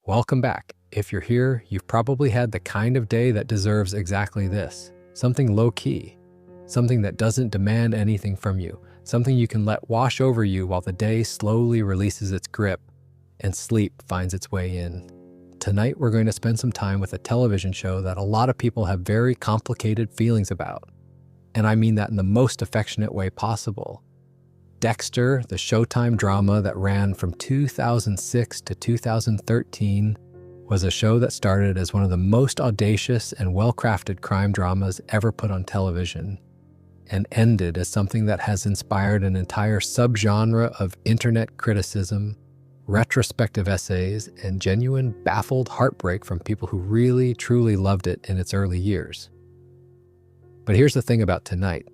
Welcome back. If you're here, you've probably had the kind of day that deserves exactly this. Something low-key. Something that doesn't demand anything from you. Something you can let wash over you while the day slowly releases its grip and sleep finds its way in. Tonight, we're going to spend some time with a television show that a lot of people have very complicated feelings about. And I mean that in the most affectionate way possible. Dexter, the Showtime drama that ran from 2006 to 2013, was a show that started as one of the most audacious and well-crafted crime dramas ever put on television, and ended as something that has inspired an entire subgenre of internet criticism, retrospective essays, and genuine baffled heartbreak from people who really, truly loved it in its early years. But here's the thing about tonight.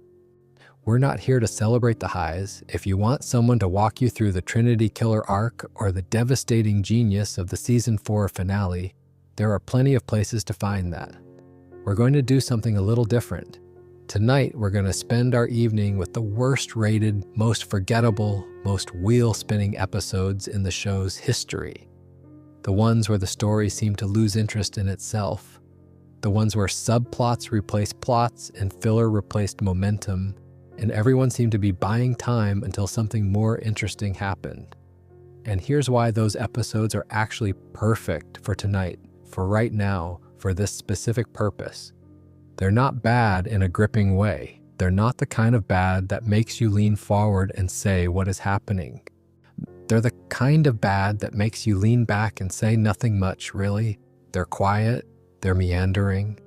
We're not here to celebrate the highs. If you want someone to walk you through the Trinity Killer arc or the devastating genius of the Season 4 finale, there are plenty of places to find that. We're going to do something a little different. Tonight, we're going to spend our evening with the worst-rated, most forgettable, most wheel-spinning episodes in the show's history. The ones where the story seemed to lose interest in itself. The ones where subplots replaced plots and filler replaced momentum, and everyone seemed to be buying time until something more interesting happened. And here's why those episodes are actually perfect for tonight, for right now, for this specific purpose. They're not bad in a gripping way. They're not the kind of bad that makes you lean forward and say what is happening. They're the kind of bad that makes you lean back and say nothing much, really. They're quiet, they're meandering.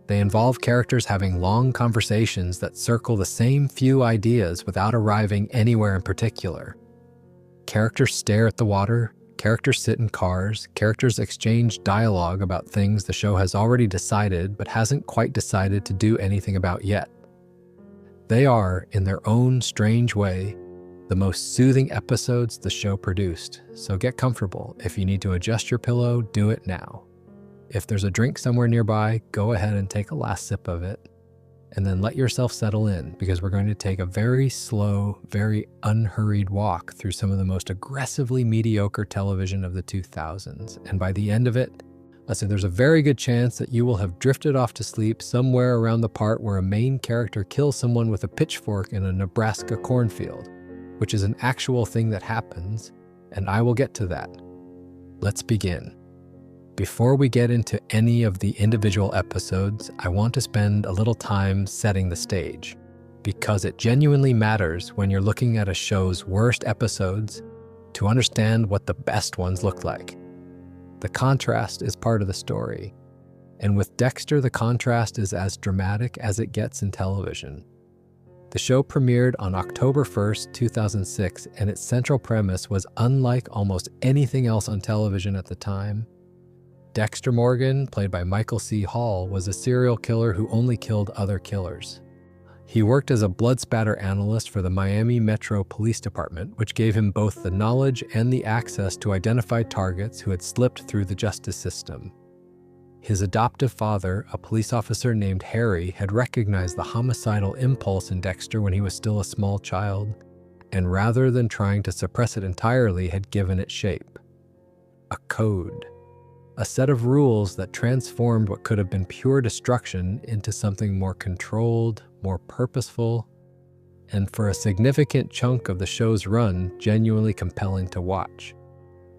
They involve characters having long conversations that circle the same few ideas without arriving anywhere in particular. Characters stare at the water, characters sit in cars, characters exchange dialogue about things the show has already decided but hasn't quite decided to do anything about yet. They are, in their own strange way, the most soothing episodes the show produced, so get comfortable. If you need to adjust your pillow, do it now. If there's a drink somewhere nearby, go ahead and take a last sip of it, and then let yourself settle in, because we're going to take a very slow, very unhurried walk through some of the most aggressively mediocre television of the 2000s. And by the end of it, there's a very good chance that you will have drifted off to sleep somewhere around the part where a main character kills someone with a pitchfork in a Nebraska cornfield, which is an actual thing that happens, and I will get to that. Let's begin. Before we get into any of the individual episodes, I want to spend a little time setting the stage, because it genuinely matters when you're looking at a show's worst episodes to understand what the best ones look like. The contrast is part of the story, and with Dexter, the contrast is as dramatic as it gets in television. The show premiered on October 1st, 2006, and its central premise was unlike almost anything else on television at the time. Dexter Morgan, played by Michael C. Hall, was a serial killer who only killed other killers. He worked as a blood spatter analyst for the Miami Metro Police Department, which gave him both the knowledge and the access to identify targets who had slipped through the justice system. His adoptive father, a police officer named Harry, had recognized the homicidal impulse in Dexter when he was still a small child, and rather than trying to suppress it entirely, had given it shape. A code. A set of rules that transformed what could have been pure destruction into something more controlled, more purposeful, and for a significant chunk of the show's run, genuinely compelling to watch.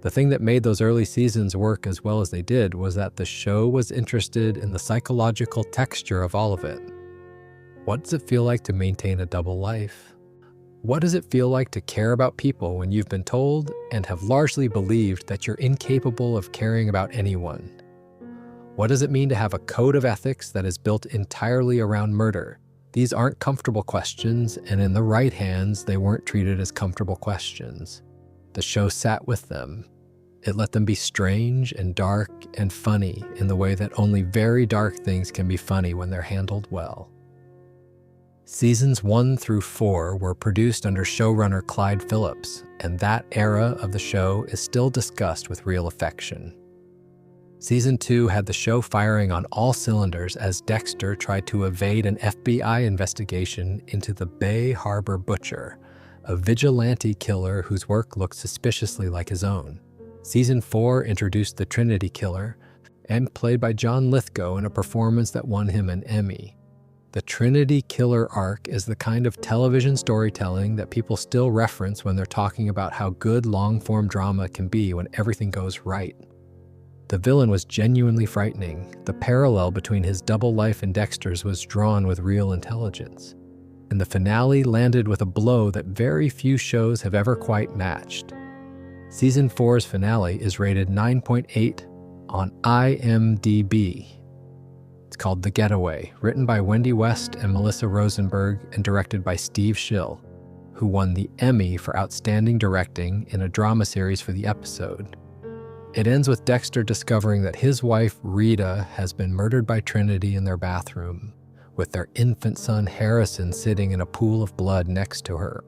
The thing that made those early seasons work as well as they did was that the show was interested in the psychological texture of all of it. What does it feel like to maintain a double life? What does it feel like to care about people when you've been told and have largely believed that you're incapable of caring about anyone? What does it mean to have a code of ethics that is built entirely around murder? These aren't comfortable questions, and in the right hands, they weren't treated as comfortable questions. The show sat with them. It let them be strange and dark and funny in the way that only very dark things can be funny when they're handled well. Seasons 1 through 4 were produced under showrunner Clyde Phillips, and that era of the show is still discussed with real affection. Season 2 had the show firing on all cylinders as Dexter tried to evade an FBI investigation into the Bay Harbor Butcher, a vigilante killer whose work looked suspiciously like his own. Season 4 introduced the Trinity Killer, and played by John Lithgow in a performance that won him an Emmy. The Trinity Killer arc is the kind of television storytelling that people still reference when they're talking about how good long-form drama can be when everything goes right. The villain was genuinely frightening. The parallel between his double life and Dexter's was drawn with real intelligence. And the finale landed with a blow that very few shows have ever quite matched. Season 4's finale is rated 9.8 on IMDb. It's called The Getaway, written by Wendy West and Melissa Rosenberg and directed by Steve Schill, who won the Emmy for Outstanding Directing in a drama series for the episode. It ends with Dexter discovering that his wife, Rita, has been murdered by Trinity in their bathroom, with their infant son, Harrison, sitting in a pool of blood next to her.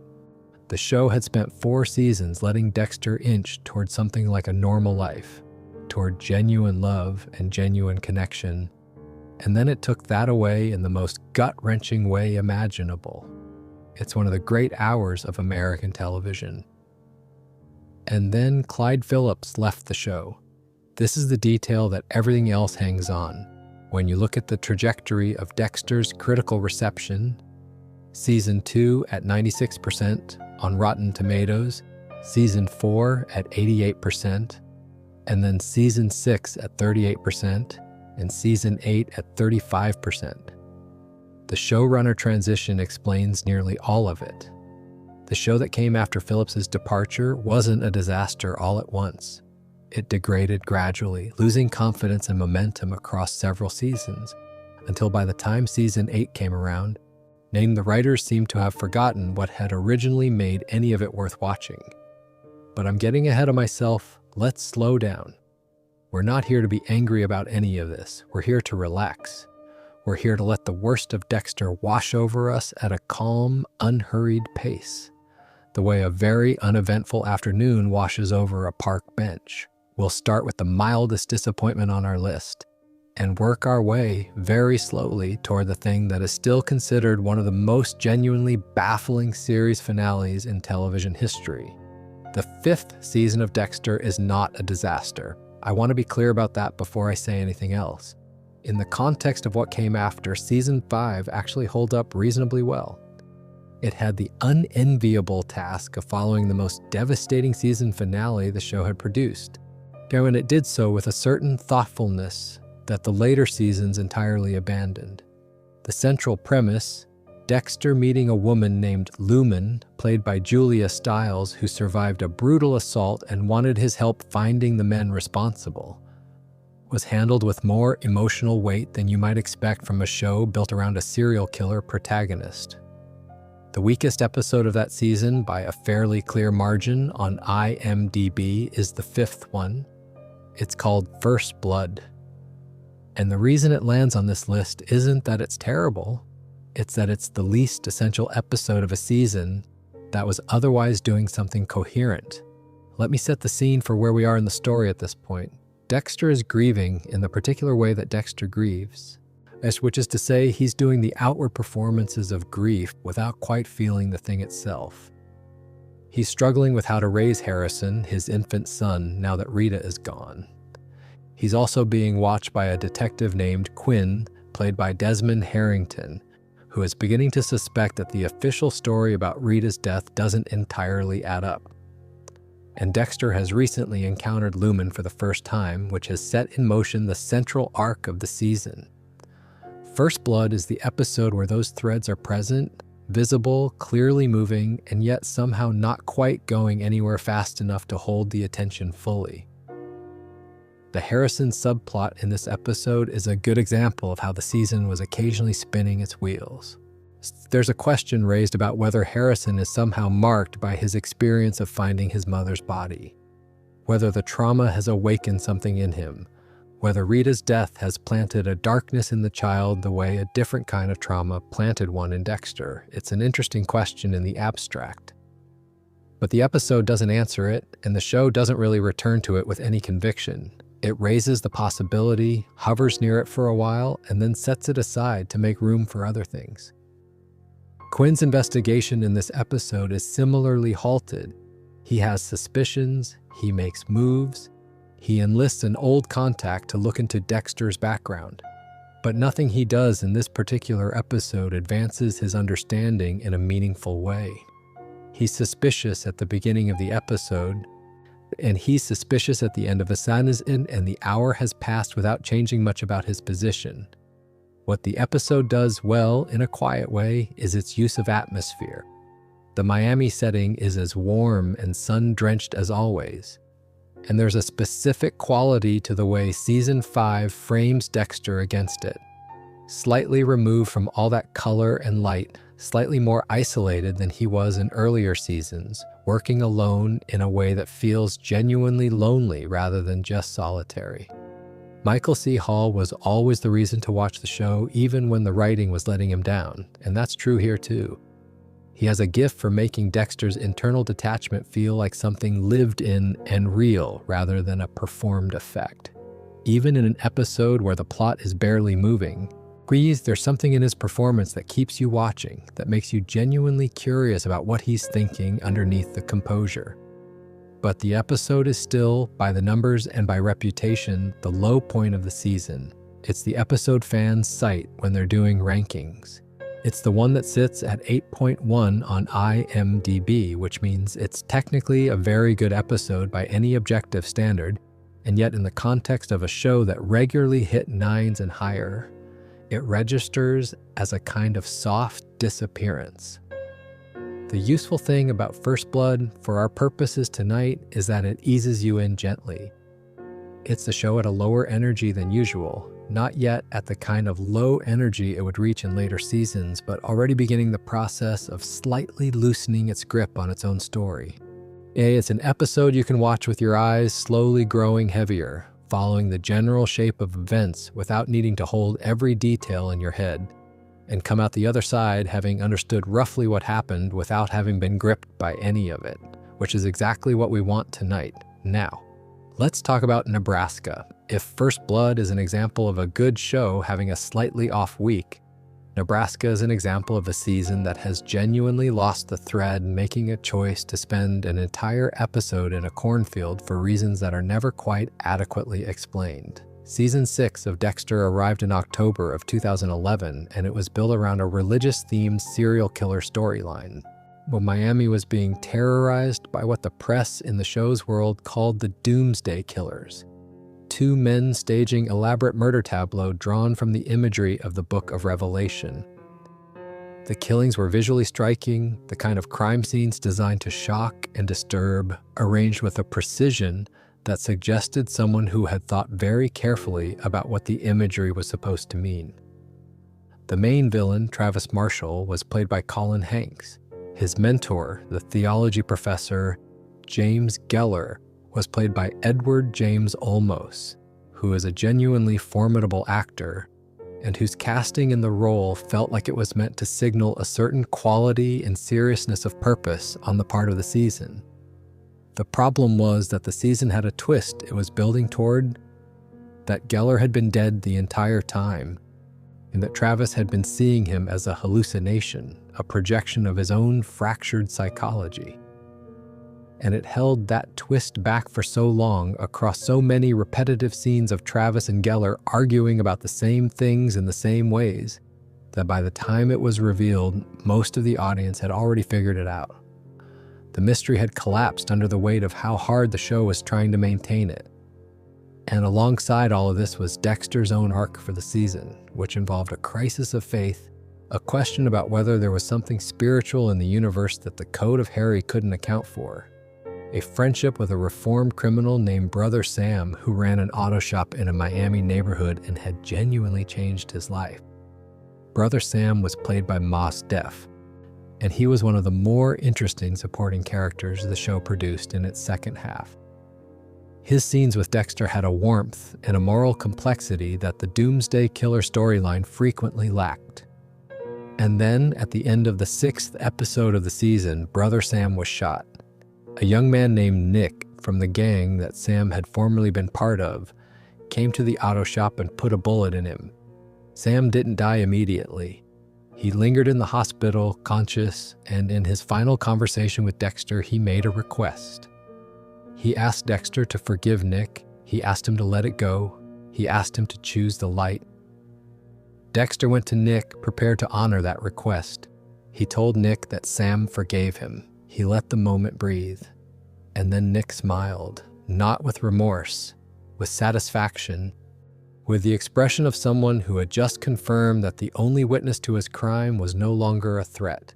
The show had spent 4 seasons letting Dexter inch toward something like a normal life, toward genuine love and genuine connection, and then it took that away in the most gut-wrenching way imaginable. It's one of the great hours of American television. And then Clyde Phillips left the show. This is the detail that everything else hangs on. When you look at the trajectory of Dexter's critical reception, Season 2 at 96% on Rotten Tomatoes, Season 4 at 88%, and then Season 6 at 38%, and Season 8 at 35%. The showrunner transition explains nearly all of it. The show that came after Phillips's departure wasn't a disaster all at once. It degraded gradually, losing confidence and momentum across several seasons, until by the time Season 8 came around, the writers seemed to have forgotten what had originally made any of it worth watching. But I'm getting ahead of myself. Let's slow down. We're not here to be angry about any of this. We're here to relax. We're here to let the worst of Dexter wash over us at a calm, unhurried pace, the way a very uneventful afternoon washes over a park bench. We'll start with the mildest disappointment on our list and work our way very slowly toward the thing that is still considered one of the most genuinely baffling series finales in television history. The 5th season of Dexter is not a disaster. I want to be clear about that before I say anything else. In the context of what came after, Season 5 actually holds up reasonably well. It had the unenviable task of following the most devastating season finale the show had produced, and it did so with a certain thoughtfulness that the later seasons entirely abandoned. The central premise, Dexter meeting a woman named Lumen, played by Julia Stiles, who survived a brutal assault and wanted his help finding the men responsible, was handled with more emotional weight than you might expect from a show built around a serial killer protagonist. The weakest episode of that season, by a fairly clear margin on IMDb, is the 5th one. It's called First Blood. And the reason it lands on this list isn't that it's terrible, it's that it's the least essential episode of a season that was otherwise doing something coherent. Let me set the scene for where we are in the story at this point. Dexter is grieving in the particular way that Dexter grieves, which is to say he's doing the outward performances of grief without quite feeling the thing itself. He's struggling with how to raise Harrison, his infant son, now that Rita is gone. He's also being watched by a detective named Quinn, played by Desmond Harrington, who is beginning to suspect that the official story about Rita's death doesn't entirely add up. And Dexter has recently encountered Lumen for the first time, which has set in motion the central arc of the season. First Blood is the episode where those threads are present, visible, clearly moving, and yet somehow not quite going anywhere fast enough to hold the attention fully. The Harrison subplot in this episode is a good example of how the season was occasionally spinning its wheels. There's a question raised about whether Harrison is somehow marked by his experience of finding his mother's body, whether the trauma has awakened something in him, whether Rita's death has planted a darkness in the child the way a different kind of trauma planted one in Dexter. It's an interesting question in the abstract. But the episode doesn't answer it, and the show doesn't really return to it with any conviction. It raises the possibility, hovers near it for a while, and then sets it aside to make room for other things. Quinn's investigation in this episode is similarly halted. He has suspicions, he makes moves, he enlists an old contact to look into Dexter's background. But nothing he does in this particular episode advances his understanding in a meaningful way. He's suspicious at the beginning of the episode, and he's suspicious at the end of a sentence, and the hour has passed without changing much about his position. What the episode does well in a quiet way is its use of atmosphere. The Miami setting is as warm and sun-drenched as always. And there's a specific quality to the way Season 5 frames Dexter against it. Slightly removed from all that color and light, slightly more isolated than he was in earlier seasons, working alone in a way that feels genuinely lonely rather than just solitary. Michael C. Hall was always the reason to watch the show, even when the writing was letting him down, and that's true here too. He has a gift for making Dexter's internal detachment feel like something lived in and real rather than a performed effect. Even in an episode where the plot is barely moving, there's something in his performance that keeps you watching, that makes you genuinely curious about what he's thinking underneath the composure. But the episode is still, by the numbers and by reputation, the low point of the season. It's the episode fans cite when they're doing rankings. It's the one that sits at 8.1 on IMDb, which means it's technically a very good episode by any objective standard, and yet in the context of a show that regularly hit 9s and higher, it registers as a kind of soft disappearance. The useful thing about First Blood, for our purposes tonight, is that it eases you in gently. It's a show at a lower energy than usual, not yet at the kind of low energy it would reach in later seasons, but already beginning the process of slightly loosening its grip on its own story. It's an episode you can watch with your eyes slowly growing heavier, following the general shape of events without needing to hold every detail in your head, and come out the other side having understood roughly what happened without having been gripped by any of it, which is exactly what we want tonight. Now, let's talk about Nebraska. If First Blood is an example of a good show having a slightly off week, Nebraska is an example of a season that has genuinely lost the thread, making a choice to spend an entire episode in a cornfield for reasons that are never quite adequately explained. Season 6 of Dexter arrived in October of 2011, and it was built around a religious-themed serial killer storyline. When Miami was being terrorized by what the press in the show's world called the Doomsday Killers, two men staging elaborate murder tableau drawn from the imagery of the Book of Revelation. The killings were visually striking, the kind of crime scenes designed to shock and disturb, arranged with a precision that suggested someone who had thought very carefully about what the imagery was supposed to mean. The main villain, Travis Marshall, was played by Colin Hanks. His mentor, the theology professor James Geller, was played by Edward James Olmos, who is a genuinely formidable actor and whose casting in the role felt like it was meant to signal a certain quality and seriousness of purpose on the part of the season. The problem was that the season had a twist it was building toward, that Geller had been dead the entire time, and that Travis had been seeing him as a hallucination, a projection of his own fractured psychology. And it held that twist back for so long across so many repetitive scenes of Travis and Geller arguing about the same things in the same ways, that by the time it was revealed, most of the audience had already figured it out. The mystery had collapsed under the weight of how hard the show was trying to maintain it. And alongside all of this was Dexter's own arc for the season, which involved a crisis of faith, a question about whether there was something spiritual in the universe that the Code of Harry couldn't account for, a friendship with a reformed criminal named Brother Sam who ran an auto shop in a Miami neighborhood and had genuinely changed his life. Brother Sam was played by Mos Def, and he was one of the more interesting supporting characters the show produced in its second half. His scenes with Dexter had a warmth and a moral complexity that the Doomsday Killer storyline frequently lacked. And then, at the end of the 6th episode of the season, Brother Sam was shot. A young man named Nick from the gang that Sam had formerly been part of came to the auto shop and put a bullet in him. Sam didn't die immediately. He lingered in the hospital, conscious, and in his final conversation with Dexter, he made a request. He asked Dexter to forgive Nick. He asked him to let it go. He asked him to choose the light. Dexter went to Nick, prepared to honor that request. He told Nick that Sam forgave him. He let the moment breathe. And then Nick smiled, not with remorse, with satisfaction, with the expression of someone who had just confirmed that the only witness to his crime was no longer a threat.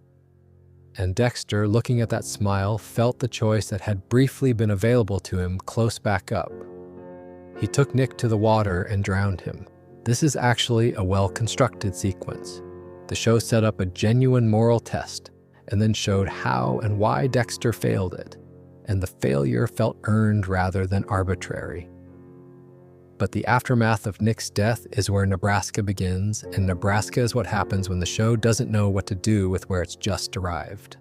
And Dexter, looking at that smile, felt the choice that had briefly been available to him close back up. He took Nick to the water and drowned him. This is actually a well-constructed sequence. The show set up a genuine moral test and then showed how and why Dexter failed it, and the failure felt earned rather than arbitrary. But the aftermath of Nick's death is where Nebraska begins, and Nebraska is what happens when the show doesn't know what to do with where it's just arrived.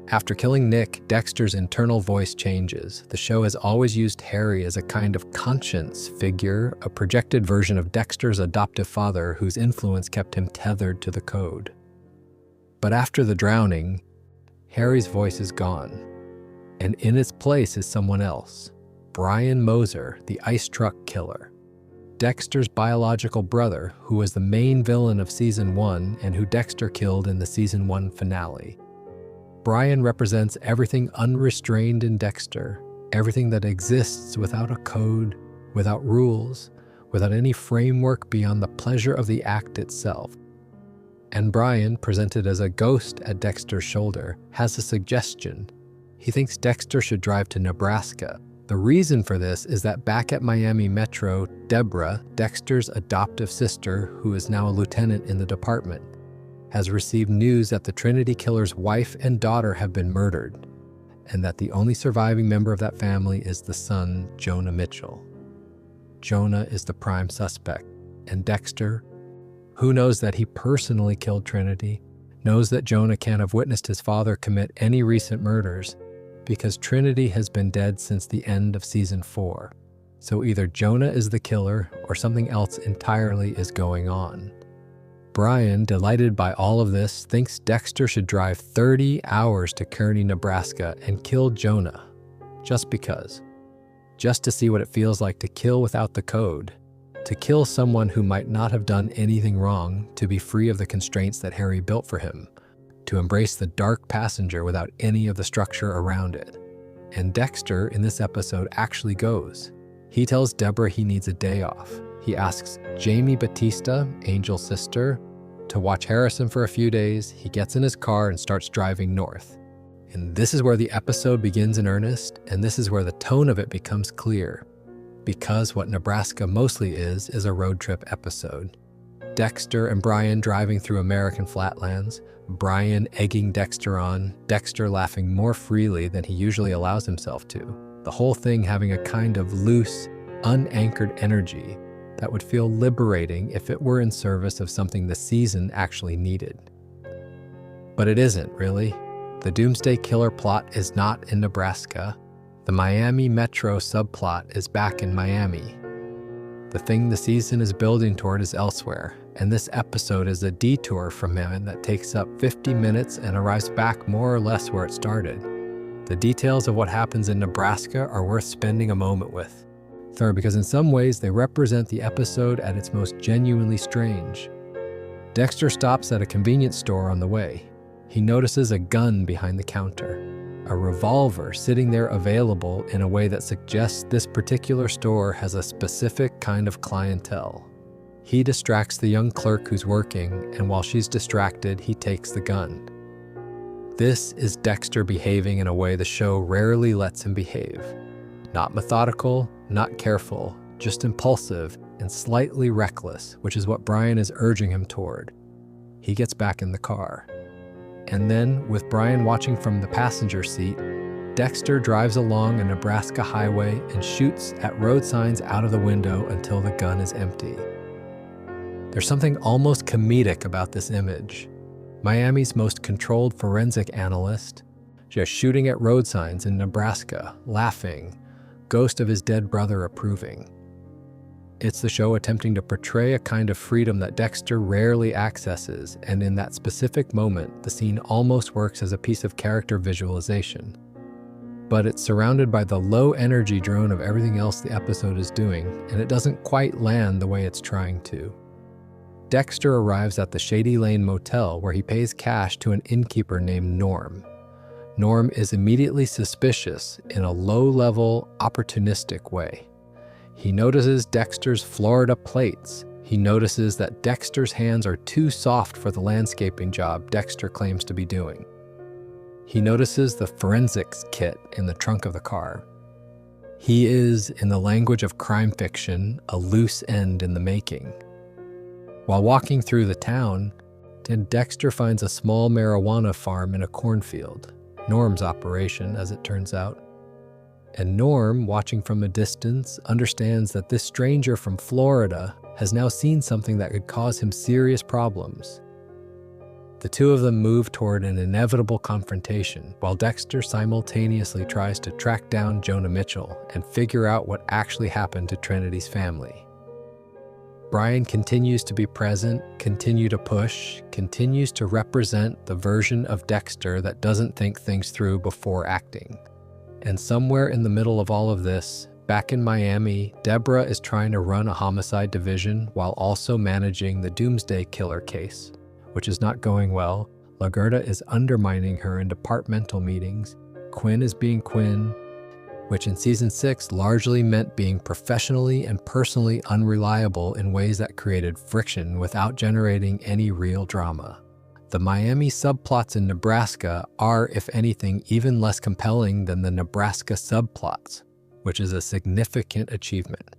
After killing Nick, Dexter's internal voice changes. The show has always used Harry as a kind of conscience figure, a projected version of Dexter's adoptive father whose influence kept him tethered to the code. But after the drowning, Harry's voice is gone, and in its place is someone else, Brian Moser, the ice truck killer. Dexter's biological brother, who was the main villain of Season 1 and who Dexter killed in the Season 1 finale. Brian represents everything unrestrained in Dexter, everything that exists without a code, without rules, without any framework beyond the pleasure of the act itself. And Brian, presented as a ghost at Dexter's shoulder, has a suggestion. He thinks Dexter should drive to Nebraska. The reason for this is that back at Miami Metro, Deborah, Dexter's adoptive sister, who is now a lieutenant in the department, has received news that the Trinity killer's wife and daughter have been murdered, and that the only surviving member of that family is the son, Jonah Mitchell. Jonah is the prime suspect, and Dexter, who knows that he personally killed Trinity, knows that Jonah can't have witnessed his father commit any recent murders because Trinity has been dead since the end of Season 4. So either Jonah is the killer or something else entirely is going on. Brian, delighted by all of this, thinks Dexter should drive 30 hours to Kearney, Nebraska and kill Jonah, just because. Just to see what it feels like to kill without the code, to kill someone who might not have done anything wrong, to be free of the constraints that Harry built for him, to embrace the dark passenger without any of the structure around it. And Dexter, in this episode, actually goes. He tells Deborah he needs a day off. He asks Jamie Batista, Angel's sister, to watch Harrison for a few days. He gets in his car and starts driving north. And this is where the episode begins in earnest, and this is where the tone of it becomes clear. Because what Nebraska mostly is a road trip episode. Dexter and Brian driving through American flatlands, Brian egging Dexter on, Dexter laughing more freely than he usually allows himself to. The whole thing having a kind of loose, unanchored energy that would feel liberating if it were in service of something the season actually needed. But it isn't, really. The Doomsday Killer plot is not in Nebraska. The Miami Metro subplot is back in Miami. The thing the season is building toward is elsewhere, and this episode is a detour from him that takes up 50 minutes and arrives back more or less where it started. The details of what happens in Nebraska are worth spending a moment with. Third, because in some ways they represent the episode at its most genuinely strange. Dexter stops at a convenience store on the way. He notices a gun behind the counter, a revolver sitting there available in a way that suggests this particular store has a specific kind of clientele. He distracts the young clerk who's working, and while she's distracted, he takes the gun. This is Dexter behaving in a way the show rarely lets him behave. Not methodical, not careful, just impulsive and slightly reckless, which is what Brian is urging him toward. He gets back in the car. And then, with Brian watching from the passenger seat, Dexter drives along a Nebraska highway and shoots at road signs out of the window until the gun is empty. There's something almost comedic about this image. Miami's most controlled forensic analyst, just shooting at road signs in Nebraska, laughing, ghost of his dead brother approving. It's the show attempting to portray a kind of freedom that Dexter rarely accesses, and in that specific moment, the scene almost works as a piece of character visualization. But it's surrounded by the low-energy drone of everything else the episode is doing, and it doesn't quite land the way it's trying to. Dexter arrives at the Shady Lane Motel where he pays cash to an innkeeper named Norm. Norm is immediately suspicious in a low-level, opportunistic way. He notices Dexter's Florida plates. He notices that Dexter's hands are too soft for the landscaping job Dexter claims to be doing. He notices the forensics kit in the trunk of the car. He is, in the language of crime fiction, a loose end in the making. While walking through the town, Dexter finds a small marijuana farm in a cornfield, Norm's operation, as it turns out. And Norm, watching from a distance, understands that this stranger from Florida has now seen something that could cause him serious problems. The two of them move toward an inevitable confrontation, while Dexter simultaneously tries to track down Jonah Mitchell and figure out what actually happened to Trinity's family. Brian continues to be present, continue to push, continues to represent the version of Dexter that doesn't think things through before acting. And somewhere in the middle of all of this, back in Miami, Deborah is trying to run a homicide division while also managing the Doomsday Killer case, which is not going well. LaGuerta is undermining her in departmental meetings. Quinn is being Quinn, which in Season 6 largely meant being professionally and personally unreliable in ways that created friction without generating any real drama. The Miami subplots in Nebraska are, if anything, even less compelling than the Nebraska subplots, which is a significant achievement.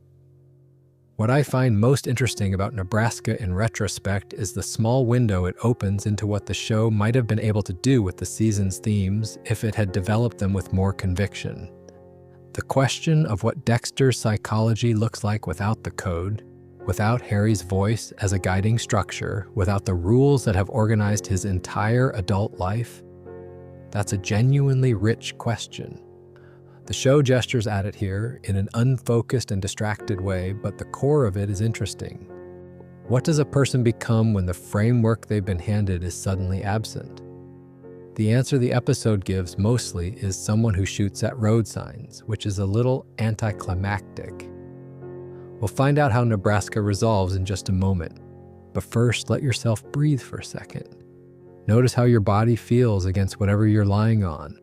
What I find most interesting about Nebraska in retrospect is the small window it opens into what the show might have been able to do with the season's themes if it had developed them with more conviction. The question of what Dexter's psychology looks like without the code, without Harry's voice as a guiding structure, without the rules that have organized his entire adult life, that's a genuinely rich question. The show gestures at it here in an unfocused and distracted way, but the core of it is interesting. What does a person become when the framework they've been handed is suddenly absent? The answer the episode gives mostly is someone who shoots at road signs, which is a little anticlimactic. We'll find out how Nebraska resolves in just a moment, but first let yourself breathe for a second. Notice how your body feels against whatever you're lying on,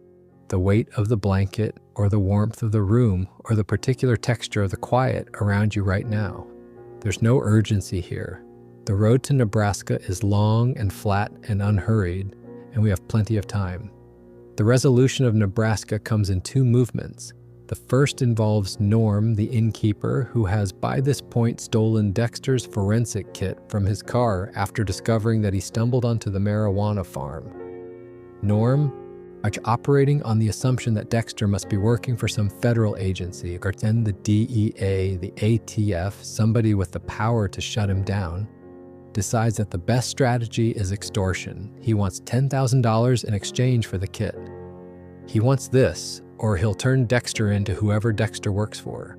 the weight of the blanket or the warmth of the room or the particular texture of the quiet around you right now. There's no urgency here. The road to Nebraska is long and flat and unhurried, and we have plenty of time. The resolution of Nebraska comes in two movements. The first involves Norm, the innkeeper, who has by this point stolen Dexter's forensic kit from his car after discovering that he stumbled onto the marijuana farm. Norm, operating on the assumption that Dexter must be working for some federal agency, or then the DEA, the ATF, somebody with the power to shut him down, decides that the best strategy is extortion. He wants $10,000 in exchange for the kit. He wants this, or he'll turn Dexter into whoever Dexter works for.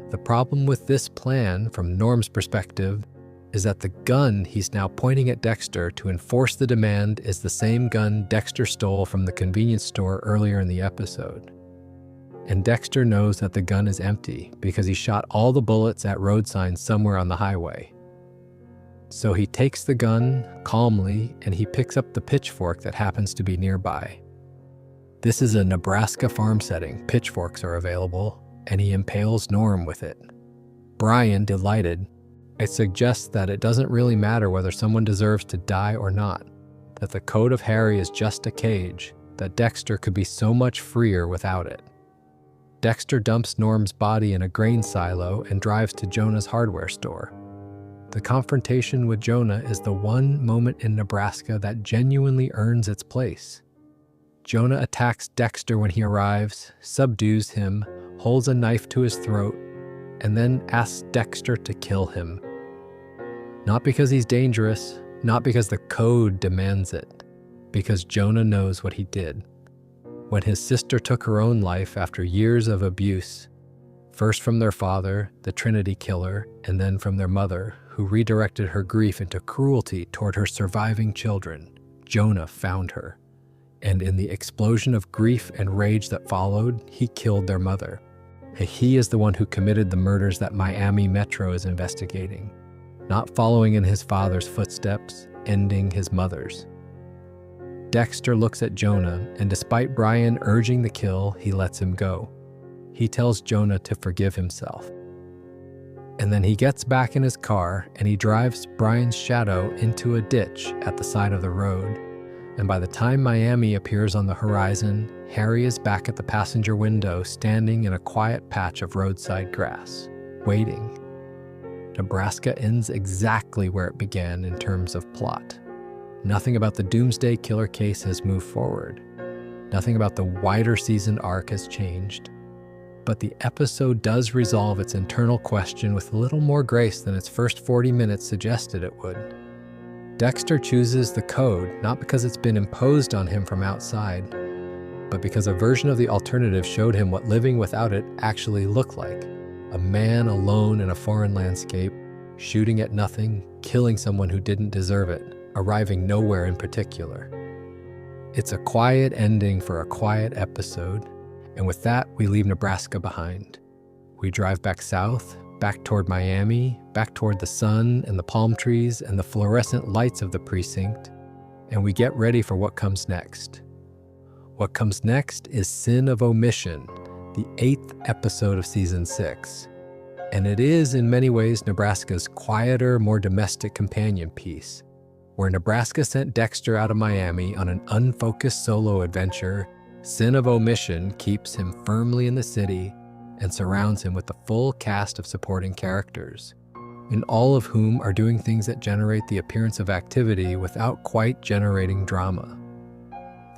The problem with this plan, from Norm's perspective, is that the gun he's now pointing at Dexter to enforce the demand is the same gun Dexter stole from the convenience store earlier in the episode. And Dexter knows that the gun is empty because he shot all the bullets at road signs somewhere on the highway. So he takes the gun calmly and he picks up the pitchfork that happens to be nearby. This is a Nebraska farm setting. Pitchforks are available, and he impales Norm with it. Brian, delighted, it suggests that it doesn't really matter whether someone deserves to die or not, that the code of Harry is just a cage, that Dexter could be so much freer without it. Dexter dumps Norm's body in a grain silo and drives to Jonah's hardware store. The confrontation with Jonah is the one moment in Nebraska that genuinely earns its place. Jonah attacks Dexter when he arrives, subdues him, holds a knife to his throat, and then asks Dexter to kill him. Not because he's dangerous, not because the code demands it, because Jonah knows what he did. When his sister took her own life after years of abuse, first from their father, the Trinity killer, and then from their mother, who redirected her grief into cruelty toward her surviving children. Jonah found her, and in the explosion of grief and rage that followed, he killed their mother. He is the one who committed the murders that Miami Metro is investigating, not following in his father's footsteps, ending his mother's. Dexter looks at Jonah, and despite Brian urging the kill, he lets him go. He tells Jonah to forgive himself. And then he gets back in his car and he drives Brian's shadow into a ditch at the side of the road. And by the time Miami appears on the horizon, Harry is back at the passenger window, standing in a quiet patch of roadside grass, waiting. Nebraska ends exactly where it began in terms of plot. Nothing about the Doomsday Killer case has moved forward. Nothing about the wider season arc has changed. But the episode does resolve its internal question with a little more grace than its first 40 minutes suggested it would. Dexter chooses the code not because it's been imposed on him from outside, but because a version of the alternative showed him what living without it actually looked like. A man alone in a foreign landscape, shooting at nothing, killing someone who didn't deserve it, arriving nowhere in particular. It's a quiet ending for a quiet episode, and with that, we leave Nebraska behind. We drive back south, back toward Miami, back toward the sun and the palm trees and the fluorescent lights of the precinct, and we get ready for what comes next. What comes next is Sin of Omission, the 8th episode of Season 6. And it is, in many ways, Nebraska's quieter, more domestic companion piece, where Nebraska sent Dexter out of Miami on an unfocused solo adventure. Sin of Omission keeps him firmly in the city and surrounds him with the full cast of supporting characters, and all of whom are doing things that generate the appearance of activity without quite generating drama.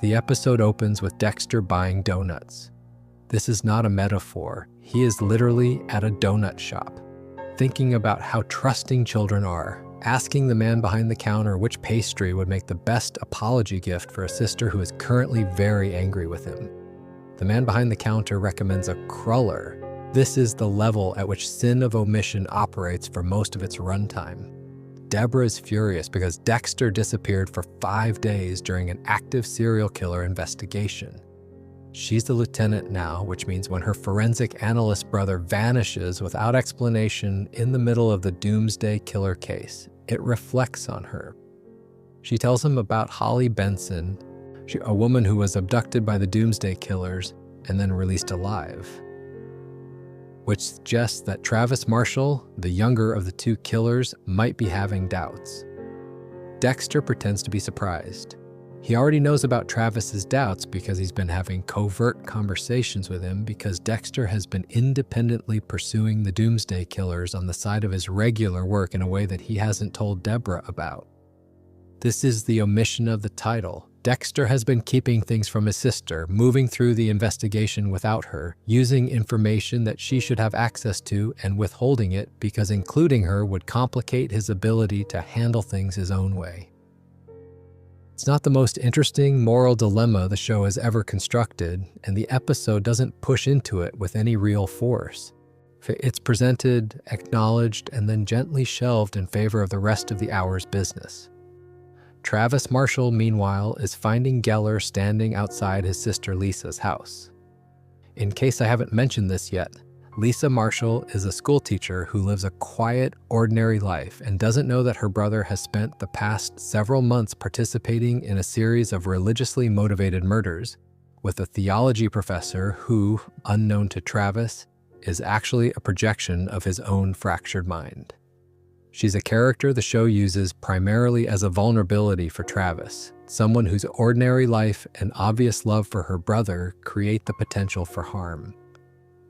The episode opens with Dexter buying donuts. This is not a metaphor. He is literally at a donut shop, thinking about how trusting children are, asking the man behind the counter which pastry would make the best apology gift for a sister who is currently very angry with him. The man behind the counter recommends a cruller. This is the level at which Sin of Omission operates for most of its runtime. Deborah is furious because Dexter disappeared for 5 days during an active serial killer investigation. She's the lieutenant now, which means when her forensic analyst brother vanishes without explanation in the middle of the Doomsday Killer case, it reflects on her. She tells him about Holly Benson, a woman who was abducted by the Doomsday Killers and then released alive, which suggests that Travis Marshall, the younger of the two killers, might be having doubts. Dexter pretends to be surprised. He already knows about Travis's doubts because he's been having covert conversations with him because Dexter has been independently pursuing the Doomsday Killers on the side of his regular work in a way that he hasn't told Deborah about. This is the omission of the title. Dexter has been keeping things from his sister, moving through the investigation without her, using information that she should have access to and withholding it because including her would complicate his ability to handle things his own way. It's not the most interesting moral dilemma the show has ever constructed, and the episode doesn't push into it with any real force. It's presented, acknowledged, and then gently shelved in favor of the rest of the hour's business. Travis Marshall, meanwhile, is finding Geller standing outside his sister Lisa's house. In case I haven't mentioned this yet, Lisa Marshall is a schoolteacher who lives a quiet, ordinary life and doesn't know that her brother has spent the past several months participating in a series of religiously motivated murders with a theology professor who, unknown to Travis, is actually a projection of his own fractured mind. She's a character the show uses primarily as a vulnerability for Travis, someone whose ordinary life and obvious love for her brother create the potential for harm.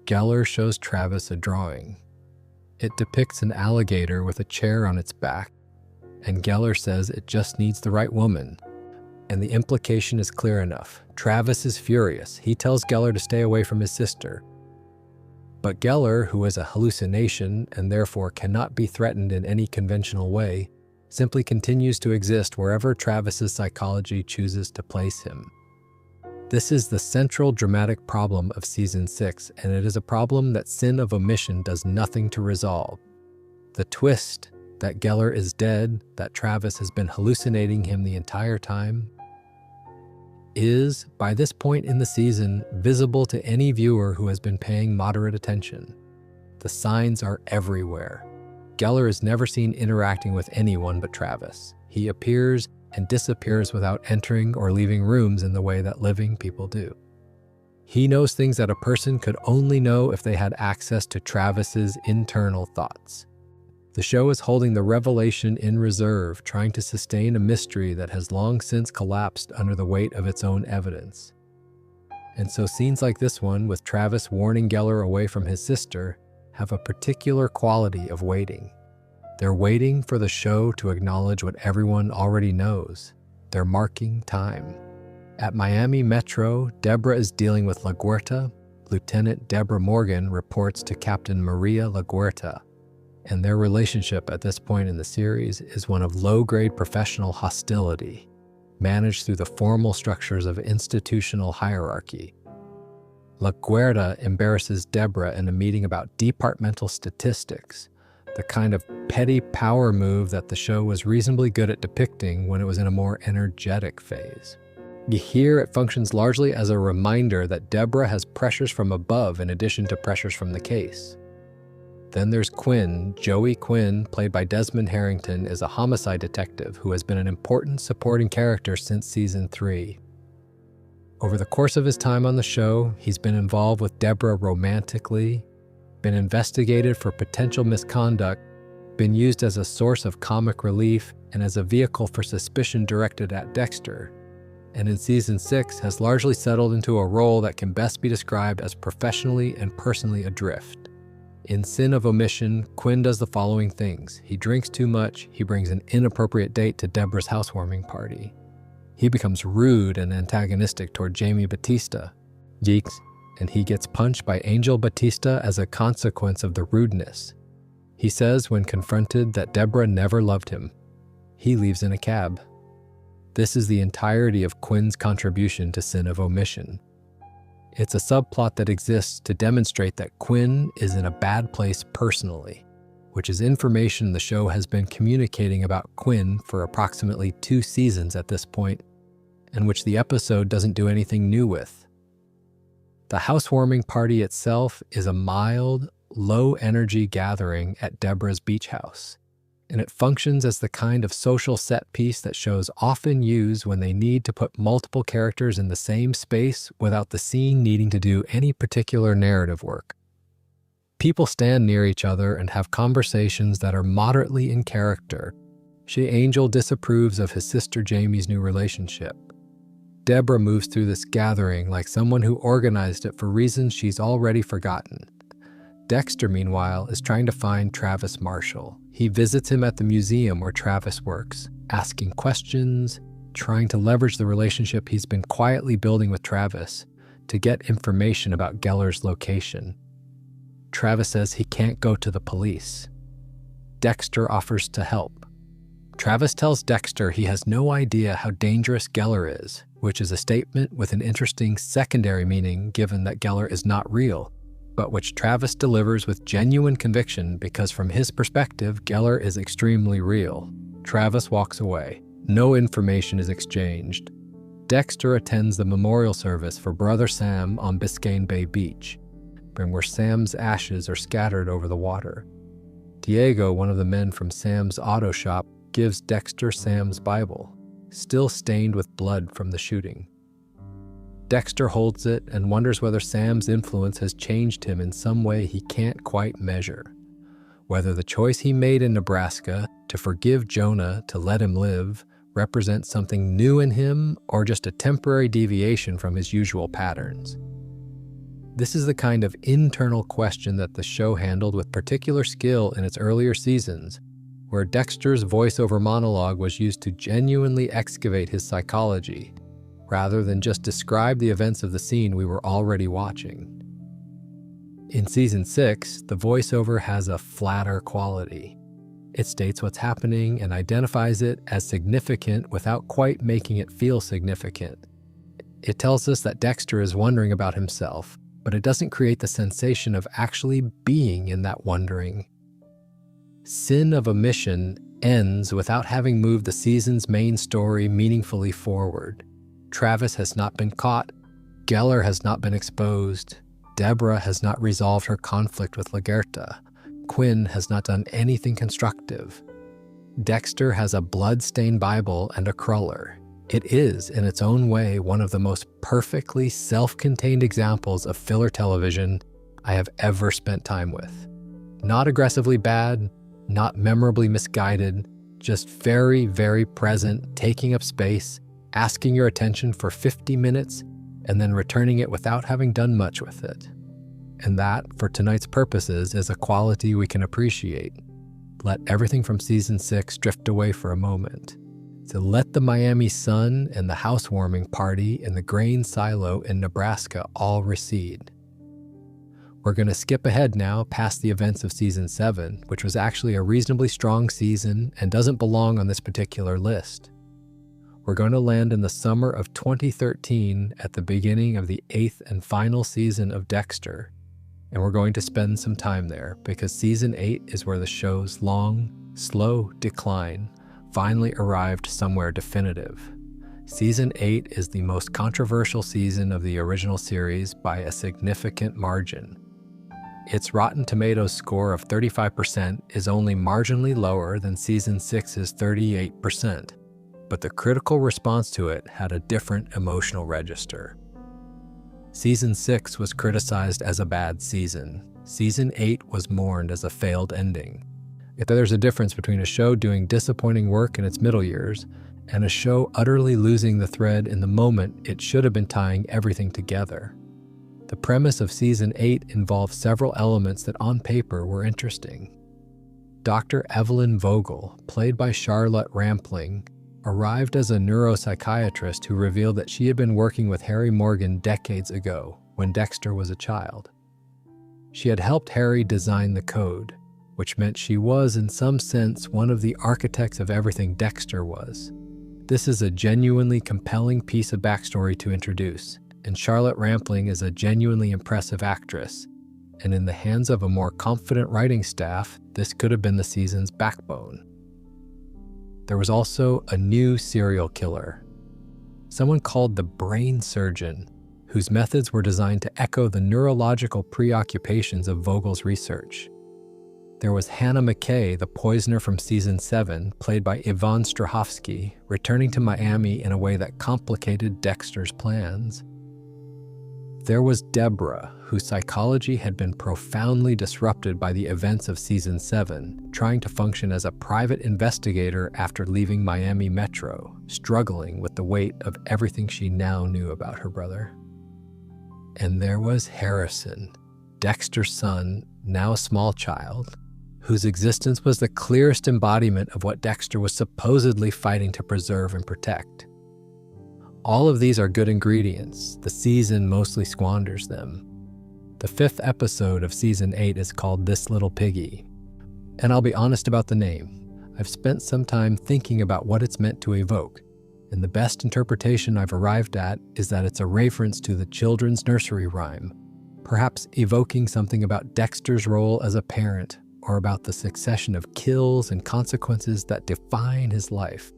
Geller shows Travis a drawing. It depicts an alligator with a chair on its back, and Geller says it just needs the right woman. And the implication is clear enough. Travis is furious. He tells Geller to stay away from his sister. But Geller, who is a hallucination and therefore cannot be threatened in any conventional way, simply continues to exist wherever Travis's psychology chooses to place him. This is the central dramatic problem of Season 6, and it is a problem that Sin of Omission does nothing to resolve. The twist that Geller is dead, that Travis has been hallucinating him the entire time, is, by this point in the season, visible to any viewer who has been paying moderate attention. The signs are everywhere. Geller is never seen interacting with anyone but Travis. He appears and disappears without entering or leaving rooms in the way that living people do. He knows things that a person could only know if they had access to Travis's internal thoughts. The show is holding the revelation in reserve, trying to sustain a mystery that has long since collapsed under the weight of its own evidence. And so scenes like this one, with Travis warning Geller away from his sister, have a particular quality of waiting. They're waiting for the show to acknowledge what everyone already knows. They're marking time. At Miami Metro, Deborah is dealing with LaGuerta. Lieutenant Deborah Morgan reports to Captain Maria LaGuerta, and their relationship at this point in the series is one of low-grade professional hostility, managed through the formal structures of institutional hierarchy. LaGuerta embarrasses Deborah in a meeting about departmental statistics, the kind of petty power move that the show was reasonably good at depicting when it was in a more energetic phase. Here, it functions largely as a reminder that Deborah has pressures from above in addition to pressures from the case. Then there's Quinn. Joey Quinn, played by Desmond Harrington, is a homicide detective who has been an important supporting character since Season 3. Over the course of his time on the show, he's been involved with Deborah romantically, been investigated for potential misconduct, been used as a source of comic relief, and as a vehicle for suspicion directed at Dexter, and in Season 6 has largely settled into a role that can best be described as professionally and personally adrift. In Sin of Omission, Quinn does the following things. He drinks too much, he brings an inappropriate date to Deborah's housewarming party. He becomes rude and antagonistic toward Jamie Batista, Yeeks, and he gets punched by Angel Batista as a consequence of the rudeness. He says when confronted that Deborah never loved him. He leaves in a cab. This is the entirety of Quinn's contribution to Sin of Omission. It's a subplot that exists to demonstrate that Quinn is in a bad place personally, which is information the show has been communicating about Quinn for approximately 2 seasons at this point, and which the episode doesn't do anything new with. The housewarming party itself is a mild, low-energy gathering at Deborah's beach house, and it functions as the kind of social set piece that shows often use when they need to put multiple characters in the same space without the scene needing to do any particular narrative work. People stand near each other and have conversations that are moderately in character. Angel disapproves of his sister Jamie's new relationship. Deborah moves through this gathering like someone who organized it for reasons she's already forgotten. Dexter, meanwhile, is trying to find Travis Marshall. He visits him at the museum where Travis works, asking questions, trying to leverage the relationship he's been quietly building with Travis to get information about Geller's location. Travis says he can't go to the police. Dexter offers to help. Travis tells Dexter he has no idea how dangerous Geller is, which is a statement with an interesting secondary meaning given that Geller is not real, but which Travis delivers with genuine conviction because from his perspective, Geller is extremely real. Travis walks away. No information is exchanged. Dexter attends the memorial service for Brother Sam on Biscayne Bay Beach, where Sam's ashes are scattered over the water. Diego, one of the men from Sam's auto shop, gives Dexter Sam's Bible, still stained with blood from the shooting. Dexter holds it and wonders whether Sam's influence has changed him in some way he can't quite measure. Whether the choice he made in Nebraska to forgive Jonah to let him live represents something new in him or just a temporary deviation from his usual patterns. This is the kind of internal question that the show handled with particular skill in its earlier seasons, where Dexter's voiceover monologue was used to genuinely excavate his psychology, rather than just describe the events of the scene we were already watching. In Season 6, the voiceover has a flatter quality. It states what's happening and identifies it as significant without quite making it feel significant. It tells us that Dexter is wondering about himself, but it doesn't create the sensation of actually being in that wondering. Sin of Omission ends without having moved the season's main story meaningfully forward. Travis has not been caught, Geller has not been exposed, Deborah has not resolved her conflict with Lagerta, Quinn has not done anything constructive. Dexter has a blood-stained Bible and a cruller. It is, in its own way, one of the most perfectly self-contained examples of filler television I have ever spent time with. Not aggressively bad, not memorably misguided, just very, very present, taking up space, asking your attention for 50 minutes, and then returning it without having done much with it. And that, for tonight's purposes, is a quality we can appreciate. Let everything from Season 6 drift away for a moment. To let the Miami sun and the housewarming party and the grain silo in Nebraska all recede. We're going to skip ahead now past the events of Season 7, which was actually a reasonably strong season and doesn't belong on this particular list. We're going to land in the summer of 2013 at the beginning of the 8th and final season of Dexter, and we're going to spend some time there because Season 8 is where the show's long, slow decline finally arrived somewhere definitive. Season 8 is the most controversial season of the original series by a significant margin. Its Rotten Tomatoes score of 35% is only marginally lower than Season 6's 38%, but the critical response to it had a different emotional register. Season 6 was criticized as a bad season. Season 8 was mourned as a failed ending. If there's a difference between a show doing disappointing work in its middle years and a show utterly losing the thread in the moment it should have been tying everything together. The premise of Season 8 involved several elements that on paper were interesting. Dr. Evelyn Vogel, played by Charlotte Rampling, arrived as a neuropsychiatrist who revealed that she had been working with Harry Morgan decades ago when Dexter was a child. She had helped Harry design the code, which meant she was, in some sense, one of the architects of everything Dexter was. This is a genuinely compelling piece of backstory to introduce, and Charlotte Rampling is a genuinely impressive actress, and in the hands of a more confident writing staff, this could have been the season's backbone. There was also a new serial killer, someone called the brain surgeon, whose methods were designed to echo the neurological preoccupations of Vogel's research. There was Hannah McKay, the poisoner from Season 7, played by Yvonne Strahovski, returning to Miami in a way that complicated Dexter's plans. There was Deborah, whose psychology had been profoundly disrupted by the events of Season 7, trying to function as a private investigator after leaving Miami Metro, struggling with the weight of everything she now knew about her brother. And there was Harrison, Dexter's son, now a small child, whose existence was the clearest embodiment of what Dexter was supposedly fighting to preserve and protect. All of these are good ingredients. The season mostly squanders them. The 5th episode of Season 8 is called This Little Piggy. And I'll be honest about the name. I've spent some time thinking about what it's meant to evoke, and the best interpretation I've arrived at is that it's a reference to the children's nursery rhyme, perhaps evoking something about Dexter's role as a parent, or about the succession of kills and consequences that define his life,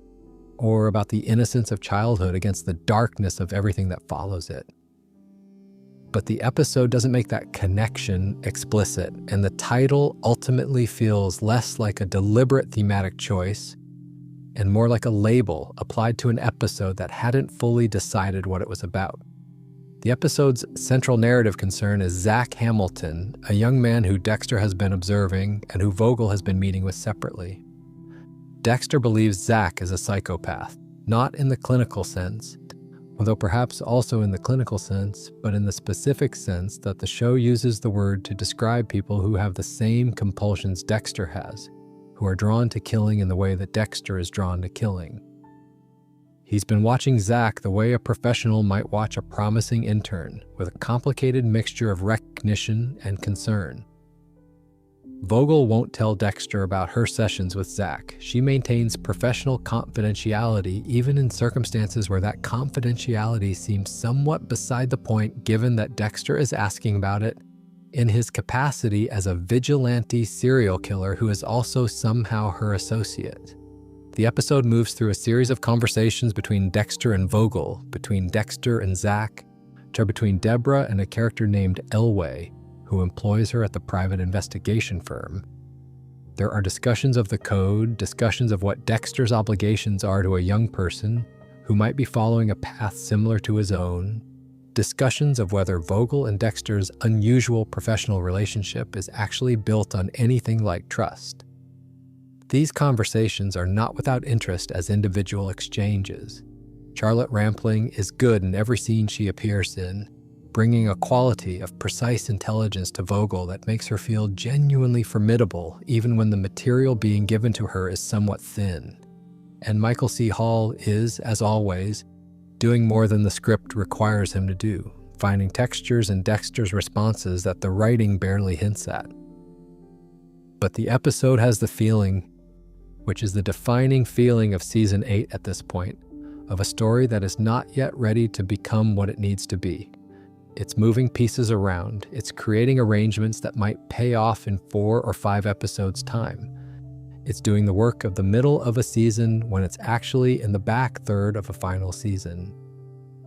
or about the innocence of childhood against the darkness of everything that follows it. But the episode doesn't make that connection explicit, and the title ultimately feels less like a deliberate thematic choice and more like a label applied to an episode that hadn't fully decided what it was about. The episode's central narrative concern is Zach Hamilton, a young man who Dexter has been observing and who Vogel has been meeting with separately. Dexter believes Zach is a psychopath, not in the clinical sense, although perhaps also in the clinical sense, but in the specific sense that the show uses the word to describe people who have the same compulsions Dexter has, who are drawn to killing in the way that Dexter is drawn to killing. He's been watching Zach the way a professional might watch a promising intern, with a complicated mixture of recognition and concern. Vogel won't tell Dexter about her sessions with Zach. She maintains professional confidentiality even in circumstances where that confidentiality seems somewhat beside the point, given that Dexter is asking about it in his capacity as a vigilante serial killer who is also somehow her associate. The episode moves through a series of conversations between Dexter and Vogel, between Dexter and Zach, to between Deborah and a character named Elway, who employs her at the private investigation firm. There are discussions of the code, discussions of what Dexter's obligations are to a young person who might be following a path similar to his own, discussions of whether Vogel and Dexter's unusual professional relationship is actually built on anything like trust. These conversations are not without interest as individual exchanges. Charlotte Rampling is good in every scene she appears in, bringing a quality of precise intelligence to Vogel that makes her feel genuinely formidable even when the material being given to her is somewhat thin. And Michael C. Hall is, as always, doing more than the script requires him to do, finding textures in Dexter's responses that the writing barely hints at. But the episode has the feeling, which is the defining feeling of Season 8 at this point, of a story that is not yet ready to become what it needs to be. It's moving pieces around. It's creating arrangements that might pay off in 4 or 5 episodes' time. It's doing the work of the middle of a season when it's actually in the back third of a final season.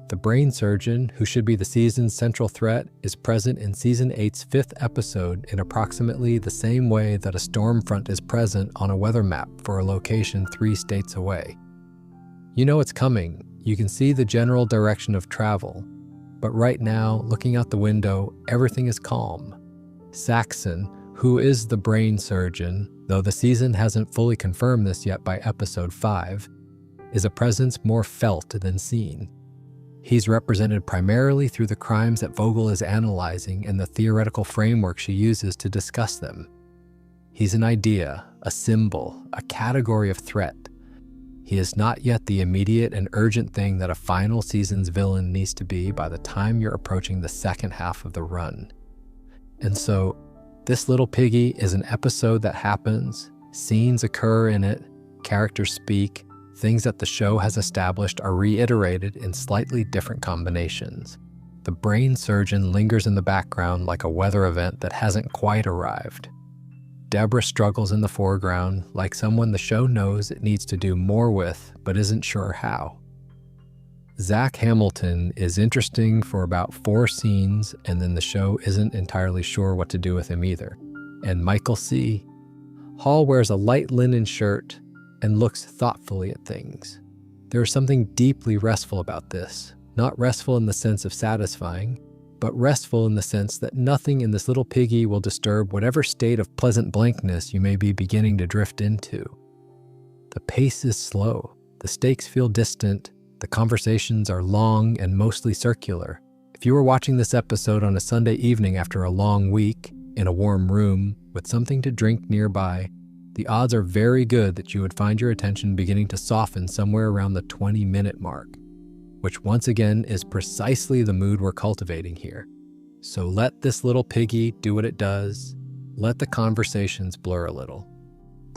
The brain surgeon, who should be the season's central threat, is present in Season 8's 5th episode in approximately the same way that a storm front is present on a weather map for a location 3 states away. You know it's coming. You can see the general direction of travel. But right now, looking out the window, everything is calm. Saxon, who is the brain surgeon, though the season hasn't fully confirmed this yet by episode 5, is a presence more felt than seen. He's represented primarily through the crimes that Vogel is analyzing and the theoretical framework she uses to discuss them. He's an idea, a symbol, a category of threat. He is not yet the immediate and urgent thing that a final season's villain needs to be by the time you're approaching the second half of the run. And so, this little piggy is an episode that happens, scenes occur in it, characters speak, things that the show has established are reiterated in slightly different combinations. The brain surgeon lingers in the background like a weather event that hasn't quite arrived. Deborah struggles in the foreground like someone the show knows it needs to do more with, but isn't sure how. Zach Hamilton is interesting for about 4 scenes, and then the show isn't entirely sure what to do with him either. And Michael C. Hall wears a light linen shirt and looks thoughtfully at things. There is something deeply restful about this, not restful in the sense of satisfying, but restful in the sense that nothing in this little piggy will disturb whatever state of pleasant blankness you may be beginning to drift into. The pace is slow, the stakes feel distant, the conversations are long and mostly circular. If you were watching this episode on a Sunday evening after a long week, in a warm room, with something to drink nearby, the odds are very good that you would find your attention beginning to soften somewhere around the 20-minute mark, which once again is precisely the mood we're cultivating here. So let this little piggy do what it does. Let the conversations blur a little.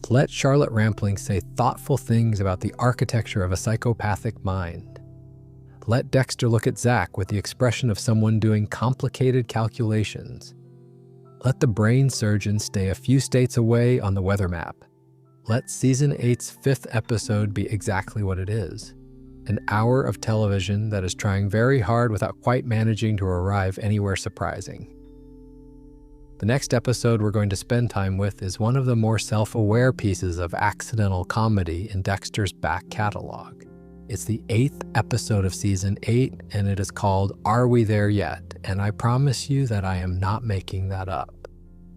Let Charlotte Rampling say thoughtful things about the architecture of a psychopathic mind. Let Dexter look at Zach with the expression of someone doing complicated calculations. Let the brain surgeon stay a few states away on the weather map. Let Season 8's 5th episode be exactly what it is. An hour of television that is trying very hard without quite managing to arrive anywhere surprising. The next episode we're going to spend time with is one of the more self-aware pieces of accidental comedy in Dexter's back catalog. It's the 8th episode of Season 8, and it is called Are We There Yet? And I promise you that I am not making that up.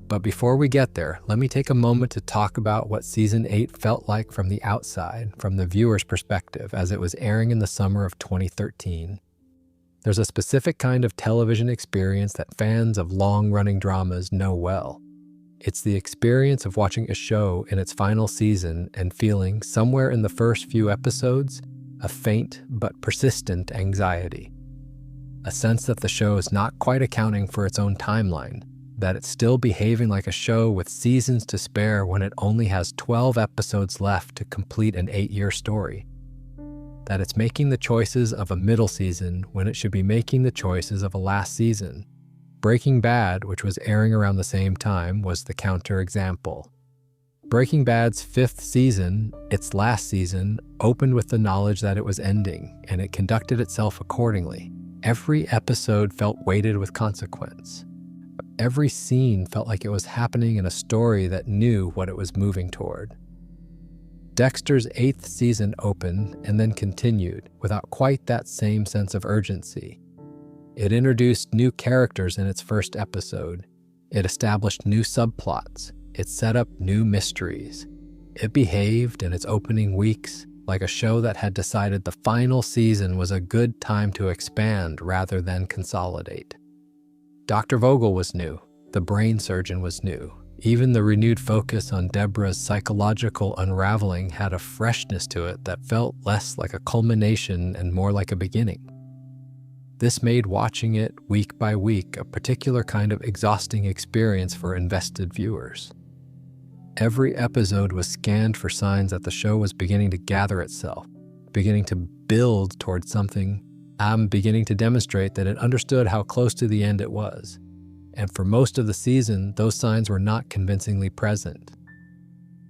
But before we get there, let me take a moment to talk about what Season 8 felt like from the outside, from the viewer's perspective, as it was airing in the summer of 2013. There's a specific kind of television experience that fans of long-running dramas know well. It's the experience of watching a show in its final season and feeling, somewhere in the first few episodes, a faint but persistent anxiety. A sense that the show is not quite accounting for its own timeline, that it's still behaving like a show with seasons to spare when it only has 12 episodes left to complete an 8-year story. That it's making the choices of a middle season when it should be making the choices of a last season. Breaking Bad, which was airing around the same time, was the counterexample. Breaking Bad's 5th season, its last season, opened with the knowledge that it was ending, and it conducted itself accordingly. Every episode felt weighted with consequence. Every scene felt like it was happening in a story that knew what it was moving toward. Dexter's 8th season opened and then continued without quite that same sense of urgency. It introduced new characters in its first episode. It established new subplots. It set up new mysteries. It behaved in its opening weeks like a show that had decided the final season was a good time to expand rather than consolidate. Dr. Vogel was new. The brain surgeon was new. Even the renewed focus on Deborah's psychological unraveling had a freshness to it that felt less like a culmination and more like a beginning. This made watching it week by week a particular kind of exhausting experience for invested viewers. Every episode was scanned for signs that the show was beginning to gather itself, beginning to build towards something, beginning to demonstrate that it understood how close to the end it was. And for most of the season, those signs were not convincingly present.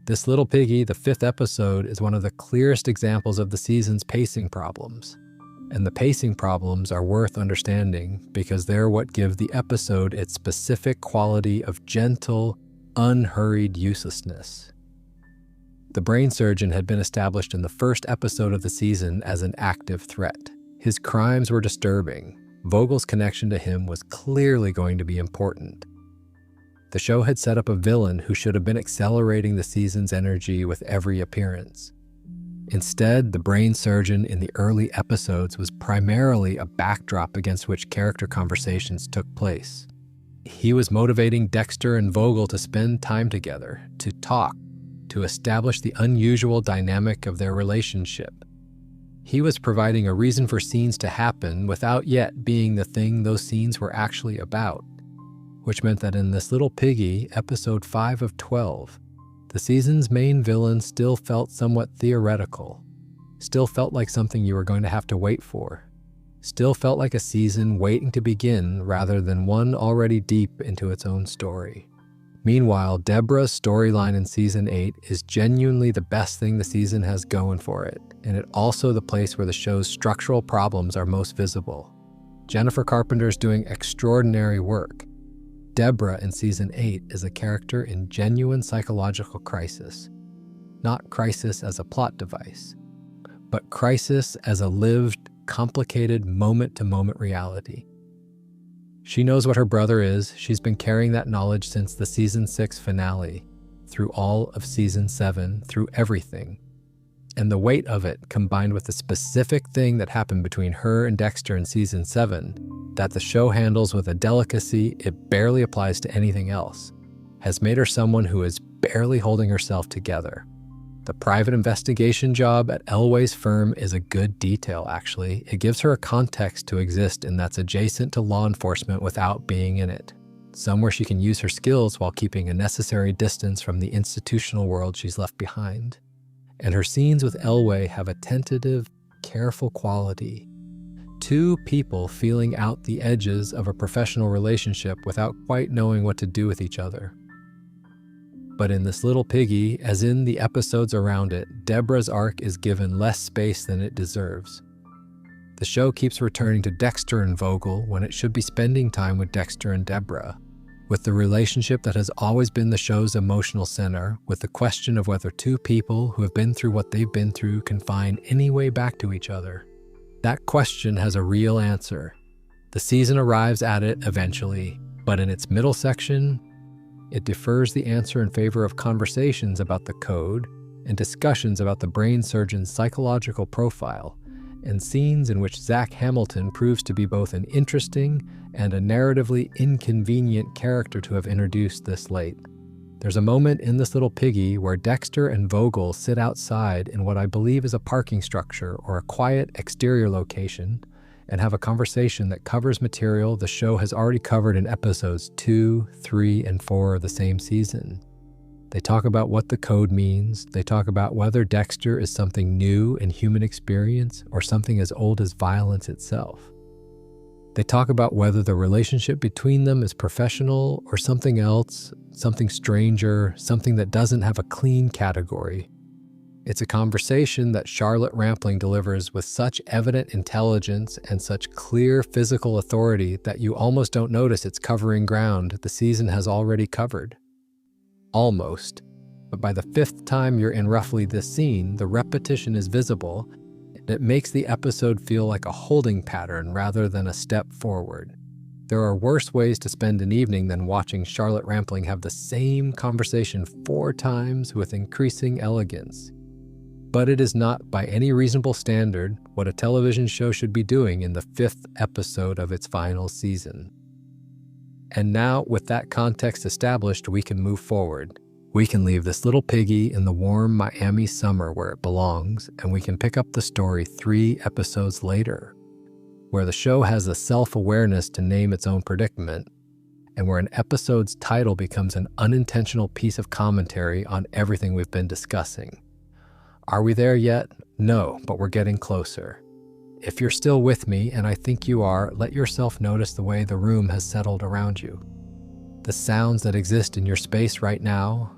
This Little Piggy, the 5th episode, is one of the clearest examples of the season's pacing problems. And the pacing problems are worth understanding because they're what give the episode its specific quality of gentle, unhurried uselessness. The brain surgeon had been established in the first episode of the season as an active threat. His crimes were disturbing. Vogel's connection to him was clearly going to be important. The show had set up a villain who should have been accelerating the season's energy with every appearance. Instead, the brain surgeon in the early episodes was primarily a backdrop against which character conversations took place. He was motivating Dexter and Vogel to spend time together, to talk, to establish the unusual dynamic of their relationship. He was providing a reason for scenes to happen without yet being the thing those scenes were actually about, which meant that in This Little Piggy, episode 5 of 12, the season's main villain still felt somewhat theoretical, still felt like something you were going to have to wait for, still felt like a season waiting to begin rather than one already deep into its own story. Meanwhile, Deborah's storyline in season 8 is genuinely the best thing the season has going for it, and it also the place where the show's structural problems are most visible. Jennifer Carpenter's doing extraordinary work. Deborah in season 8 is a character in genuine psychological crisis. Not crisis as a plot device, but crisis as a lived, complicated moment-to-moment reality. She knows what her brother is. She's been carrying that knowledge since the season 6 finale, through all of season 7, through everything. And the weight of it, combined with the specific thing that happened between her and Dexter in season 7, that the show handles with a delicacy it barely applies to anything else, has made her someone who is barely holding herself together. The private investigation job at Elway's firm is a good detail, actually. It gives her a context to exist and that's adjacent to law enforcement without being in it. Somewhere she can use her skills while keeping a necessary distance from the institutional world she's left behind. And her scenes with Elway have a tentative, careful quality. Two people feeling out the edges of a professional relationship without quite knowing what to do with each other. But in This Little Piggy, as in the episodes around it, Deborah's arc is given less space than it deserves. The show keeps returning to Dexter and Vogel when it should be spending time with Dexter and Deborah, with the relationship that has always been the show's emotional center, with the question of whether two people who have been through what they've been through can find any way back to each other. That question has a real answer. The season arrives at it eventually, but in its middle section, it defers the answer in favor of conversations about the code and discussions about the brain surgeon's psychological profile, and scenes in which Zach Hamilton proves to be both an interesting and a narratively inconvenient character to have introduced this late. There's a moment in This Little Piggy where Dexter and Vogel sit outside in what I believe is a parking structure or a quiet exterior location, and have a conversation that covers material the show has already covered in episodes 2, 3, and 4 of the same season. They talk about what the code means. They talk about whether Dexter is something new in human experience or something as old as violence itself. They talk about whether the relationship between them is professional or something else, something stranger, something that doesn't have a clean category. It's a conversation that Charlotte Rampling delivers with such evident intelligence and such clear physical authority that you almost don't notice it's covering ground the season has already covered. Almost. But by the 5th time you're in roughly this scene, the repetition is visible, and it makes the episode feel like a holding pattern rather than a step forward. There are worse ways to spend an evening than watching Charlotte Rampling have the same conversation 4 times with increasing elegance. But it is not, by any reasonable standard, what a television show should be doing in the 5th episode of its final season. And now, with that context established, we can move forward. We can leave this little piggy in the warm Miami summer where it belongs, and we can pick up the story 3 episodes later, where the show has the self-awareness to name its own predicament, and where an episode's title becomes an unintentional piece of commentary on everything we've been discussing. Are we there yet? No, but we're getting closer. If you're still with me, and I think you are, let yourself notice the way the room has settled around you. The sounds that exist in your space right now,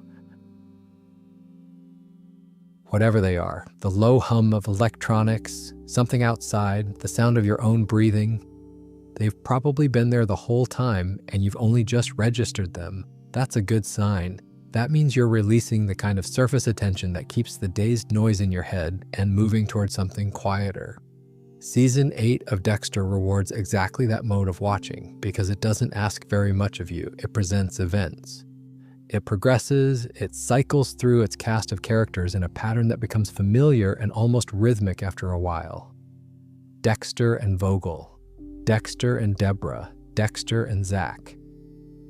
whatever they are, the low hum of electronics, something outside, the sound of your own breathing, they've probably been there the whole time and you've only just registered them. That's a good sign. That means you're releasing the kind of surface attention that keeps the dazed noise in your head and moving towards something quieter. Season 8 of Dexter rewards exactly that mode of watching because it doesn't ask very much of you. It presents events. It progresses, it cycles through its cast of characters in a pattern that becomes familiar and almost rhythmic after a while. Dexter and Vogel, Dexter and Deborah, Dexter and Zach.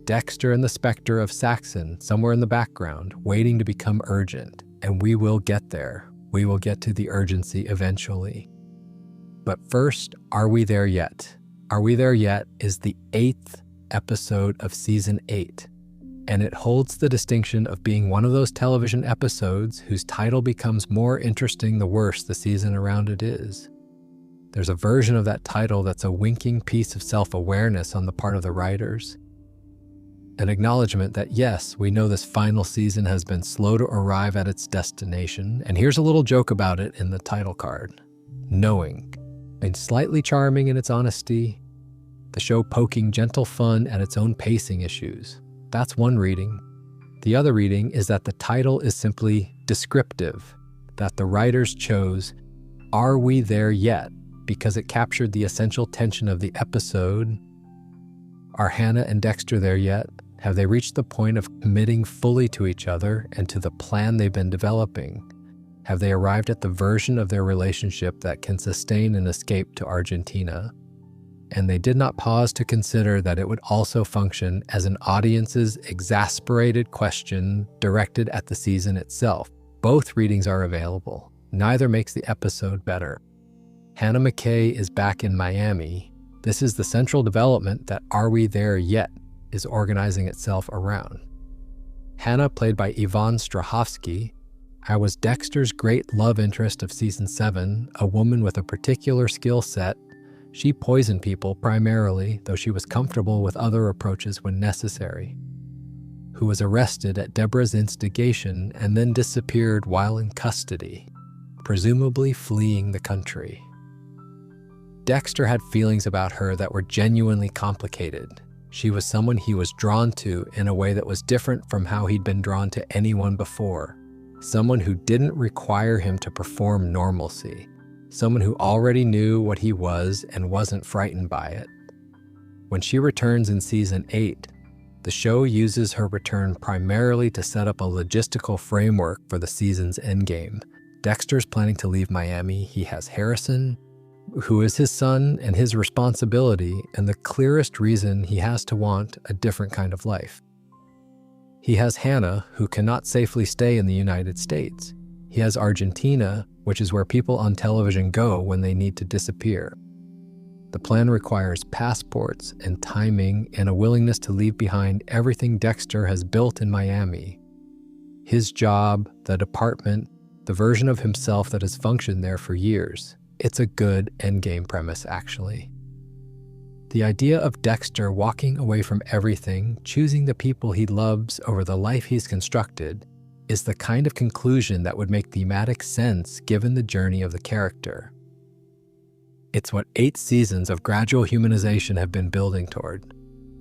Dexter and the specter of Saxon somewhere in the background, waiting to become urgent. And we will get there. We will get to the urgency eventually. But first, are we there yet? Are we there yet is the 8th episode of season 8. And it holds the distinction of being one of those television episodes whose title becomes more interesting the worse the season around it is. There's a version of that title that's a winking piece of self-awareness on the part of the writers. An acknowledgement that yes, we know this final season has been slow to arrive at its destination, and here's a little joke about it in the title card. Knowing. And slightly charming in its honesty, the show poking gentle fun at its own pacing issues. That's one reading. The other reading is that the title is simply descriptive, that the writers chose, "Are we there yet?" because it captured the essential tension of the episode. Are Hannah and Dexter there yet? Have they reached the point of committing fully to each other and to the plan they've been developing? Have they arrived at the version of their relationship that can sustain an escape to Argentina? And they did not pause to consider that it would also function as an audience's exasperated question directed at the season itself. Both readings are available. Neither makes the episode better. Hannah McKay is back in Miami. This is the central development that Are We There Yet is organizing itself around. Hannah, played by Yvonne Strahovski, was Dexter's great love interest of season 7, a woman with a particular skill set. She poisoned people primarily, though she was comfortable with other approaches when necessary. Who was arrested at Deborah's instigation and then disappeared while in custody, presumably fleeing the country. Dexter had feelings about her that were genuinely complicated. She was someone he was drawn to in a way that was different from how he'd been drawn to anyone before. Someone who didn't require him to perform normalcy. Someone who already knew what he was and wasn't frightened by it. When she returns in season 8, the show uses her return primarily to set up a logistical framework for the season's endgame. Dexter's planning to leave Miami. He has Harrison, who is his son and his responsibility, and the clearest reason he has to want a different kind of life. He has Hannah, who cannot safely stay in the United States. He has Argentina, which is where people on television go when they need to disappear. The plan requires passports and timing and a willingness to leave behind everything Dexter has built in Miami. His job, the department, the version of himself that has functioned there for years. It's a good endgame premise, actually. The idea of Dexter walking away from everything, choosing the people he loves over the life he's constructed, is the kind of conclusion that would make thematic sense given the journey of the character. It's what 8 seasons of gradual humanization have been building toward.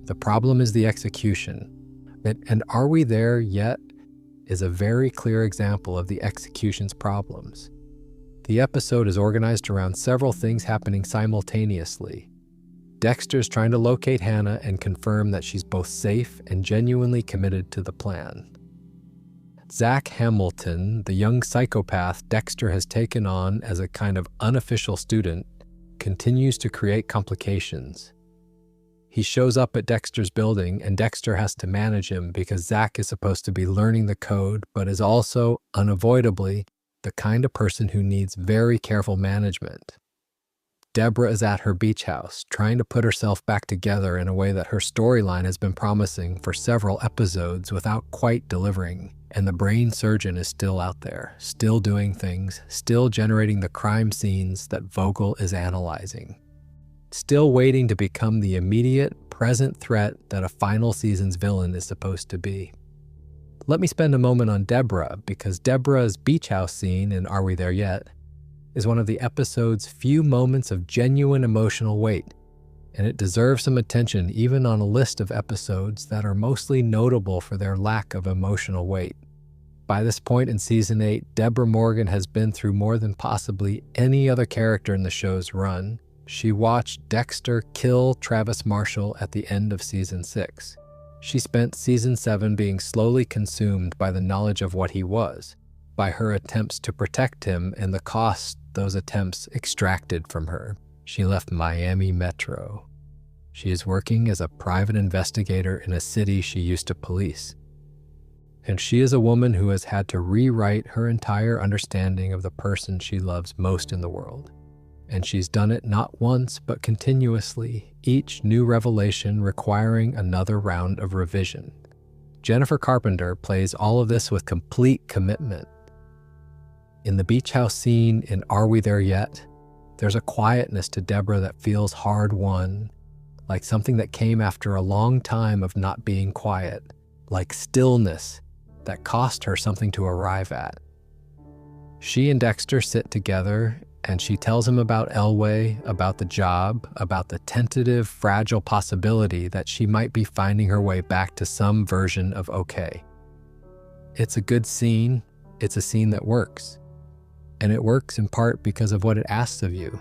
The problem is the execution. And Are We There Yet is a very clear example of the execution's problems. The episode is organized around several things happening simultaneously. Dexter's trying to locate Hannah and confirm that she's both safe and genuinely committed to the plan. Zach Hamilton, the young psychopath Dexter has taken on as a kind of unofficial student, continues to create complications. He shows up at Dexter's building and Dexter has to manage him because Zach is supposed to be learning the code but is also, unavoidably, the kind of person who needs very careful management. Deborah is at her beach house, trying to put herself back together in a way that her storyline has been promising for several episodes without quite delivering, and the brain surgeon is still out there, still doing things, still generating the crime scenes that Vogel is analyzing, still waiting to become the immediate, present threat that a final season's villain is supposed to be. Let me spend a moment on Deborah, because Deborah's beach house scene in Are We There Yet is one of the episode's few moments of genuine emotional weight, and it deserves some attention even on a list of episodes that are mostly notable for their lack of emotional weight. By this point in Season 8, Deborah Morgan has been through more than possibly any other character in the show's run. She watched Dexter kill Travis Marshall at the end of Season 6. She spent Season 7 being slowly consumed by the knowledge of what he was, by her attempts to protect him and the cost those attempts extracted from her. She left Miami Metro. She is working as a private investigator in a city she used to police. And she is a woman who has had to rewrite her entire understanding of the person she loves most in the world. And she's done it not once, but continuously, each new revelation requiring another round of revision. Jennifer Carpenter plays all of this with complete commitment. In the beach house scene in Are We There Yet, there's a quietness to Deborah that feels hard-won, like something that came after a long time of not being quiet, like stillness that cost her something to arrive at. She and Dexter sit together, and she tells him about Elway, about the job, about the tentative, fragile possibility that she might be finding her way back to some version of okay. It's a good scene. It's a scene that works. And it works in part because of what it asks of you,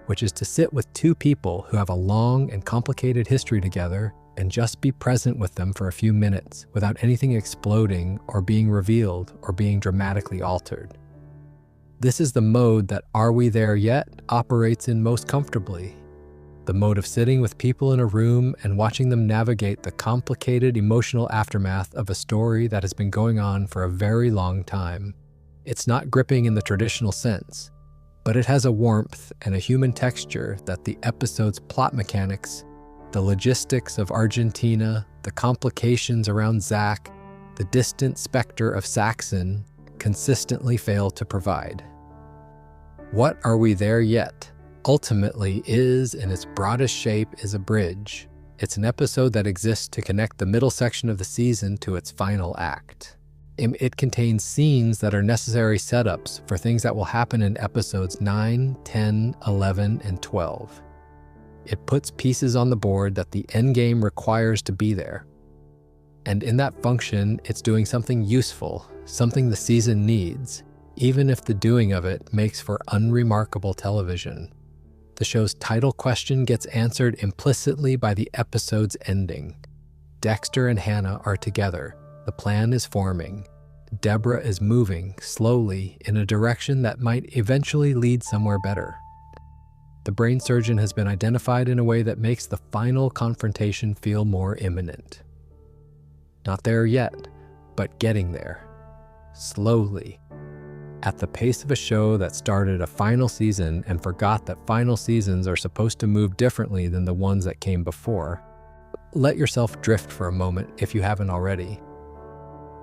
which is to sit with two people who have a long and complicated history together and just be present with them for a few minutes without anything exploding or being revealed or being dramatically altered. This is the mode that Are We There Yet operates in most comfortably. The mode of sitting with people in a room and watching them navigate the complicated emotional aftermath of a story that has been going on for a very long time. It's not gripping in the traditional sense, but it has a warmth and a human texture that the episode's plot mechanics, the logistics of Argentina, the complications around Zach, the distant specter of Saxon consistently fail to provide. What Are We There Yet ultimately is, in its broadest shape, is a bridge. It's an episode that exists to connect the middle section of the season to its final act. It contains scenes that are necessary setups for things that will happen in episodes 9, 10, 11, and 12. It puts pieces on the board that the endgame requires to be there. And in that function, it's doing something useful, something the season needs, even if the doing of it makes for unremarkable television. The show's title question gets answered implicitly by the episode's ending. Dexter and Hannah are together. The plan is forming. Deborah is moving, slowly, in a direction that might eventually lead somewhere better. The brain surgeon has been identified in a way that makes the final confrontation feel more imminent. Not there yet, but getting there. Slowly. at the pace of a show that started a final season and forgot that final seasons are supposed to move differently than the ones that came before. Let yourself drift for a moment if you haven't already.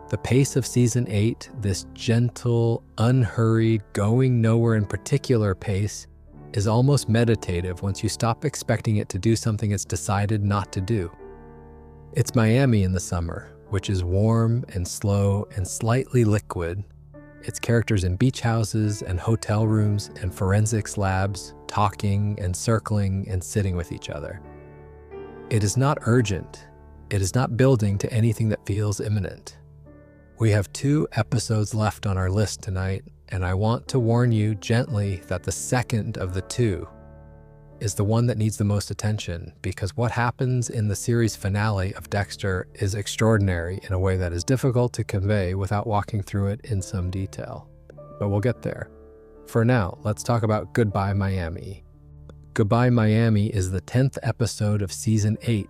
The pace of season 8, this gentle, unhurried, going nowhere in particular pace, is almost meditative once you stop expecting it to do something it's decided not to do. It's Miami in the summer, which is warm and slow and slightly liquid. Its characters in beach houses and hotel rooms and forensics labs, talking and circling and sitting with each other. It is not urgent. It is not building to anything that feels imminent. We have 2 episodes left on our list tonight, and I want to warn you gently that the second of the 2 is the one that needs the most attention, because what happens in the series finale of Dexter is extraordinary in a way that is difficult to convey without walking through it in some detail. But we'll get there. For now, let's talk about Goodbye Miami. Goodbye Miami is the 10th episode of season 8,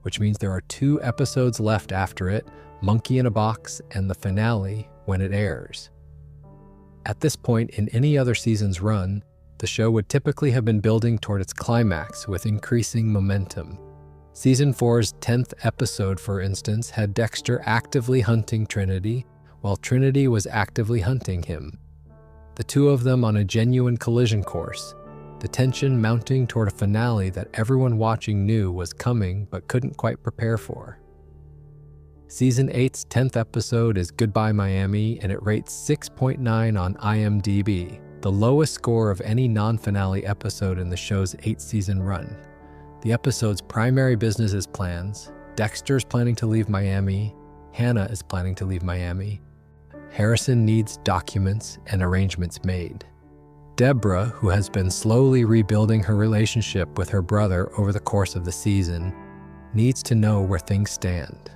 which means there are 2 episodes left after it, Monkey in a Box and the finale when it airs. At this point in any other season's run, the show would typically have been building toward its climax with increasing momentum. Season 4's 10th episode, for instance, had Dexter actively hunting Trinity, while Trinity was actively hunting him. The 2 of them on a genuine collision course, the tension mounting toward a finale that everyone watching knew was coming but couldn't quite prepare for. Season 8's 10th episode is Goodbye Miami, and it rates 6.9 on IMDb, the lowest score of any non-finale episode in the show's 8-season run. The episode's primary business is plans. Dexter's planning to leave Miami. Hannah is planning to leave Miami. Harrison needs documents and arrangements made. Deborah, who has been slowly rebuilding her relationship with her brother over the course of the season, needs to know where things stand.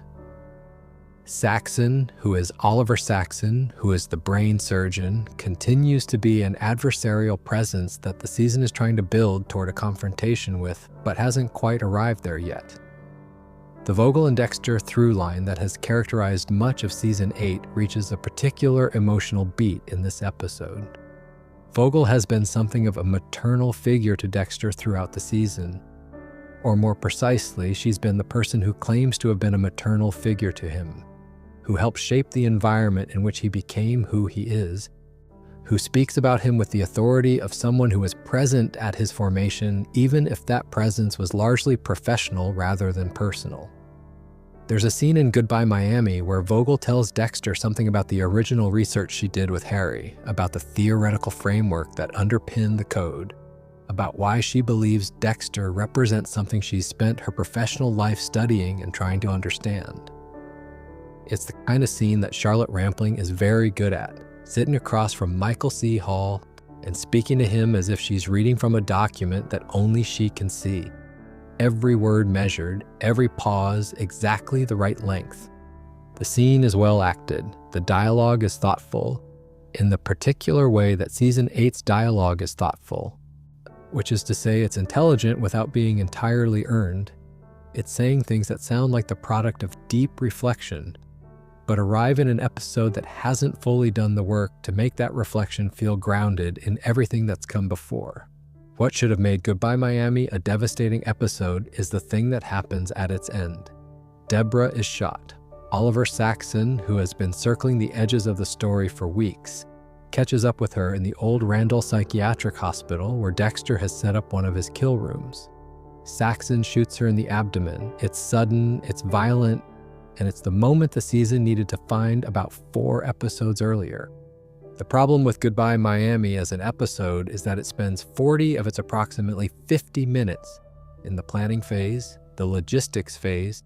Saxon, who is Oliver Saxon, who is the brain surgeon, continues to be an adversarial presence that the season is trying to build toward a confrontation with, but hasn't quite arrived there yet. The Vogel and Dexter through line that has characterized much of season 8 reaches a particular emotional beat in this episode. Vogel has been something of a maternal figure to Dexter throughout the season. Or more precisely, she's been the person who claims to have been a maternal figure to him, who helped shape the environment in which he became who he is, who speaks about him with the authority of someone who was present at his formation, even if that presence was largely professional rather than personal. There's a scene in Goodbye Miami where Vogel tells Dexter something about the original research she did with Harry, about the theoretical framework that underpinned the code, about why she believes Dexter represents something she's spent her professional life studying and trying to understand. It's the kind of scene that Charlotte Rampling is very good at, sitting across from Michael C. Hall and speaking to him as if she's reading from a document that only she can see. Every word measured, every pause exactly the right length. The scene is well acted, the dialogue is thoughtful, in the particular way that season 8's dialogue is thoughtful, which is to say it's intelligent without being entirely earned. It's saying things that sound like the product of deep reflection, but arrive in an episode that hasn't fully done the work to make that reflection feel grounded in everything that's come before. What should have made Goodbye Miami a devastating episode is the thing that happens at its end. Deborah is shot. Oliver Saxon, who has been circling the edges of the story for weeks, catches up with her in the old Randall Psychiatric Hospital where Dexter has set up one of his kill rooms. Saxon shoots her in the abdomen. It's sudden, it's violent, and it's the moment the season needed to find about 4 episodes earlier. The problem with Goodbye Miami as an episode is that it spends 40 of its approximately 50 minutes in the planning phase, the logistics phase,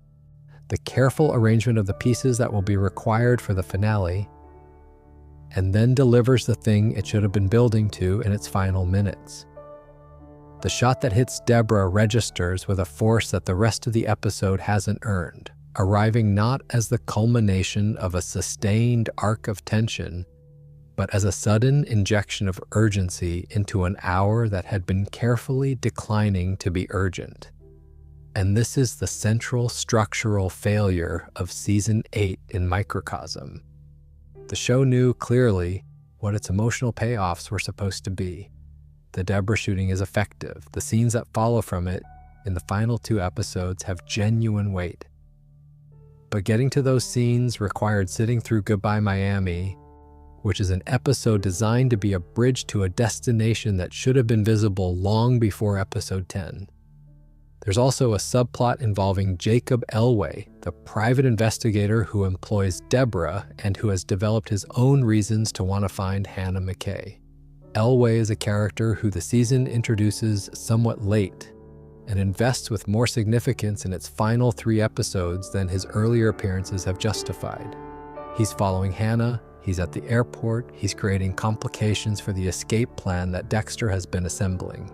the careful arrangement of the pieces that will be required for the finale, and then delivers the thing it should have been building to in its final minutes. The shot that hits Deborah registers with a force that the rest of the episode hasn't earned, arriving not as the culmination of a sustained arc of tension, but as a sudden injection of urgency into an hour that had been carefully declining to be urgent. And this is the central structural failure of season 8 in microcosm. The show knew clearly what its emotional payoffs were supposed to be. The Deborah shooting is effective. The scenes that follow from it in the final 2 episodes have genuine weight. But getting to those scenes required sitting through Goodbye Miami, which is an episode designed to be a bridge to a destination that should have been visible long before episode 10. There's also a subplot involving Jacob Elway, the private investigator who employs Deborah and who has developed his own reasons to want to find Hannah McKay. Elway is a character who the season introduces somewhat late and invests with more significance in its final 3 episodes than his earlier appearances have justified. He's following Hannah, he's at the airport, he's creating complications for the escape plan that Dexter has been assembling.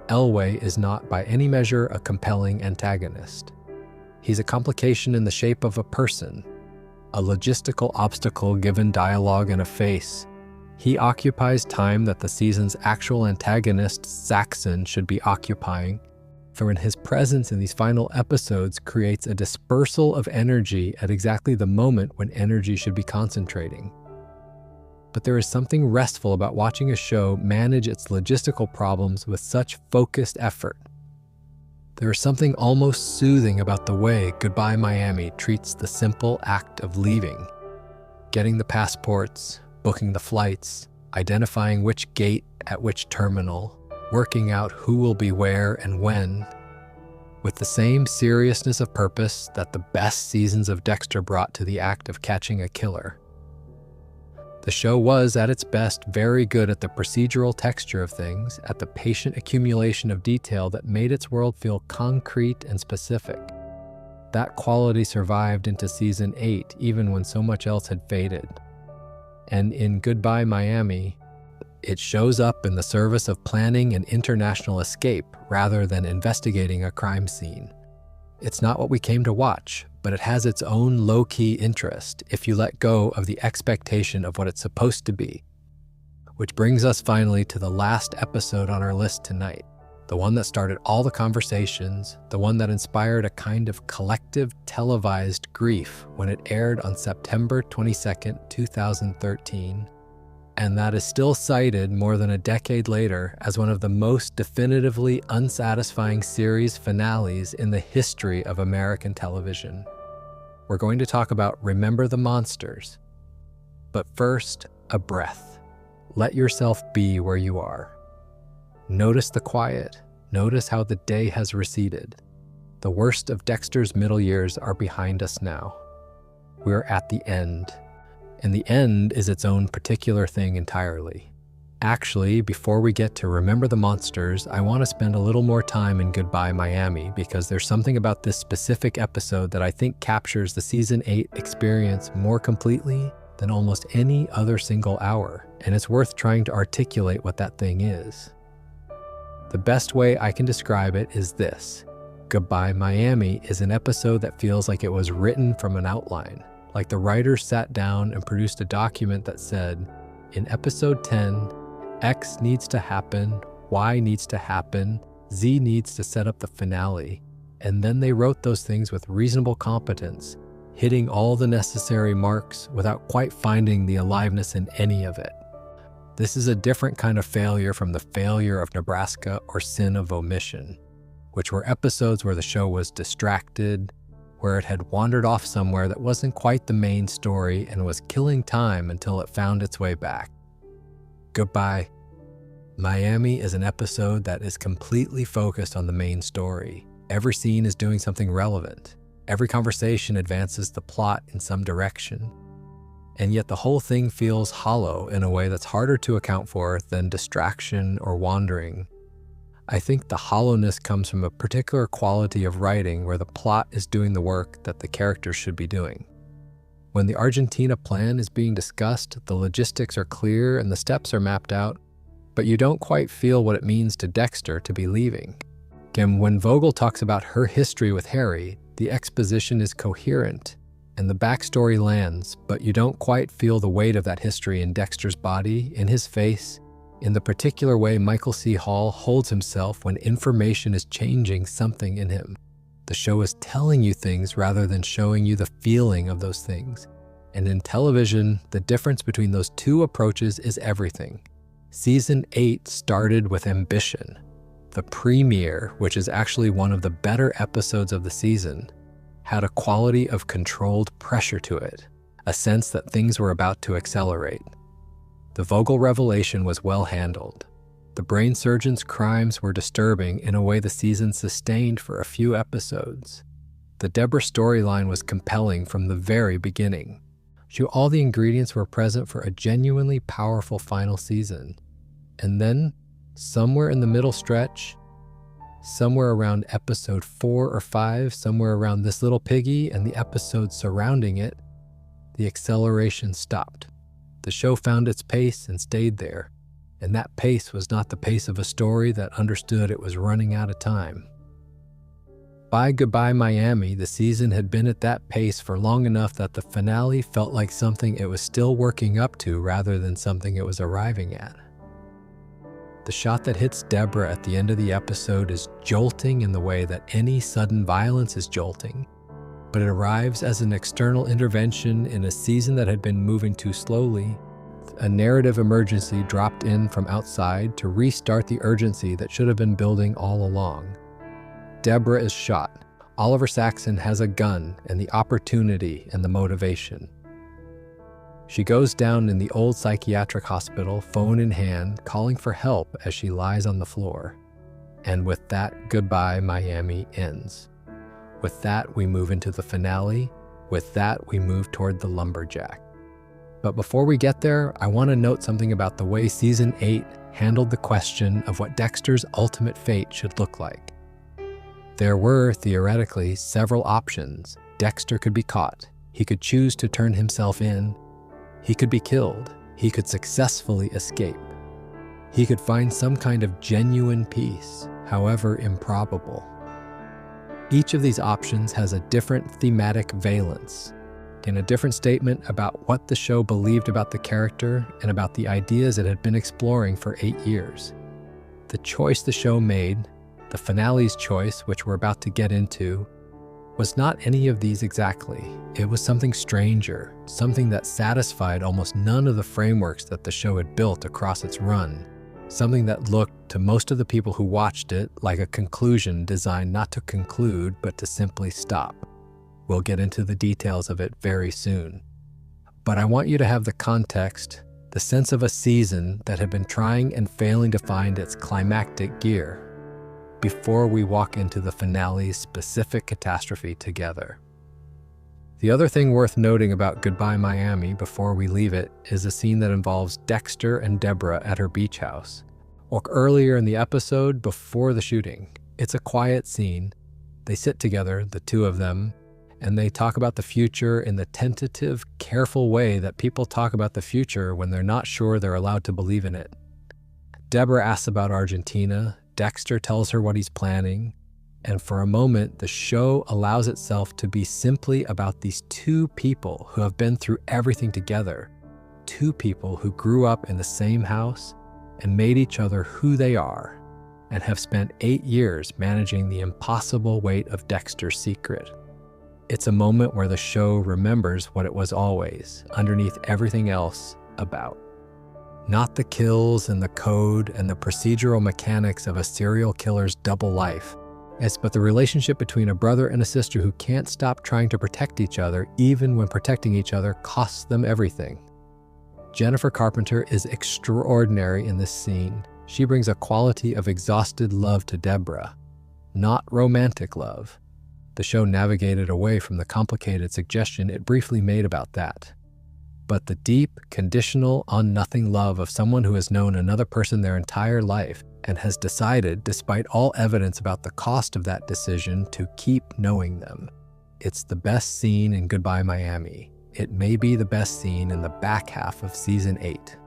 Elway is not by any measure a compelling antagonist. He's a complication in the shape of a person, a logistical obstacle given dialogue and a face. He occupies time that the season's actual antagonist, Saxon, should be occupying, for in his presence in these final episodes creates a dispersal of energy at exactly the moment when energy should be concentrating. But there is something restful about watching a show manage its logistical problems with such focused effort. There is something almost soothing about the way Goodbye Miami treats the simple act of leaving. Getting the passports, booking the flights, identifying which gate at which terminal, working out who will be where and when, with the same seriousness of purpose that the best seasons of Dexter brought to the act of catching a killer. The show was, at its best, very good at the procedural texture of things, at the patient accumulation of detail that made its world feel concrete and specific. That quality survived into season 8, even when so much else had faded. And in Goodbye Miami, it shows up in the service of planning an international escape rather than investigating a crime scene. It's not what we came to watch, but it has its own low-key interest if you let go of the expectation of what it's supposed to be. Which brings us finally to the last episode on our list tonight, the one that started all the conversations, the one that inspired a kind of collective televised grief when it aired on September 22nd, 2013, and that is still cited more than a decade later as one of the most definitively unsatisfying series finales in the history of American television. We're going to talk about Remember the Monsters. But first, a breath. Let yourself be where you are. Notice the quiet. Notice how the day has receded. The worst of Dexter's middle years are behind us now. We're at the end. And the end is its own particular thing entirely. Actually, before we get to Remember the Monsters, I want to spend a little more time in Goodbye Miami because there's something about this specific episode that I think captures the Season 8 experience more completely than almost any other single hour, and it's worth trying to articulate what that thing is. The best way I can describe it is this. Goodbye Miami is an episode that feels like it was written from an outline. Like the writers sat down and produced a document that said, in episode 10, X needs to happen, Y needs to happen, Z needs to set up the finale. And then they wrote those things with reasonable competence, hitting all the necessary marks without quite finding the aliveness in any of it. This is a different kind of failure from the failure of Nebraska or Sin of Omission, which were episodes where the show was distracted, where it had wandered off somewhere that wasn't quite the main story and was killing time until it found its way back. Goodbye Miami is an episode that is completely focused on the main story. Every scene is doing something relevant. Every conversation advances the plot in some direction. And yet the whole thing feels hollow in a way that's harder to account for than distraction or wandering. I think the hollowness comes from a particular quality of writing where the plot is doing the work that the characters should be doing. When the Argentina plan is being discussed, the logistics are clear and the steps are mapped out, but you don't quite feel what it means to Dexter to be leaving. Again, when Vogel talks about her history with Harry, the exposition is coherent and the backstory lands, but you don't quite feel the weight of that history in Dexter's body, in his face, in the particular way Michael C. Hall holds himself when information is changing something in him. The show is telling you things rather than showing you the feeling of those things. And in television, the difference between those two approaches is everything. Season 8 started with ambition. The premiere, which is actually one of the better episodes of the season, had a quality of controlled pressure to it, a sense that things were about to accelerate. The Vogel revelation was well handled. The brain surgeon's crimes were disturbing in a way the season sustained for a few episodes. The Deborah storyline was compelling from the very beginning. All the ingredients were present for a genuinely powerful final season. And then, somewhere in the middle stretch, somewhere around episode 4 or 5, somewhere around this little piggy and the episodes surrounding it, the acceleration stopped. The show found its pace and stayed there, and that pace was not the pace of a story that understood it was running out of time. By Goodbye Miami, the season had been at that pace for long enough that the finale felt like something it was still working up to rather than something it was arriving at. The shot that hits Deborah at the end of the episode is jolting in the way that any sudden violence is jolting, but it arrives as an external intervention in a season that had been moving too slowly. A narrative emergency dropped in from outside to restart the urgency that should have been building all along. Deborah is shot. Oliver Saxon has a gun and the opportunity and the motivation. She goes down in the old psychiatric hospital, phone in hand, calling for help as she lies on the floor. And with that, Goodbye Miami ends. With that, we move into the finale. With that, we move toward the lumberjack. But before we get there, I want to note something about the way Season 8 handled the question of what Dexter's ultimate fate should look like. There were, theoretically, several options. Dexter could be caught. He could choose to turn himself in. He could be killed. He could successfully escape. He could find some kind of genuine peace, however improbable. Each of these options has a different thematic valence, and a different statement about what the show believed about the character and about the ideas it had been exploring for 8 years. The choice the show made, the finale's choice, which we're about to get into, was not any of these exactly. It was something stranger, something that satisfied almost none of the frameworks that the show had built across its run, something that looked, to most of the people who watched it, like a conclusion designed not to conclude, but to simply stop. We'll get into the details of it very soon. But I want you to have the context, the sense of a season that had been trying and failing to find its climactic gear, before we walk into the finale's specific catastrophe together. The other thing worth noting about Goodbye Miami before we leave it is a scene that involves Dexter and Deborah at her beach house, or earlier in the episode before the shooting. It's a quiet scene. They sit together, the two of them, and they talk about the future in the tentative, careful way that people talk about the future when they're not sure they're allowed to believe in it. Deborah asks about Argentina. Dexter tells her what he's planning, and for a moment, the show allows itself to be simply about these two people who have been through everything together, two people who grew up in the same house and made each other who they are, and have spent 8 years managing the impossible weight of Dexter's secret. It's a moment where the show remembers what it was always, underneath everything else, about. Not the kills and the code and the procedural mechanics of a serial killer's double life, but the relationship between a brother and a sister who can't stop trying to protect each other, even when protecting each other costs them everything. Jennifer Carpenter is extraordinary in this scene. She brings a quality of exhausted love to Deborah, not romantic love. The show navigated away from the complicated suggestion it briefly made about that. But the deep, conditional, on-nothing love of someone who has known another person their entire life and has decided, despite all evidence about the cost of that decision, to keep knowing them. It's the best scene in Goodbye Miami. It may be the best scene in the back half of Season 8.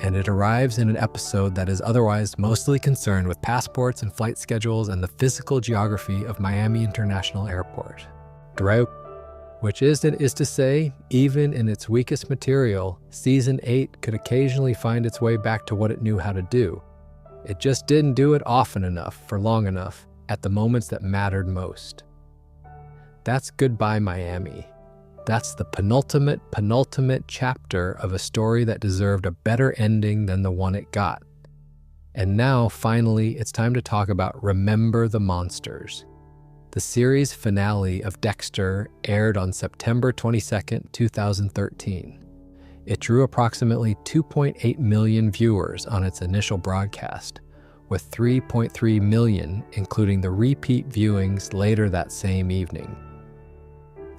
And it arrives in an episode that is otherwise mostly concerned with passports and flight schedules and the physical geography of Miami International Airport. Which is to say, even in its weakest material, Season 8 could occasionally find its way back to what it knew how to do. It just didn't do it often enough, for long enough, at the moments that mattered most. That's Goodbye Miami. That's the penultimate chapter of a story that deserved a better ending than the one it got. And now, finally, it's time to talk about Remember the Monsters. The series finale of Dexter aired on September 22, 2013. It drew approximately 2.8 million viewers on its initial broadcast, with 3.3 million including the repeat viewings later that same evening.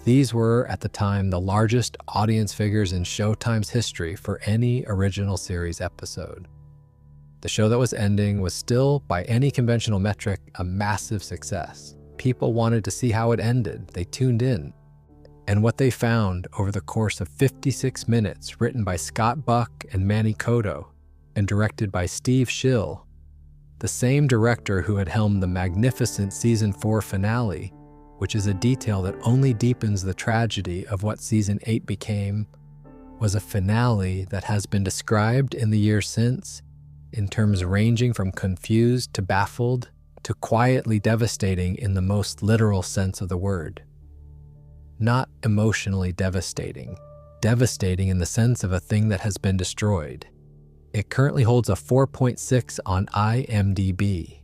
These were, at the time, the largest audience figures in Showtime's history for any original series episode. The show that was ending was still, by any conventional metric, a massive success. People wanted to see how it ended. They tuned in. And what they found over the course of 56 minutes, written by Scott Buck and Manny Coto, and directed by Steve Schill, the same director who had helmed the magnificent Season 4 finale, which is a detail that only deepens the tragedy of what Season 8 became, was a finale that has been described in the years since in terms ranging from confused to baffled to quietly devastating in the most literal sense of the word. Not emotionally devastating, devastating in the sense of a thing that has been destroyed. It currently holds a 4.6 on IMDb.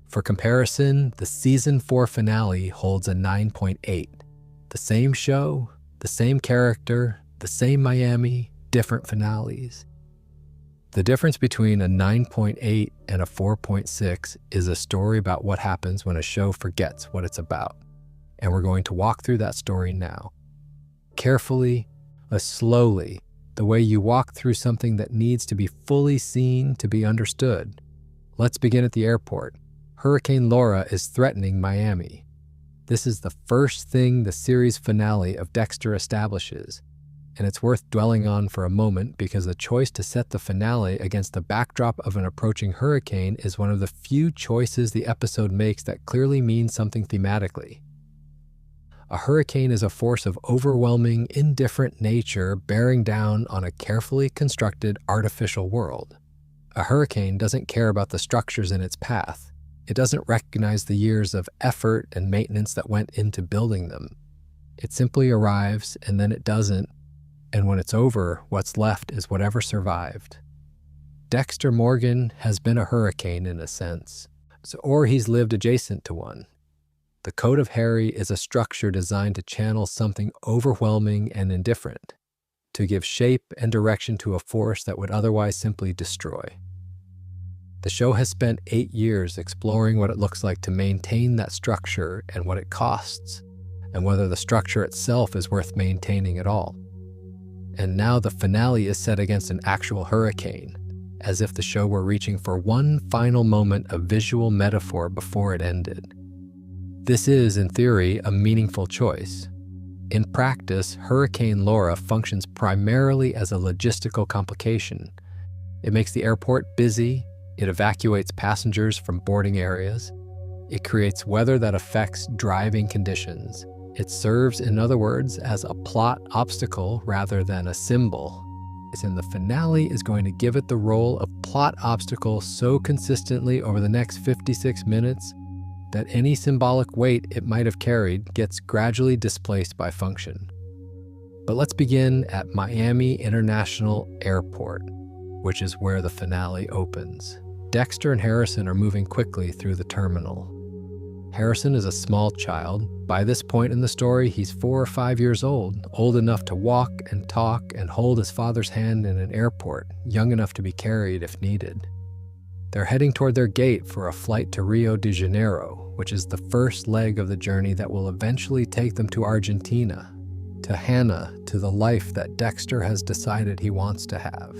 For comparison, the Season 4 finale holds a 9.8. The same show, the same character, the same Miami, different finales. The difference between a 9.8 and a 4.6 is a story about what happens when a show forgets what it's about. And we're going to walk through that story now. Carefully, slowly, the way you walk through something that needs to be fully seen to be understood. Let's begin at the airport. Hurricane Laura is threatening Miami. This is the first thing the series finale of Dexter establishes, and it's worth dwelling on for a moment because the choice to set the finale against the backdrop of an approaching hurricane is one of the few choices the episode makes that clearly means something thematically. A hurricane is a force of overwhelming, indifferent nature bearing down on a carefully constructed artificial world. A hurricane doesn't care about the structures in its path. It doesn't recognize the years of effort and maintenance that went into building them. It simply arrives and then it doesn't. And when it's over, what's left is whatever survived. Dexter Morgan has been a hurricane in a sense, or he's lived adjacent to one. The Code of Harry is a structure designed to channel something overwhelming and indifferent, to give shape and direction to a force that would otherwise simply destroy. The show has spent 8 years exploring what it looks like to maintain that structure and what it costs, and whether the structure itself is worth maintaining at all. And now the finale is set against an actual hurricane, as if the show were reaching for one final moment of visual metaphor before it ended. This is, in theory, a meaningful choice. In practice, Hurricane Laura functions primarily as a logistical complication. It makes the airport busy, it evacuates passengers from boarding areas, it creates weather that affects driving conditions. It serves, in other words, as a plot obstacle rather than a symbol. And the finale is going to give it the role of plot obstacle so consistently over the next 56 minutes that any symbolic weight it might have carried gets gradually displaced by function. But let's begin at Miami International Airport, which is where the finale opens. Dexter and Harrison are moving quickly through the terminal. Harrison is a small child. By this point in the story, he's 4 or 5 years old enough to walk and talk and hold his father's hand in an airport, young enough to be carried if needed. They're heading toward their gate for a flight to Rio de Janeiro, which is the first leg of the journey that will eventually take them to Argentina, to Hannah, to the life that Dexter has decided he wants to have.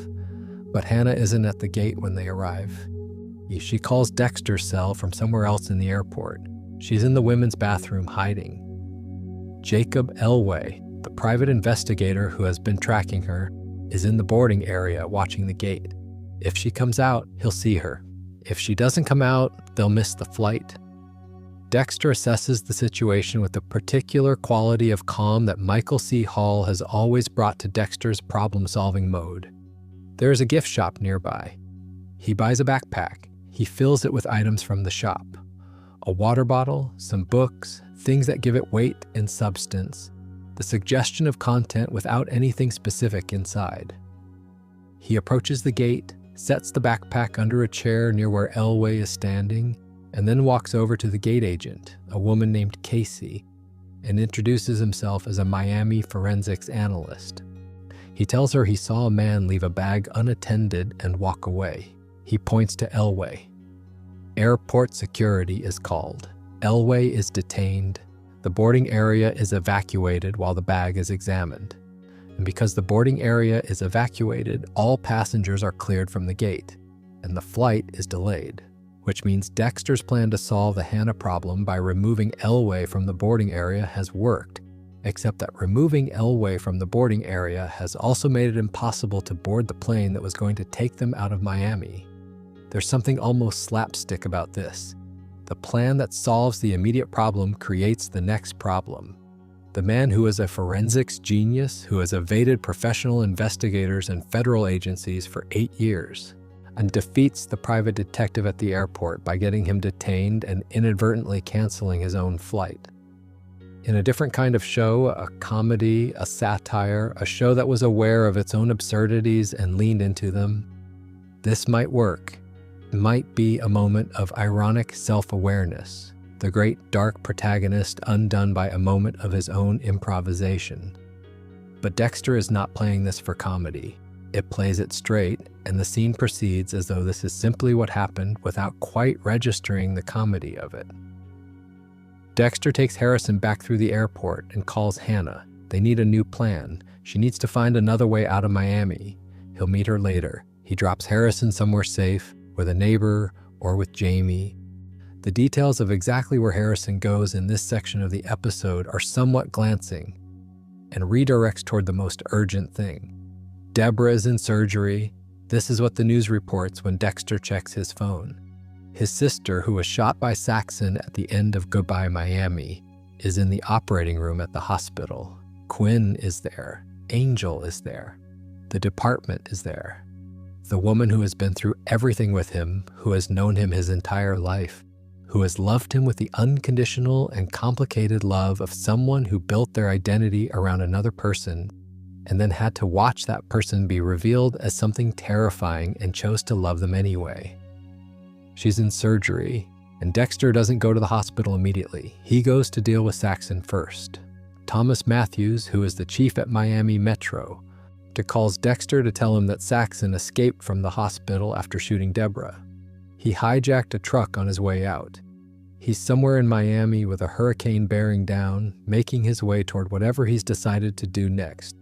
But Hannah isn't at the gate when they arrive. She calls Dexter's cell from somewhere else in the airport. She's in the women's bathroom hiding. Jacob Elway, the private investigator who has been tracking her, is in the boarding area watching the gate. If she comes out, he'll see her. If she doesn't come out, they'll miss the flight. Dexter assesses the situation with the particular quality of calm that Michael C. Hall has always brought to Dexter's problem-solving mode. There is a gift shop nearby. He buys a backpack. He fills it with items from the shop. A water bottle, some books, things that give it weight and substance. the suggestion of content without anything specific inside. He approaches the gate, sets the backpack under a chair near where Elway is standing, and then walks over to the gate agent, a woman named Casey, and introduces himself as a Miami forensics analyst. He tells her he saw a man leave a bag unattended and walk away. He points to Elway. Airport security is called. Elway is detained. The boarding area is evacuated while the bag is examined. And because the boarding area is evacuated, all passengers are cleared from the gate, and the flight is delayed, which means Dexter's plan to solve the Hannah problem by removing Elway from the boarding area has worked, except that removing Elway from the boarding area has also made it impossible to board the plane that was going to take them out of Miami. There's something almost slapstick about this. The plan that solves the immediate problem creates the next problem. The man who is a forensics genius who has evaded professional investigators and federal agencies for 8 years and defeats the private detective at the airport by getting him detained and inadvertently canceling his own flight. In a different kind of show, a comedy, a satire, a show that was aware of its own absurdities and leaned into them, this might work. It might be a moment of ironic self-awareness, the great dark protagonist undone by a moment of his own improvisation. But Dexter is not playing this for comedy. It plays it straight, and the scene proceeds as though this is simply what happened without quite registering the comedy of it. Dexter takes Harrison back through the airport and calls Hannah. They need a new plan. She needs to find another way out of Miami. He'll meet her later. He drops Harrison somewhere safe, with a neighbor or with Jamie. The details of exactly where Harrison goes in this section of the episode are somewhat glancing and redirects toward the most urgent thing. Deborah is in surgery. This is what the news reports when Dexter checks his phone. His sister, who was shot by Saxon at the end of Goodbye Miami, is in the operating room at the hospital. Quinn is there. Angel is there. The department is there. The woman who has been through everything with him, who has known him his entire life, who has loved him with the unconditional and complicated love of someone who built their identity around another person and then had to watch that person be revealed as something terrifying and chose to love them anyway. She's in surgery, and Dexter doesn't go to the hospital immediately. He goes to deal with Saxon first. Thomas Matthews, who is the chief at Miami Metro, calls Dexter to tell him that Saxon escaped from the hospital after shooting Deborah. He hijacked a truck on his way out. He's somewhere in Miami with a hurricane bearing down, making his way toward whatever he's decided to do next.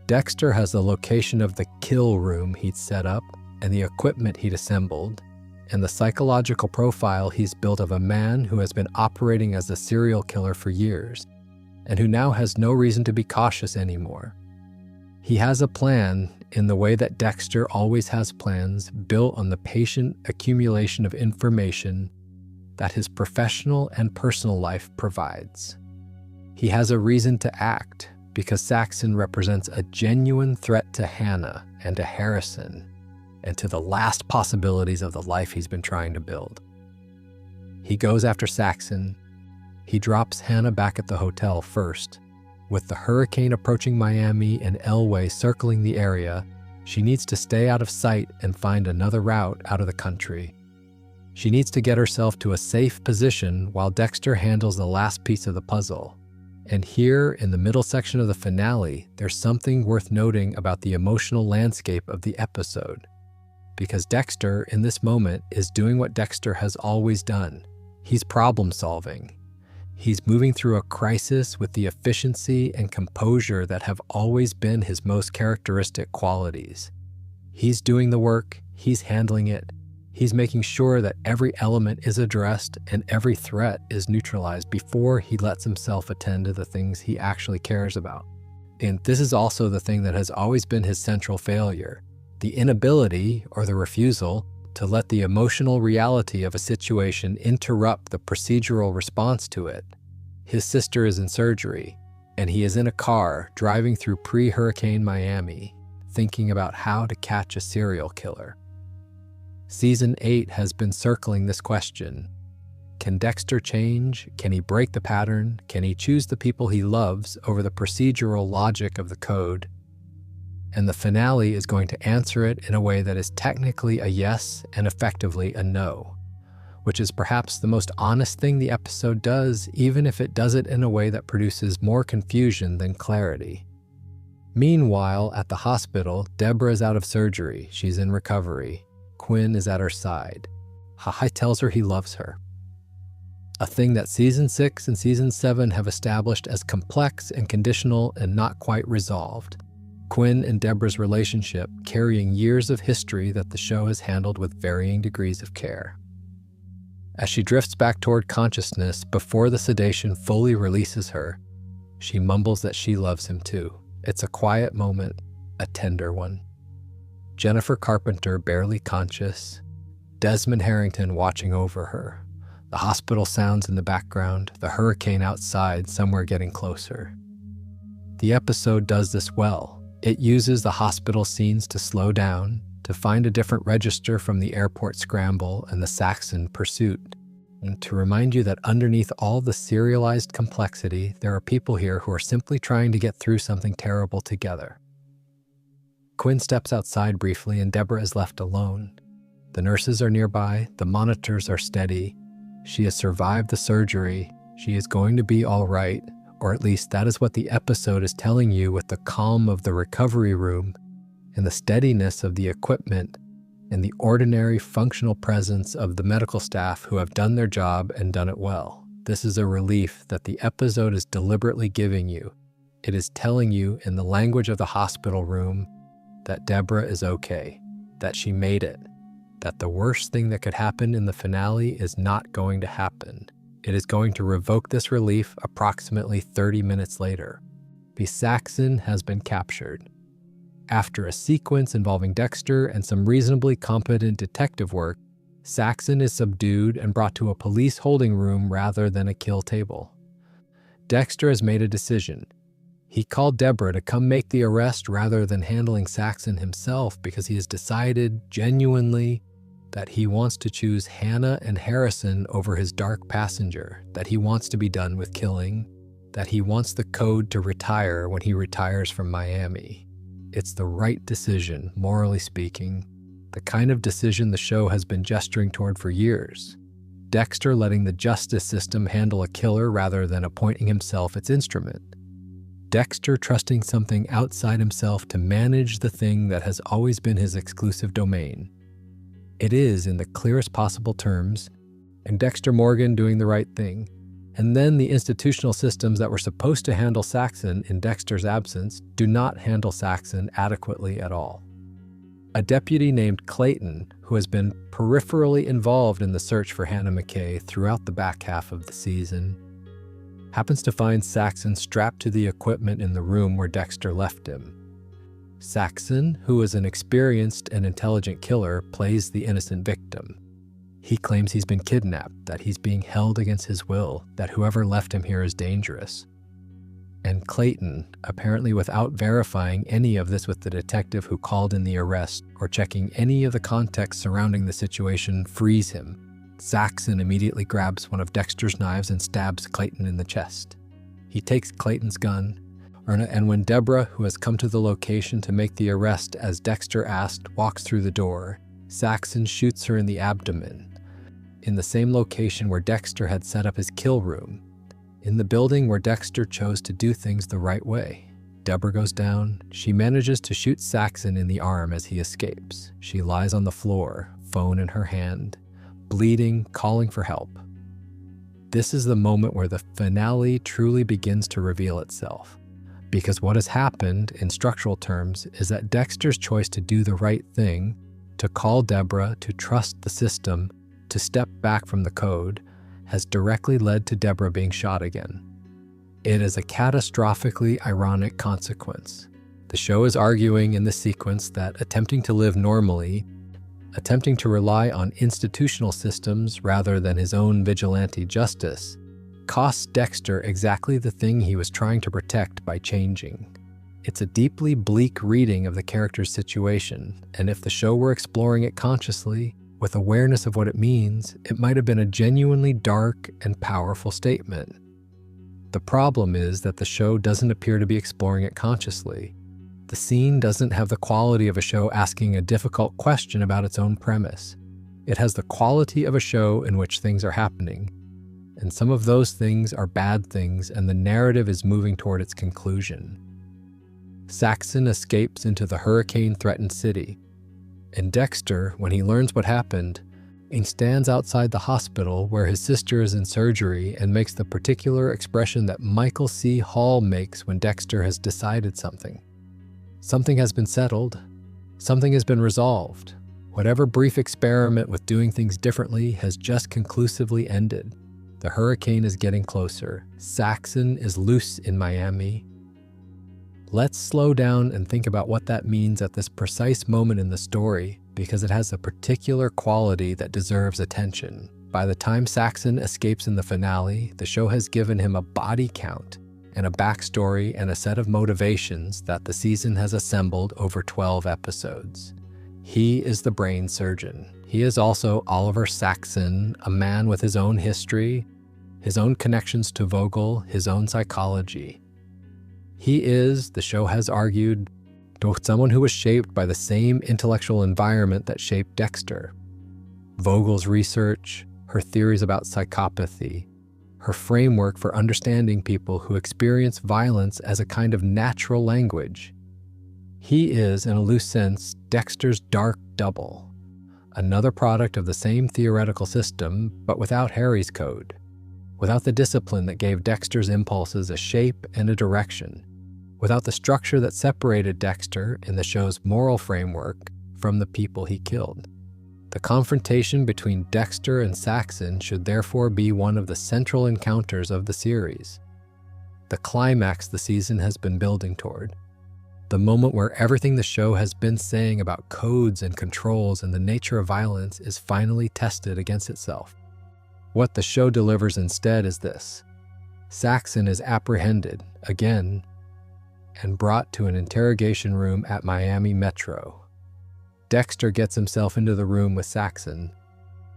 Dexter has the location of the kill room he'd set up and the equipment he'd assembled, and the psychological profile he's built of a man who has been operating as a serial killer for years, and who now has no reason to be cautious anymore. He has a plan in the way that Dexter always has plans, built on the patient accumulation of information that his professional and personal life provides. He has a reason to act because Saxon represents a genuine threat to Hannah and to Harrison and to the last possibilities of the life he's been trying to build. He goes after Saxon. He drops Hannah back at the hotel first. With the hurricane approaching Miami and Elway circling the area, she needs to stay out of sight and find another route out of the country. She needs to get herself to a safe position while Dexter handles the last piece of the puzzle. And here, in the middle section of the finale, there's something worth noting about the emotional landscape of the episode. Because Dexter, in this moment, is doing what Dexter has always done. He's problem solving. He's moving through a crisis with the efficiency and composure that have always been his most characteristic qualities. He's doing the work, he's handling it, he's making sure that every element is addressed and every threat is neutralized before he lets himself attend to the things he actually cares about. And this is also the thing that has always been his central failure, the inability or the refusal to let the emotional reality of a situation interrupt the procedural response to it. His sister is in surgery, and he is in a car driving through pre-hurricane Miami, thinking about how to catch a serial killer. Season 8 has been circling this question. Can Dexter change? Can he break the pattern? Can he choose the people he loves over the procedural logic of the code? And the finale is going to answer it in a way that is technically a yes and effectively a no, which is perhaps the most honest thing the episode does, even if it does it in a way that produces more confusion than clarity. Meanwhile, at the hospital, Deborah is out of surgery. She's in recovery. Quinn is at her side. Hahai tells her he loves her. A thing that Season 6 and Season 7 have established as complex and conditional and not quite resolved. Quinn and Deborah's relationship carrying years of history that the show has handled with varying degrees of care. As she drifts back toward consciousness before the sedation fully releases her, she mumbles that she loves him too. It's a quiet moment, a tender one. Jennifer Carpenter barely conscious, Desmond Harrington watching over her, the hospital sounds in the background, the hurricane outside somewhere getting closer. The episode does this well. It uses the hospital scenes to slow down, to find a different register from the airport scramble and the Saxon pursuit, and to remind you that underneath all the serialized complexity, there are people here who are simply trying to get through something terrible together. Quinn steps outside briefly and Deborah is left alone. The nurses are nearby, the monitors are steady. She has survived the surgery. She is going to be all right. Or at least that is what the episode is telling you with the calm of the recovery room and the steadiness of the equipment and the ordinary functional presence of the medical staff who have done their job and done it well. This is a relief that the episode is deliberately giving you. It is telling you in the language of the hospital room that Deborah is okay, that she made it, that the worst thing that could happen in the finale is not going to happen. It is going to revoke this relief approximately 30 minutes later. The Saxon has been captured. After a sequence involving Dexter and some reasonably competent detective work, Saxon is subdued and brought to a police holding room rather than a kill table. Dexter has made a decision. He called Deborah to come make the arrest rather than handling Saxon himself because he has decided genuinely that he wants to choose Hannah and Harrison over his dark passenger, that he wants to be done with killing, that he wants the code to retire when he retires from Miami. It's the right decision, morally speaking, the kind of decision the show has been gesturing toward for years. Dexter letting the justice system handle a killer rather than appointing himself its instrument. Dexter trusting something outside himself to manage the thing that has always been his exclusive domain. It is, in the clearest possible terms, and Dexter Morgan doing the right thing, and then the institutional systems that were supposed to handle Saxon in Dexter's absence do not handle Saxon adequately at all. A deputy named Clayton, who has been peripherally involved in the search for Hannah McKay throughout the back half of the season, happens to find Saxon strapped to the equipment in the room where Dexter left him. Saxon, who is an experienced and intelligent killer, plays the innocent victim. He claims he's been kidnapped, that he's being held against his will, that whoever left him here is dangerous. And Clayton, apparently without verifying any of this with the detective who called in the arrest or checking any of the context surrounding the situation, frees him. Saxon immediately grabs one of Dexter's knives and stabs Clayton in the chest. He takes Clayton's gun, and when Deborah, who has come to the location to make the arrest as Dexter asked, walks through the door, Saxon shoots her in the abdomen, in the same location where Dexter had set up his kill room, in the building where Dexter chose to do things the right way. Deborah goes down. She manages to shoot Saxon in the arm as he escapes. She lies on the floor, phone in her hand, bleeding, calling for help. This is the moment where the finale truly begins to reveal itself. Because what has happened, in structural terms, is that Dexter's choice to do the right thing, to call Deborah, to trust the system, to step back from the code, has directly led to Deborah being shot again. It is a catastrophically ironic consequence. The show is arguing in this sequence that attempting to live normally, attempting to rely on institutional systems rather than his own vigilante justice, costs Dexter exactly the thing he was trying to protect by changing. It's a deeply bleak reading of the character's situation, and if the show were exploring it consciously, With awareness of what it means, it might have been a genuinely dark and powerful statement. The problem is that the show doesn't appear to be exploring it consciously. The scene doesn't have the quality of a show asking a difficult question about its own premise. It has the quality of a show in which things are happening, and some of those things are bad things, and the narrative is moving toward its conclusion. Saxon escapes into the hurricane-threatened city, and Dexter, when he learns what happened, he stands outside the hospital where his sister is in surgery and makes the particular expression that Michael C. Hall makes when Dexter has decided something. Something has been settled. Something has been resolved. Whatever brief experiment with doing things differently has just conclusively ended. The hurricane is getting closer. Saxon is loose in Miami. Let's slow down and think about what that means at this precise moment in the story, because it has a particular quality that deserves attention. By the time Saxon escapes in the finale, the show has given him a body count and a backstory and a set of motivations that the season has assembled over 12 episodes. He is the brain surgeon. He is also Oliver Saxon, a man with his own history, his own connections to Vogel, his own psychology. He is, the show has argued, someone who was shaped by the same intellectual environment that shaped Dexter. Vogel's research, her theories about psychopathy, her framework for understanding people who experience violence as a kind of natural language. He is, in a loose sense, Dexter's dark double, another product of the same theoretical system, but without Harry's code, without the discipline that gave Dexter's impulses a shape and a direction, without the structure that separated Dexter in the show's moral framework from the people he killed. The confrontation between Dexter and Saxon should therefore be one of the central encounters of the series, the climax the season has been building toward, the moment where everything the show has been saying about codes and controls and the nature of violence is finally tested against itself. What the show delivers instead is this. Saxon is apprehended, again, and brought to an interrogation room at Miami Metro. Dexter gets himself into the room with Saxon.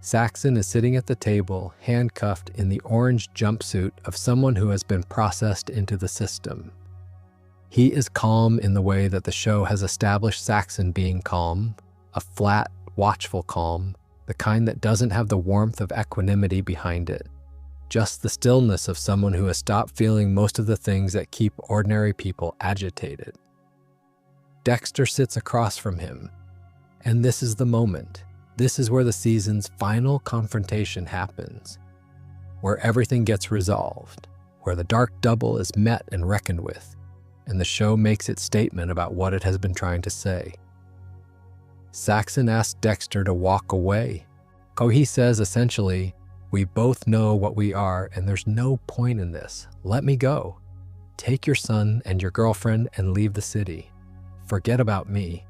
Saxon is sitting at the table, handcuffed in the orange jumpsuit of someone who has been processed into the system. He is calm in the way that the show has established Saxon being calm, a flat, watchful calm, the kind that doesn't have the warmth of equanimity behind it. Just the stillness of someone who has stopped feeling most of the things that keep ordinary people agitated. Dexter sits across from him, and this is the moment. This is where the season's final confrontation happens, where everything gets resolved, where the dark double is met and reckoned with, and the show makes its statement about what it has been trying to say. Saxon asks Dexter to walk away. He says essentially, "We both know what we are, and there's no point in this. Let me go. Take your son and your girlfriend and leave the city. Forget about me."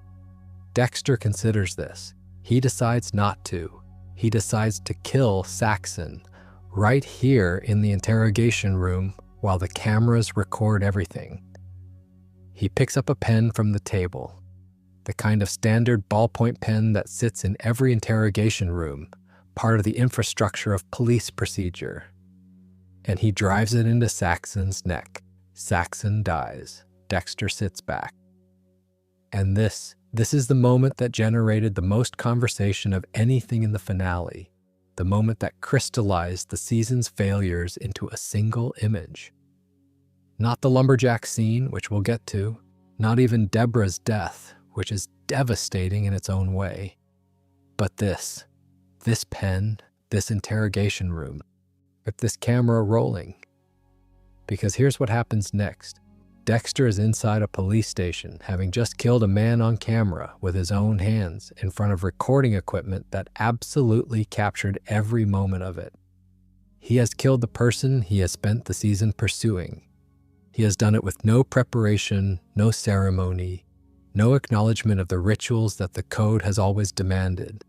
Dexter considers this. He decides not to. He decides to kill Saxon right here in the interrogation room while the cameras record everything. He picks up a pen from the table, the kind of standard ballpoint pen that sits in every interrogation room, part of the infrastructure of police procedure, and he drives it into Saxon's neck. Saxon dies. Dexter sits back. And this is the moment that generated the most conversation of anything in the finale, the moment that crystallized the season's failures into a single image. Not the lumberjack scene, which we'll get to, not even Deborah's death, which is devastating in its own way, but this pen, this interrogation room, with this camera rolling. Because here's what happens next. Dexter is inside a police station, having just killed a man on camera with his own hands in front of recording equipment that absolutely captured every moment of it. He has killed the person he has spent the season pursuing. He has done it with no preparation, no ceremony, no acknowledgement of the rituals that the code has always demanded.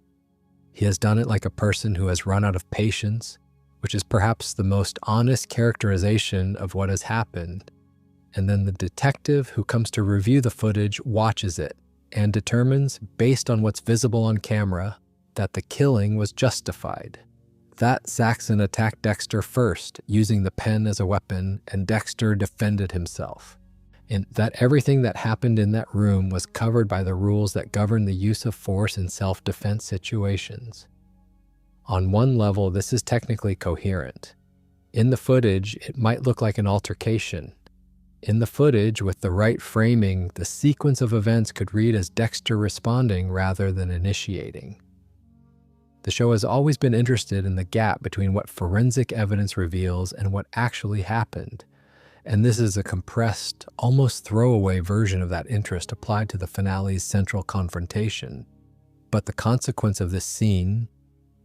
He has done it like a person who has run out of patience, which is perhaps the most honest characterization of what has happened. And then the detective who comes to review the footage watches it and determines, based on what's visible on camera, that the killing was justified. That Saxon attacked Dexter first, using the pen as a weapon, and Dexter defended himself. And that everything that happened in that room was covered by the rules that govern the use of force in self-defense situations. On one level, this is technically coherent. In the footage, it might look like an altercation. In the footage, with the right framing, the sequence of events could read as Dexter responding rather than initiating. The show has always been interested in the gap between what forensic evidence reveals and what actually happened, and this is a compressed, almost throwaway version of that interest applied to the finale's central confrontation. But the consequence of this scene,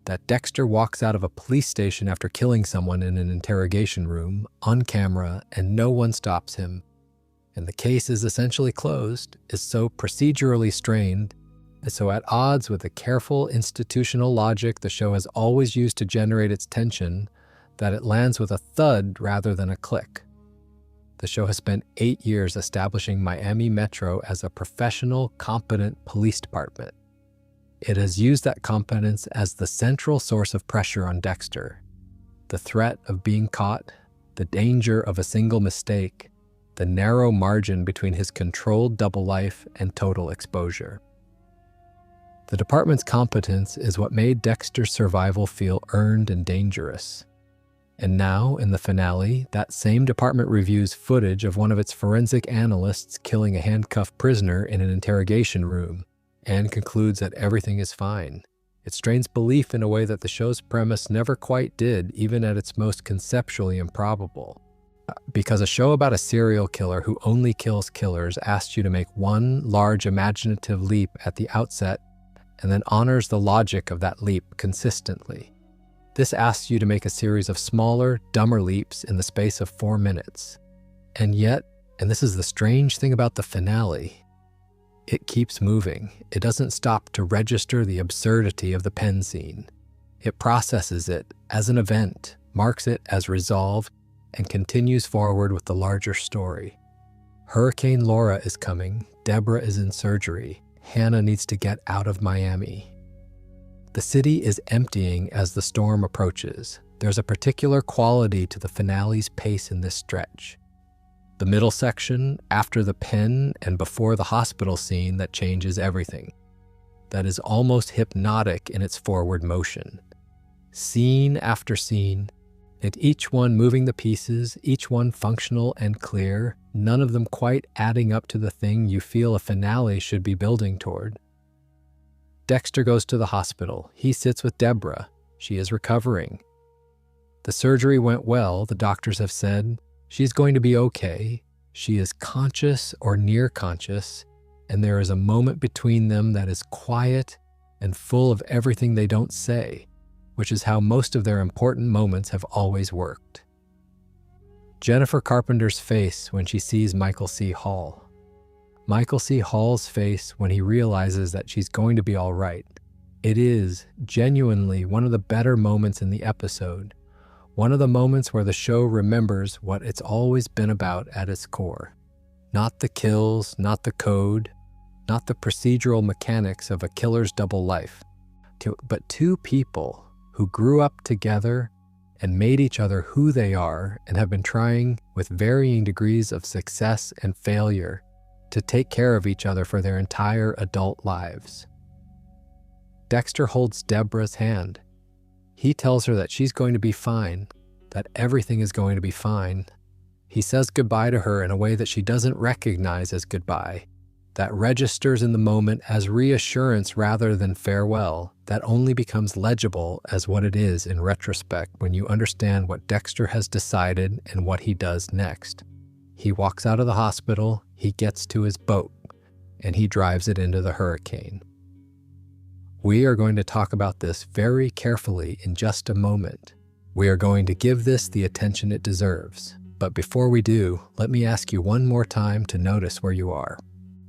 that Dexter walks out of a police station after killing someone in an interrogation room, on camera, and no one stops him, and the case is essentially closed, is so procedurally strained, and so at odds with the careful institutional logic the show has always used to generate its tension, that it lands with a thud rather than a click. The show has spent 8 years establishing Miami Metro as a professional, competent police department. It has used that competence as the central source of pressure on Dexter. The threat of being caught, the danger of a single mistake, the narrow margin between his controlled double life and total exposure. The department's competence is what made Dexter's survival feel earned and dangerous. And now, in the finale, that same department reviews footage of one of its forensic analysts killing a handcuffed prisoner in an interrogation room, and concludes that everything is fine. It strains belief in a way that the show's premise never quite did, even at its most conceptually improbable. Because a show about a serial killer who only kills killers asks you to make one large imaginative leap at the outset and then honors the logic of that leap consistently. This asks you to make a series of smaller, dumber leaps in the space of 4 minutes. And yet, and this is the strange thing about the finale, it keeps moving. It doesn't stop to register the absurdity of the pen scene. It processes it as an event, marks it as resolved, and continues forward with the larger story. Hurricane Laura is coming, Deborah is in surgery, Hannah needs to get out of Miami. The city is emptying as the storm approaches. There's a particular quality to the finale's pace in this stretch. The middle section, after the pen and before the hospital scene, that changes everything. That is almost hypnotic in its forward motion. Scene after scene, and each one moving the pieces, each one functional and clear, none of them quite adding up to the thing you feel a finale should be building toward. Dexter goes to the hospital. He sits with Deborah. She is recovering. The surgery went well, the doctors have said. She's going to be okay. She is conscious or near conscious, and there is a moment between them that is quiet and full of everything they don't say, which is how most of their important moments have always worked. Jennifer Carpenter's face when she sees Michael C. Hall. Michael C. Hall's face when he realizes that she's going to be all right. It is genuinely one of the better moments in the episode. One of the moments where the show remembers what it's always been about at its core. Not the kills, not the code, not the procedural mechanics of a killer's double life, but two people who grew up together and made each other who they are and have been trying with varying degrees of success and failure to take care of each other for their entire adult lives. Dexter holds Deborah's hand. He tells her that she's going to be fine, that everything is going to be fine. He says goodbye to her in a way that she doesn't recognize as goodbye, that registers in the moment as reassurance rather than farewell, that only becomes legible as what it is in retrospect when you understand what Dexter has decided and what he does next. He walks out of the hospital, he gets to his boat, and he drives it into the hurricane. We are going to talk about this very carefully in just a moment. We are going to give this the attention it deserves. But before we do, let me ask you one more time to notice where you are.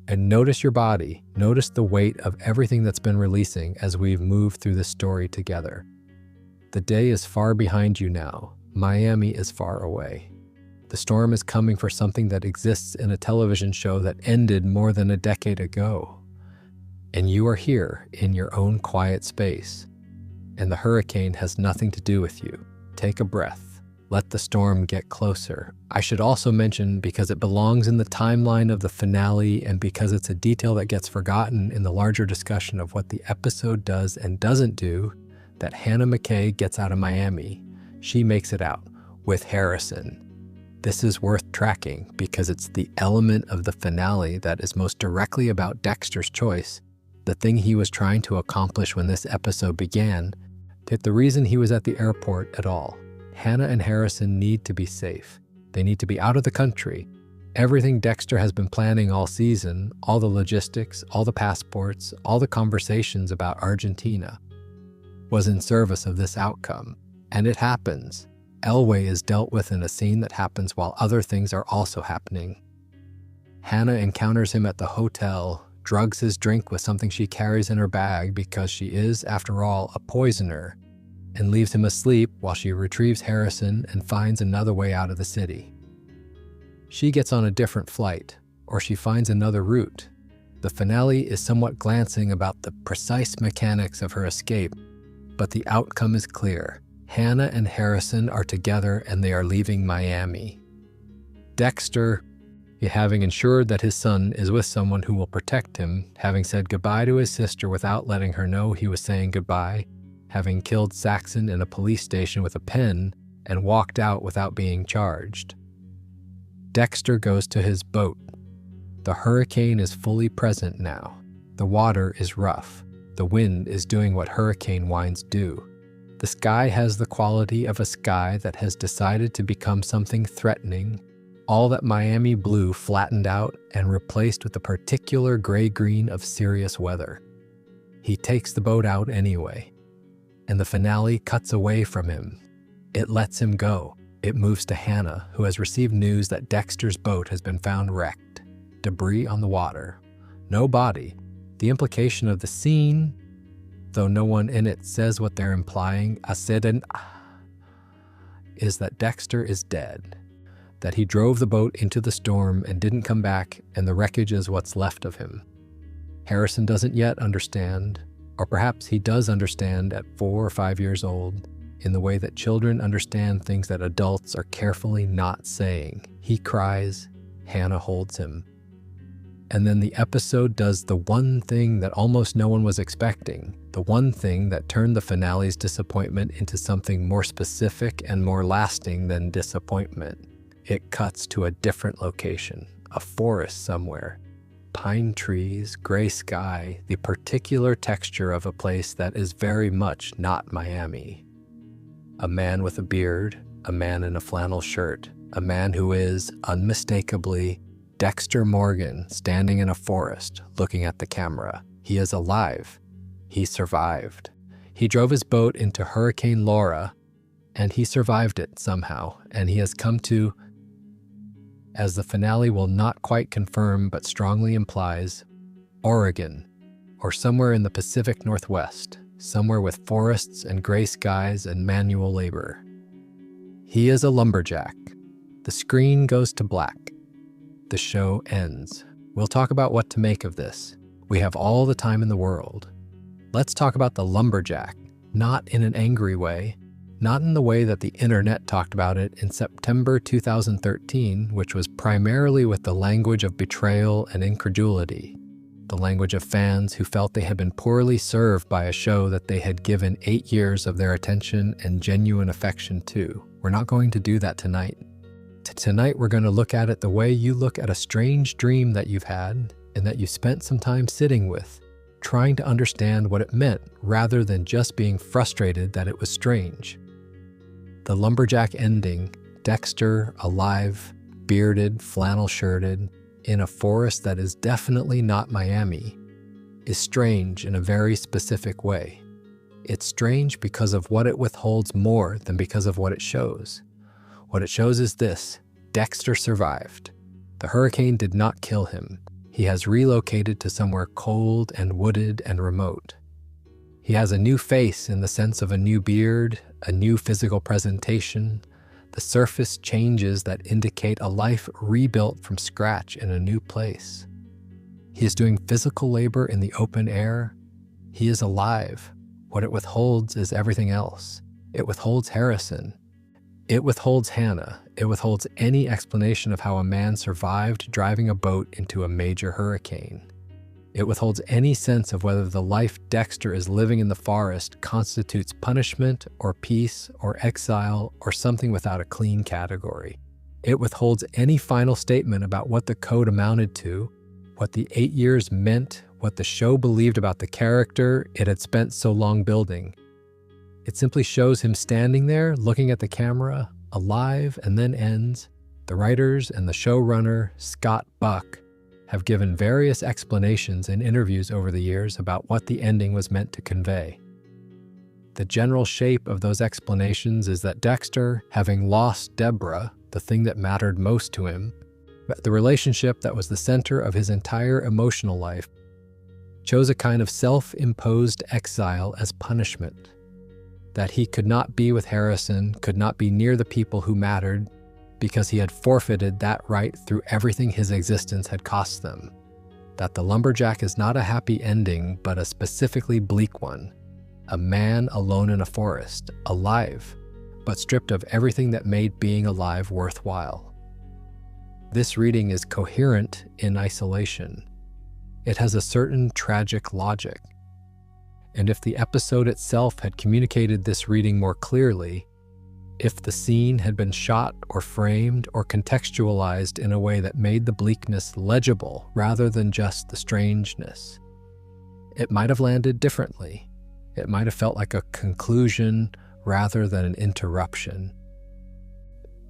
And notice your body. Notice the weight of everything that's been releasing as we've moved through this story together. The day is far behind you now. Miami is far away. The storm is coming for something that exists in a television show that ended more than a decade ago. And you are here in your own quiet space. And the hurricane has nothing to do with you. Take a breath. Let the storm get closer. I should also mention, because it belongs in the timeline of the finale and because it's a detail that gets forgotten in the larger discussion of what the episode does and doesn't do, that Hannah McKay gets out of Miami. She makes it out with Harrison. This is worth tracking because it's the element of the finale that is most directly about Dexter's choice, the thing he was trying to accomplish when this episode began, the reason he was at the airport at all. Hannah and Harrison need to be safe. They need to be out of the country. Everything Dexter has been planning all season, all the logistics, all the passports, all the conversations about Argentina, was in service of this outcome. And it happens. Elway is dealt with in a scene that happens while other things are also happening. Hannah encounters him at the hotel, drugs his drink with something she carries in her bag because she is, after all, a poisoner, and leaves him asleep while she retrieves Harrison and finds another way out of the city. She gets on a different flight, or she finds another route. The finale is somewhat glancing about the precise mechanics of her escape, but the outcome is clear. Hannah and Harrison are together and they are leaving Miami. Dexter, having ensured that his son is with someone who will protect him, having said goodbye to his sister without letting her know he was saying goodbye, having killed Saxon in a police station with a pen and walked out without being charged. Dexter goes to his boat. The hurricane is fully present now. The water is rough. The wind is doing what hurricane winds do. The sky has the quality of a sky that has decided to become something threatening, all that Miami blue flattened out and replaced with a particular gray-green of serious weather. He takes the boat out anyway, and the finale cuts away from him. It lets him go. It moves to Hannah, who has received news that Dexter's boat has been found wrecked. Debris on the water. No body. The implication of the scene, though no one in it says what they're implying, is that Dexter is dead. That he drove the boat into the storm and didn't come back, and the wreckage is what's left of him. Harrison doesn't yet understand, or perhaps he does understand at 4 or 5 years old, in the way that children understand things that adults are carefully not saying. He cries, Hannah holds him. And then the episode does the one thing that almost no one was expecting, the one thing that turned the finale's disappointment into something more specific and more lasting than disappointment. It cuts to a different location, a forest somewhere. Pine trees, gray sky, the particular texture of a place that is very much not Miami. A man with a beard, a man in a flannel shirt, a man who is, unmistakably, Dexter Morgan standing in a forest looking at the camera. He is alive. He survived. He drove his boat into Hurricane Laura, and he survived it somehow, and he has come to, as the finale will not quite confirm but strongly implies, Oregon, or somewhere in the Pacific Northwest, somewhere with forests and gray skies and manual labor. He is a lumberjack. The screen goes to black. The show ends. We'll talk about what to make of this. We have all the time in the world. Let's talk about the lumberjack, not in an angry way, not in the way that the internet talked about it in September 2013, which was primarily with the language of betrayal and incredulity, the language of fans who felt they had been poorly served by a show that they had given 8 years of their attention and genuine affection to. We're not going to do that tonight. Tonight we're going to look at it the way you look at a strange dream that you've had and that you spent some time sitting with, trying to understand what it meant rather than just being frustrated that it was strange. The lumberjack ending, Dexter, alive, bearded, flannel-shirted, in a forest that is definitely not Miami, is strange in a very specific way. It's strange because of what it withholds more than because of what it shows. What it shows is this: Dexter survived. The hurricane did not kill him. He has relocated to somewhere cold and wooded and remote. He has a new face in the sense of a new beard, a new physical presentation, the surface changes that indicate a life rebuilt from scratch in a new place. He is doing physical labor in the open air. He is alive. What it withholds is everything else. It withholds Harrison. It withholds Hannah. It withholds any explanation of how a man survived driving a boat into a major hurricane. It withholds any sense of whether the life Dexter is living in the forest constitutes punishment or peace or exile or something without a clean category. It withholds any final statement about what the code amounted to, what the 8 years meant, what the show believed about the character it had spent so long building. It simply shows him standing there, looking at the camera, alive, and then ends. The writers and the showrunner, Scott Buck, have given various explanations in interviews over the years about what the ending was meant to convey. The general shape of those explanations is that Dexter, having lost Deborah, the thing that mattered most to him, the relationship that was the center of his entire emotional life, chose a kind of self-imposed exile as punishment. That he could not be with Harrison, could not be near the people who mattered, because he had forfeited that right through everything his existence had cost them. That the lumberjack is not a happy ending, but a specifically bleak one. A man alone in a forest, alive, but stripped of everything that made being alive worthwhile. This reading is coherent in isolation. It has a certain tragic logic. And if the episode itself had communicated this reading more clearly, if the scene had been shot or framed or contextualized in a way that made the bleakness legible rather than just the strangeness, it might have landed differently. It might have felt like a conclusion rather than an interruption.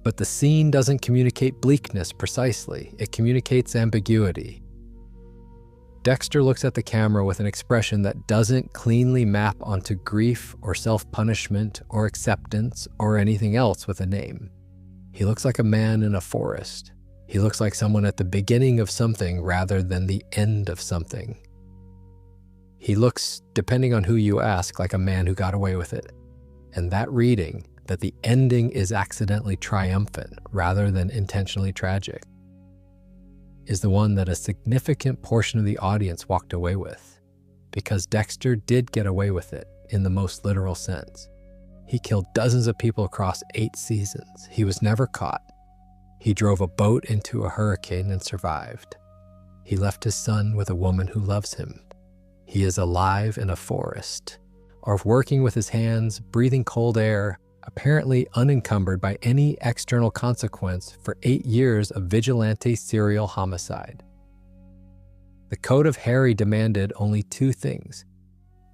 But the scene doesn't communicate bleakness precisely. It communicates ambiguity. Dexter looks at the camera with an expression that doesn't cleanly map onto grief or self-punishment or acceptance or anything else with a name. He looks like a man in a forest. He looks like someone at the beginning of something rather than the end of something. He looks, depending on who you ask, like a man who got away with it. And that reading, that the ending is accidentally triumphant rather than intentionally tragic, is the one that a significant portion of the audience walked away with, because Dexter did get away with it in the most literal sense. He killed dozens of people across 8 seasons. He was never caught. He drove a boat into a hurricane and survived. He left his son with a woman who loves him. He is alive in a forest, or working with his hands, breathing cold air, apparently unencumbered by any external consequence for 8 years of vigilante serial homicide. The Code of Harry demanded only 2 things: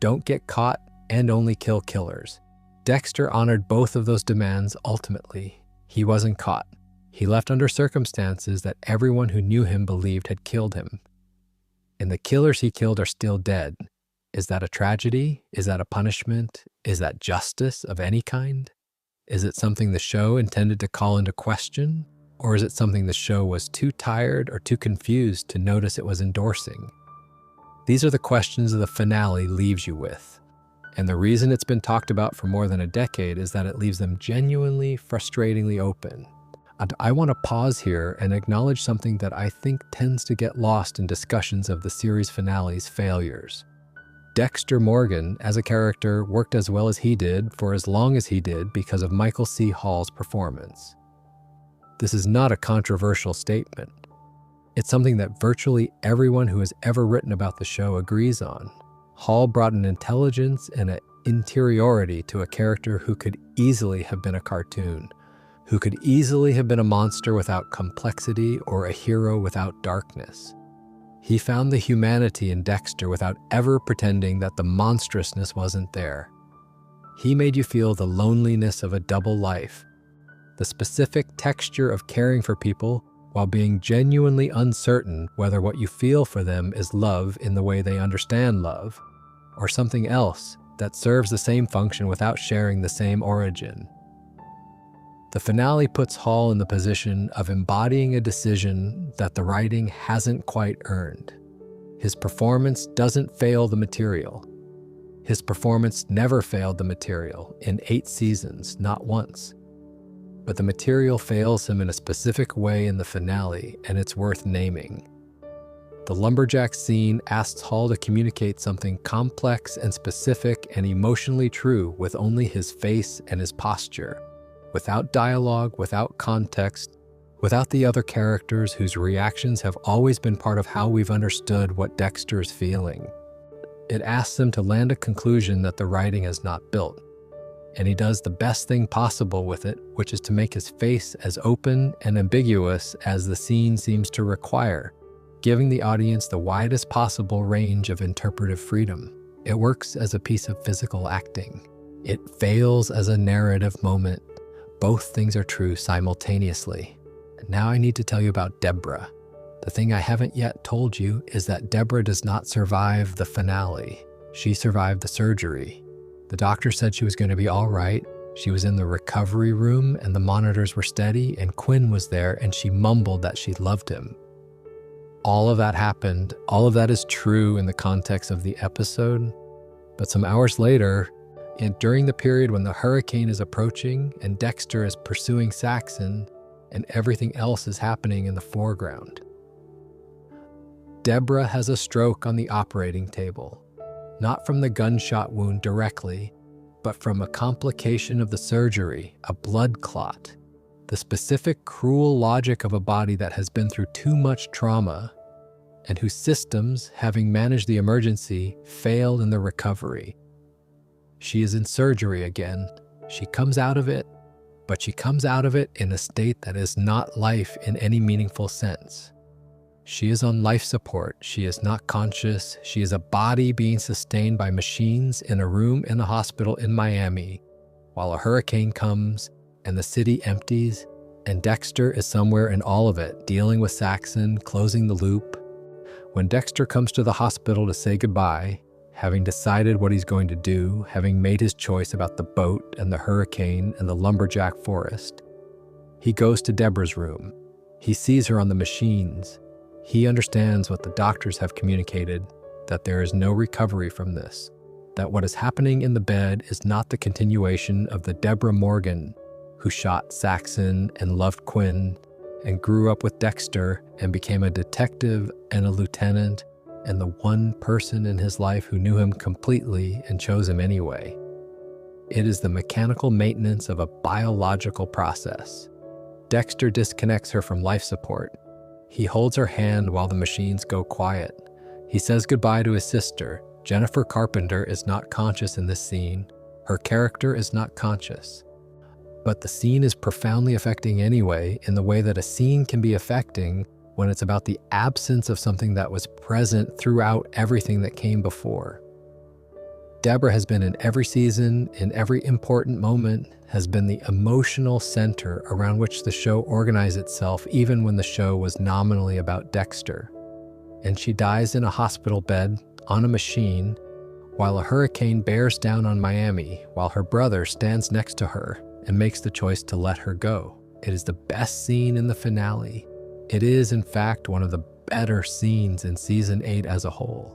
don't get caught and only kill killers. Dexter honored both of those demands ultimately. He wasn't caught. He left under circumstances that everyone who knew him believed had killed him. And the killers he killed are still dead. Is that a tragedy? Is that a punishment? Is that justice of any kind? Is it something the show intended to call into question? Or is it something the show was too tired or too confused to notice it was endorsing? These are the questions the finale leaves you with. And the reason it's been talked about for more than a decade is that it leaves them genuinely, frustratingly open. And I want to pause here and acknowledge something that I think tends to get lost in discussions of the series finale's failures. Dexter Morgan, as a character, worked as well as he did for as long as he did because of Michael C. Hall's performance. This is not a controversial statement. It's something that virtually everyone who has ever written about the show agrees on. Hall brought an intelligence and an interiority to a character who could easily have been a cartoon, who could easily have been a monster without complexity or a hero without darkness. He found the humanity in Dexter without ever pretending that the monstrousness wasn't there. He made you feel the loneliness of a double life, the specific texture of caring for people while being genuinely uncertain whether what you feel for them is love in the way they understand love, or something else that serves the same function without sharing the same origin. The finale puts Hall in the position of embodying a decision that the writing hasn't quite earned. His performance doesn't fail the material. His performance never failed the material in 8 seasons, not once. But the material fails him in a specific way in the finale, and it's worth naming. The lumberjack scene asks Hall to communicate something complex and specific and emotionally true with only his face and his posture, without dialogue, without context, without the other characters whose reactions have always been part of how we've understood what Dexter is feeling. It asks him to land a conclusion that the writing has not built. And he does the best thing possible with it, which is to make his face as open and ambiguous as the scene seems to require, giving the audience the widest possible range of interpretive freedom. It works as a piece of physical acting. It fails as a narrative moment. Both things are true simultaneously. Now I need to tell you about Deborah. The thing I haven't yet told you is that Deborah does not survive the finale. She survived the surgery. The doctor said she was going to be all right. She was in the recovery room and the monitors were steady and Quinn was there and she mumbled that she loved him. All of that happened. All of that is true in the context of the episode. But some hours later, and during the period when the hurricane is approaching and Dexter is pursuing Saxon and everything else is happening in the foreground, Deborah has a stroke on the operating table. Not from the gunshot wound directly, but from a complication of the surgery, a blood clot. The specific cruel logic of a body that has been through too much trauma and whose systems, having managed the emergency, failed in the recovery. She is in surgery again. She comes out of it, but she comes out of it in a state that is not life in any meaningful sense. She is on life support. She is not conscious. She is a body being sustained by machines in a room in a hospital in Miami, while a hurricane comes and the city empties, and Dexter is somewhere in all of it, dealing with Saxon, closing the loop. When Dexter comes to the hospital to say goodbye, having decided what he's going to do, having made his choice about the boat and the hurricane and the lumberjack forest, he goes to Deborah's room. He sees her on the machines. He understands what the doctors have communicated, that there is no recovery from this, that what is happening in the bed is not the continuation of the Deborah Morgan who shot Saxon and loved Quinn and grew up with Dexter and became a detective and a lieutenant and the one person in his life who knew him completely and chose him anyway. It is the mechanical maintenance of a biological process. Dexter disconnects her from life support. He holds her hand while the machines go quiet. He says goodbye to his sister. Jennifer Carpenter is not conscious in this scene. Her character is not conscious. But the scene is profoundly affecting anyway, in the way that a scene can be affecting when it's about the absence of something that was present throughout everything that came before. Deborah has been in every season, in every important moment, has been the emotional center around which the show organized itself, even when the show was nominally about Dexter. And she dies in a hospital bed, on a machine, while a hurricane bears down on Miami, while her brother stands next to her and makes the choice to let her go. It is the best scene in the finale. It is, in fact, one of the better scenes in season 8 as a whole.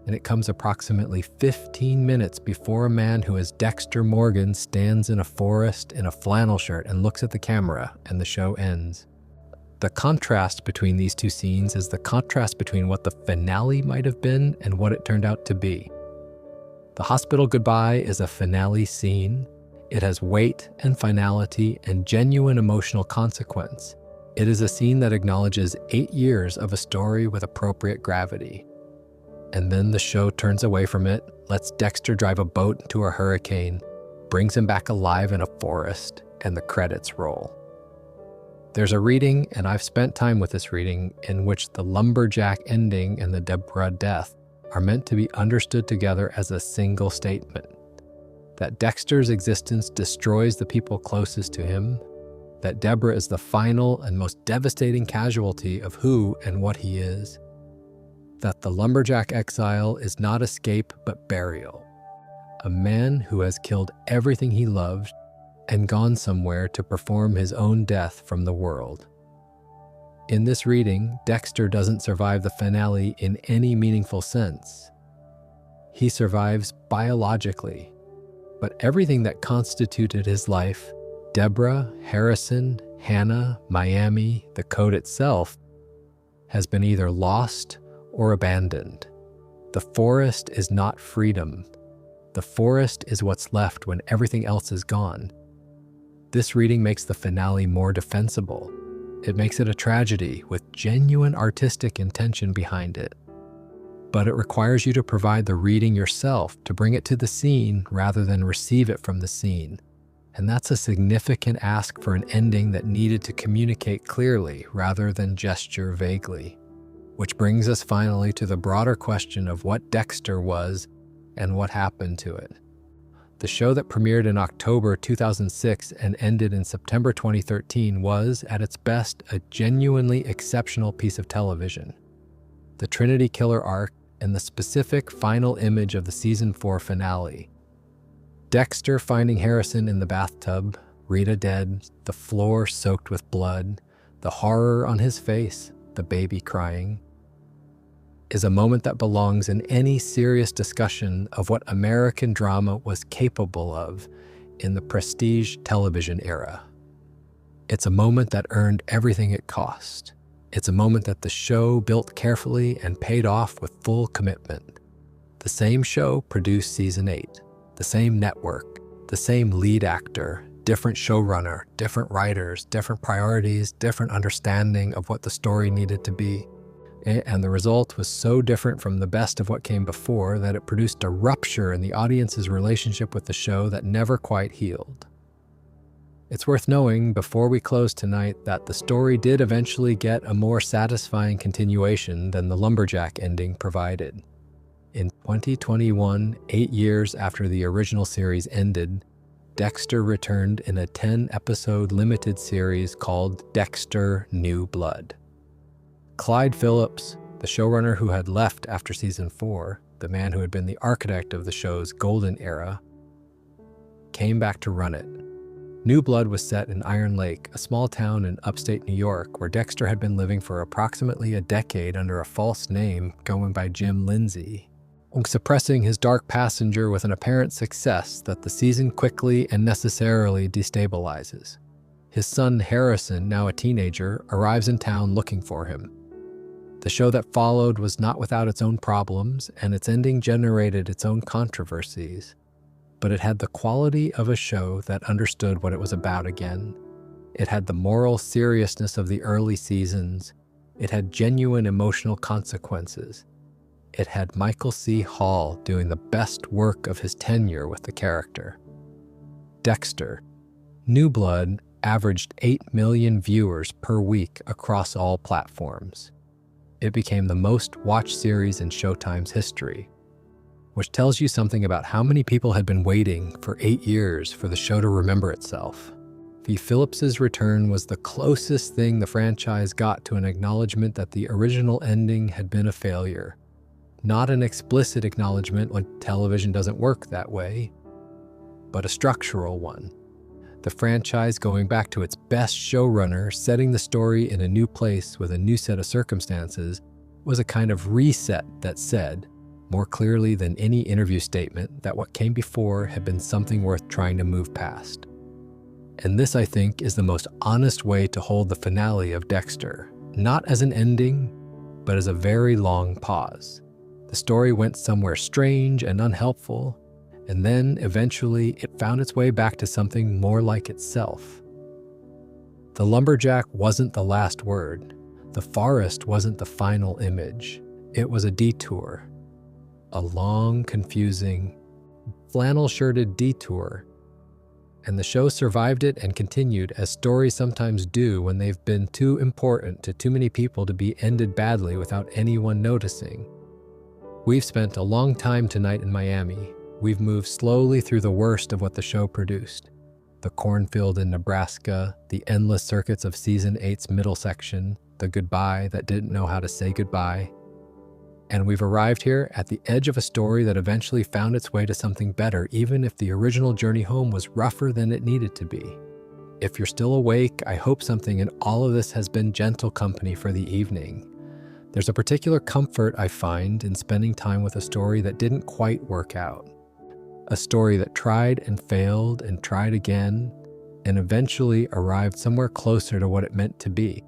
And it comes approximately 15 minutes before a man who is Dexter Morgan stands in a forest in a flannel shirt and looks at the camera, and the show ends. The contrast between these two scenes is the contrast between what the finale might have been and what it turned out to be. The hospital goodbye is a finale scene. It has weight and finality and genuine emotional consequence. It is a scene that acknowledges 8 years of a story with appropriate gravity. And then the show turns away from it, lets Dexter drive a boat into a hurricane, brings him back alive in a forest, and the credits roll. There's a reading, and I've spent time with this reading, in which the lumberjack ending and the Deborah death are meant to be understood together as a single statement. That Dexter's existence destroys the people closest to him, that Deborah is the final and most devastating casualty of who and what he is, that the lumberjack exile is not escape but burial. A man who has killed everything he loved and gone somewhere to perform his own death from the world. In this reading, Dexter doesn't survive the finale in any meaningful sense. He survives biologically, but everything that constituted his life, Deborah, Harrison, Hannah, Miami, the code itself, has been either lost or abandoned. The forest is not freedom. The forest is what's left when everything else is gone. This reading makes the finale more defensible. It makes it a tragedy with genuine artistic intention behind it. But it requires you to provide the reading yourself, to bring it to the scene rather than receive it from the scene. And that's a significant ask for an ending that needed to communicate clearly rather than gesture vaguely. Which brings us finally to the broader question of what Dexter was and what happened to it. The show that premiered in October 2006 and ended in September 2013 was, at its best, a genuinely exceptional piece of television. The Trinity Killer arc and the specific final image of the season 4 finale. Dexter finding Harrison in the bathtub, Rita dead, the floor soaked with blood, the horror on his face, the baby crying, is a moment that belongs in any serious discussion of what American drama was capable of in the prestige television era. It's a moment that earned everything it cost. It's a moment that the show built carefully and paid off with full commitment. The same show produced season 8, the same network, the same lead actor, different showrunner, different writers, different priorities, different understanding of what the story needed to be. And the result was so different from the best of what came before that it produced a rupture in the audience's relationship with the show that never quite healed. It's worth knowing before we close tonight that the story did eventually get a more satisfying continuation than the lumberjack ending provided. In 2021, 8 years after the original series ended, Dexter returned in a 10-episode limited series called Dexter: New Blood. Clyde Phillips, the showrunner who had left after season 4, the man who had been the architect of the show's golden era, came back to run it. New Blood was set in Iron Lake, a small town in upstate New York where Dexter had been living for approximately a decade under a false name going by Jim Lindsay, suppressing his dark passenger with an apparent success that the season quickly and necessarily destabilizes. His son Harrison, now a teenager, arrives in town looking for him. The show that followed was not without its own problems, and its ending generated its own controversies. But it had the quality of a show that understood what it was about again. It had the moral seriousness of the early seasons. It had genuine emotional consequences. It had Michael C. Hall doing the best work of his tenure with the character. Dexter: New Blood averaged 8 million viewers per week across all platforms. It became the most watched series in Showtime's history, which tells you something about how many people had been waiting for 8 years for the show to remember itself. V. Phillips's return was the closest thing the franchise got to an acknowledgement that the original ending had been a failure. Not an explicit acknowledgement when television doesn't work that way, but a structural one. The franchise going back to its best showrunner, setting the story in a new place with a new set of circumstances, was a kind of reset that said, more clearly than any interview statement, that what came before had been something worth trying to move past. And this, I think, is the most honest way to hold the finale of Dexter, not as an ending, but as a very long pause. The story went somewhere strange and unhelpful, and then, eventually, it found its way back to something more like itself. The lumberjack wasn't the last word. The forest wasn't the final image. It was a detour. A long, confusing, flannel-shirted detour. And the show survived it and continued, as stories sometimes do when they've been too important to too many people to be ended badly without anyone noticing. We've spent a long time tonight in Miami. We've moved slowly through the worst of what the show produced. The cornfield in Nebraska, the endless circuits of season 8's middle section, the goodbye that didn't know how to say goodbye. And we've arrived here at the edge of a story that eventually found its way to something better, even if the original journey home was rougher than it needed to be. If you're still awake, I hope something in all of this has been gentle company for the evening. There's a particular comfort I find in spending time with a story that didn't quite work out. A story that tried and failed and tried again, and eventually arrived somewhere closer to what it meant to be.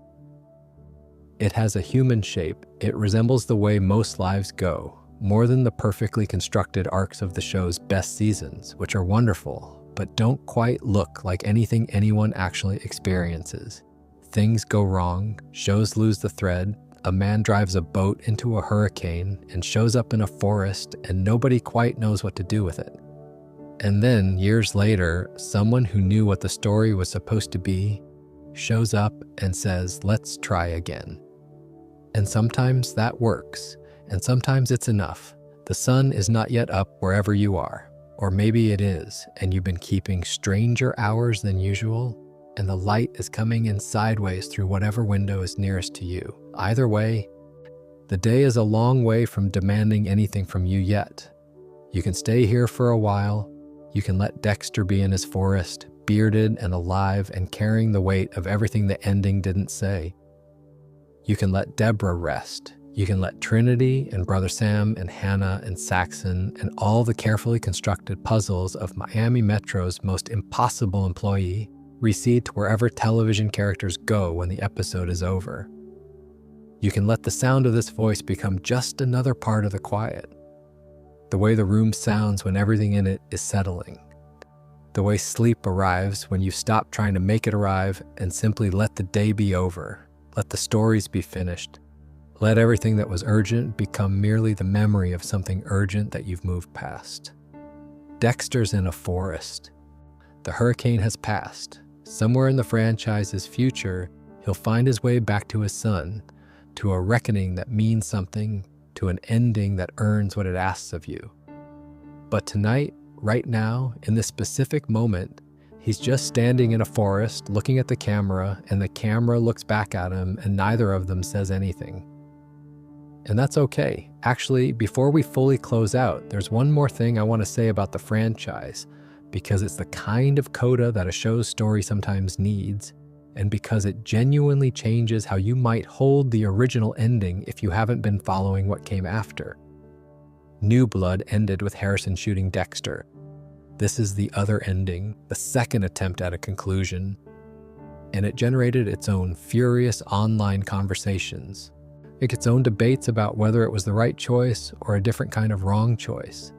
It has a human shape. It resembles the way most lives go, more than the perfectly constructed arcs of the show's best seasons, which are wonderful, but don't quite look like anything anyone actually experiences. Things go wrong, shows lose the thread, a man drives a boat into a hurricane and shows up in a forest, and nobody quite knows what to do with it. And then, years later, someone who knew what the story was supposed to be shows up and says, "Let's try again." And sometimes that works, and sometimes it's enough. The sun is not yet up wherever you are, or maybe it is, and you've been keeping stranger hours than usual, and the light is coming in sideways through whatever window is nearest to you. Either way, the day is a long way from demanding anything from you yet. You can stay here for a while. You can let Dexter be in his forest, bearded and alive and carrying the weight of everything the ending didn't say. You can let Deborah rest. You can let Trinity and Brother Sam and Hannah and Saxon and all the carefully constructed puzzles of Miami Metro's most impossible employee recede to wherever television characters go when the episode is over. You can let the sound of this voice become just another part of the quiet. The way the room sounds when everything in it is settling. The way sleep arrives when you stop trying to make it arrive and simply let the day be over. Let the stories be finished. Let everything that was urgent become merely the memory of something urgent that you've moved past. Dexter's in a forest. The hurricane has passed. Somewhere in the franchise's future, he'll find his way back to his son, to a reckoning that means something, to an ending that earns what it asks of you. But tonight, right now, in this specific moment, he's just standing in a forest, looking at the camera, and the camera looks back at him, and neither of them says anything. And that's okay. Actually, before we fully close out, there's one more thing I want to say about the franchise, because it's the kind of coda that a show's story sometimes needs, and because it genuinely changes how you might hold the original ending if you haven't been following what came after. New Blood ended with Harrison shooting Dexter. This is the other ending, the second attempt at a conclusion, and it generated its own furious online conversations, its own debates about whether it was the right choice or a different kind of wrong choice.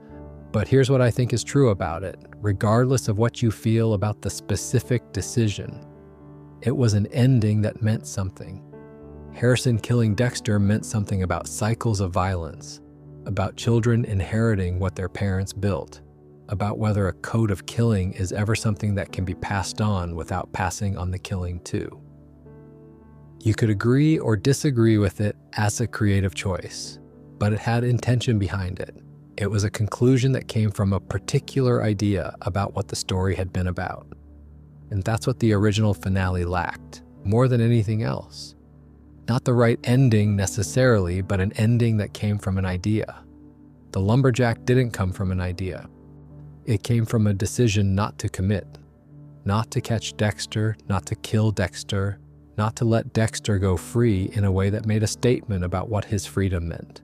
But here's what I think is true about it, regardless of what you feel about the specific decision. It was an ending that meant something. Harrison killing Dexter meant something about cycles of violence, about children inheriting what their parents built, about whether a code of killing is ever something that can be passed on without passing on the killing too. You could agree or disagree with it as a creative choice, but it had intention behind it. It was a conclusion that came from a particular idea about what the story had been about. And that's what the original finale lacked, more than anything else. Not the right ending necessarily, but an ending that came from an idea. The lumberjack didn't come from an idea. It came from a decision not to commit, not to catch Dexter, not to kill Dexter, not to let Dexter go free in a way that made a statement about what his freedom meant.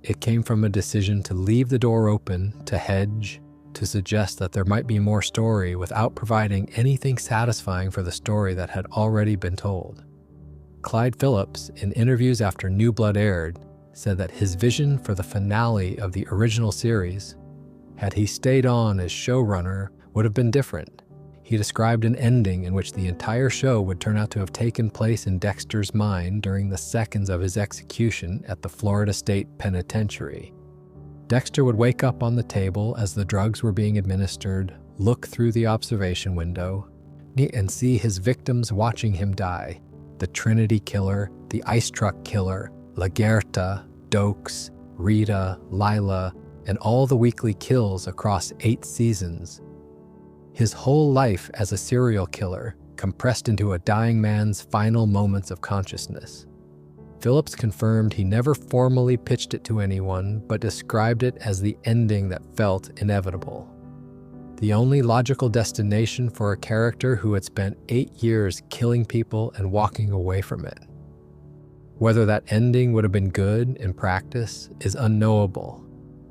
It came from a decision to leave the door open, to hedge, to suggest that there might be more story without providing anything satisfying for the story that had already been told. Clyde Phillips, in interviews after New Blood aired, said that his vision for the finale of the original series, had he stayed on as showrunner, would have been different. He described an ending in which the entire show would turn out to have taken place in Dexter's mind during the seconds of his execution at the Florida State Penitentiary. Dexter would wake up on the table as the drugs were being administered, look through the observation window, and see his victims watching him die. The Trinity killer, the ice truck killer, Lagerta, Dokes, Rita, Lila, and all the weekly kills across 8 seasons. His whole life as a serial killer compressed into a dying man's final moments of consciousness. Phillips confirmed he never formally pitched it to anyone, but described it as the ending that felt inevitable. The only logical destination for a character who had spent 8 years killing people and walking away from it. Whether that ending would have been good in practice is unknowable.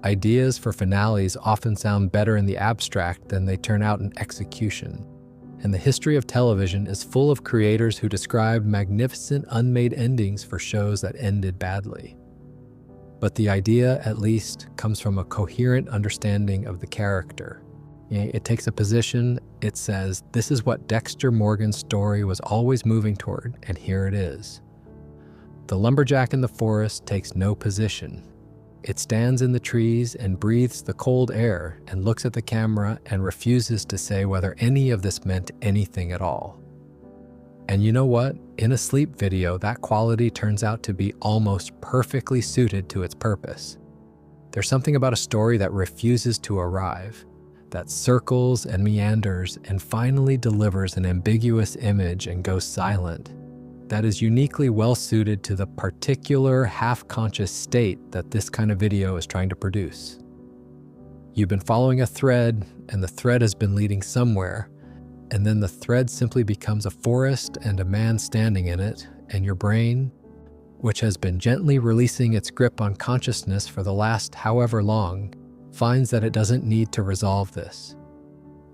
Ideas for finales often sound better in the abstract than they turn out in execution. And the history of television is full of creators who described magnificent unmade endings for shows that ended badly. But the idea, at least, comes from a coherent understanding of the character. It takes a position, it says, this is what Dexter Morgan's story was always moving toward, and here it is. The lumberjack in the forest takes no position. It stands in the trees and breathes the cold air and looks at the camera and refuses to say whether any of this meant anything at all. And you know what? In a sleep video, that quality turns out to be almost perfectly suited to its purpose. There's something about a story that refuses to arrive, that circles and meanders and finally delivers an ambiguous image and goes silent, that is uniquely well-suited to the particular half-conscious state that this kind of video is trying to produce. You've been following a thread, and the thread has been leading somewhere, and then the thread simply becomes a forest and a man standing in it, and your brain, which has been gently releasing its grip on consciousness for the last however long, finds that it doesn't need to resolve this.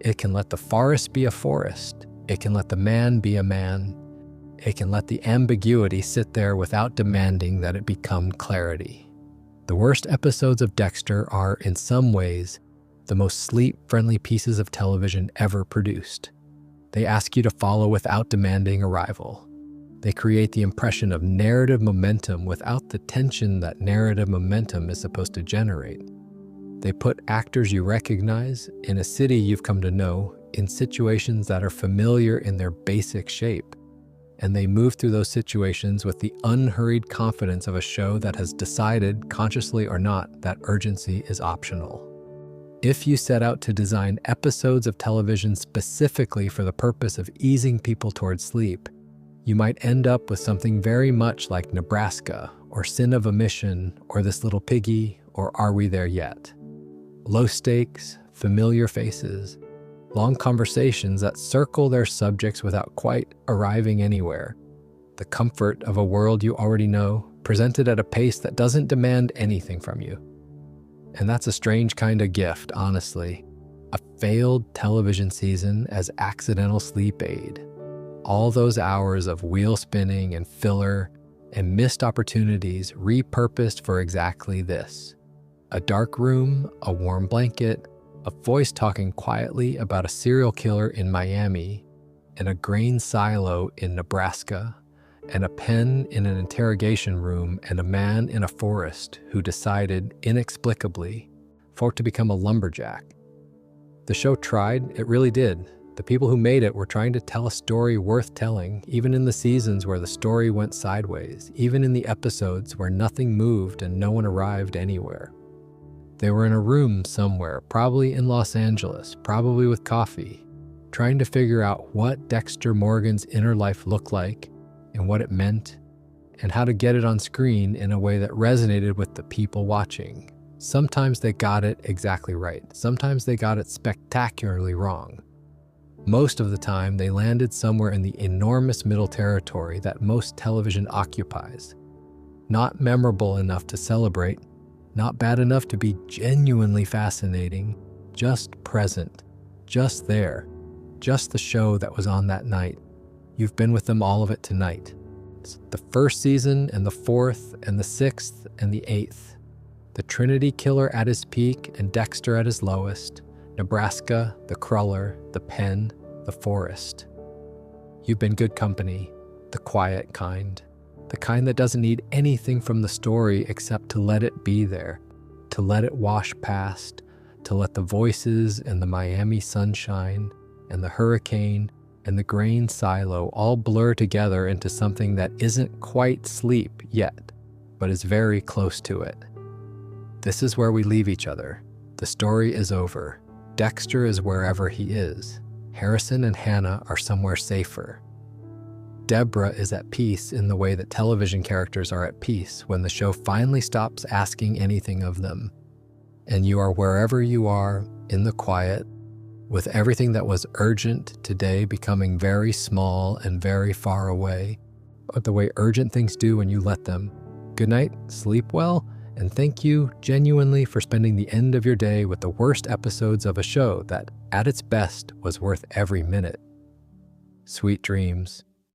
It can let the forest be a forest. It can let the man be a man. It can let the ambiguity sit there without demanding that it become clarity. The worst episodes of Dexter are, in some ways, the most sleep-friendly pieces of television ever produced. They ask you to follow without demanding arrival. They create the impression of narrative momentum without the tension that narrative momentum is supposed to generate. They put actors you recognize in a city you've come to know in situations that are familiar in their basic shape. And they move through those situations with the unhurried confidence of a show that has decided, consciously or not, that urgency is optional. If you set out to design episodes of television specifically for the purpose of easing people towards sleep, you might end up with something very much like Nebraska, or Sin of Omission, or This Little Piggy, or Are We There Yet? Low stakes, familiar faces, long conversations that circle their subjects without quite arriving anywhere. The comfort of a world you already know, presented at a pace that doesn't demand anything from you. And that's a strange kind of gift, honestly. A failed television season as accidental sleep aid. All those hours of wheel spinning and filler and missed opportunities repurposed for exactly this. A dark room, a warm blanket, a voice talking quietly about a serial killer in Miami, and a grain silo in Nebraska, and a pen in an interrogation room, and a man in a forest who decided, inexplicably, for it to become a lumberjack. The show tried, it really did. The people who made it were trying to tell a story worth telling, even in the seasons where the story went sideways, even in the episodes where nothing moved and no one arrived anywhere. They were in a room somewhere, probably in Los Angeles, probably with coffee, trying to figure out what Dexter Morgan's inner life looked like and what it meant, and how to get it on screen in a way that resonated with the people watching. Sometimes they got it exactly right. Sometimes they got it spectacularly wrong. Most of the time, they landed somewhere in the enormous middle territory that most television occupies. Not memorable enough to celebrate, not bad enough to be genuinely fascinating, just present, just there, just the show that was on that night. You've been with them all of it tonight. It's the first season and the fourth and the sixth and the eighth. The Trinity Killer at his peak and Dexter at his lowest. Nebraska, the cruller, the pen, the forest. You've been good company, the quiet kind. The kind that doesn't need anything from the story except to let it be there, to let it wash past, to let the voices and the Miami sunshine and the hurricane and the grain silo all blur together into something that isn't quite sleep yet, but is very close to it. This is where we leave each other. The story is over. Dexter is wherever he is. Harrison and Hannah are somewhere safer. Deborah is at peace in the way that television characters are at peace when the show finally stops asking anything of them. And you are wherever you are, in the quiet, with everything that was urgent today becoming very small and very far away, but the way urgent things do when you let them. Good night, sleep well, and thank you genuinely for spending the end of your day with the worst episodes of a show that, at its best, was worth every minute. Sweet dreams.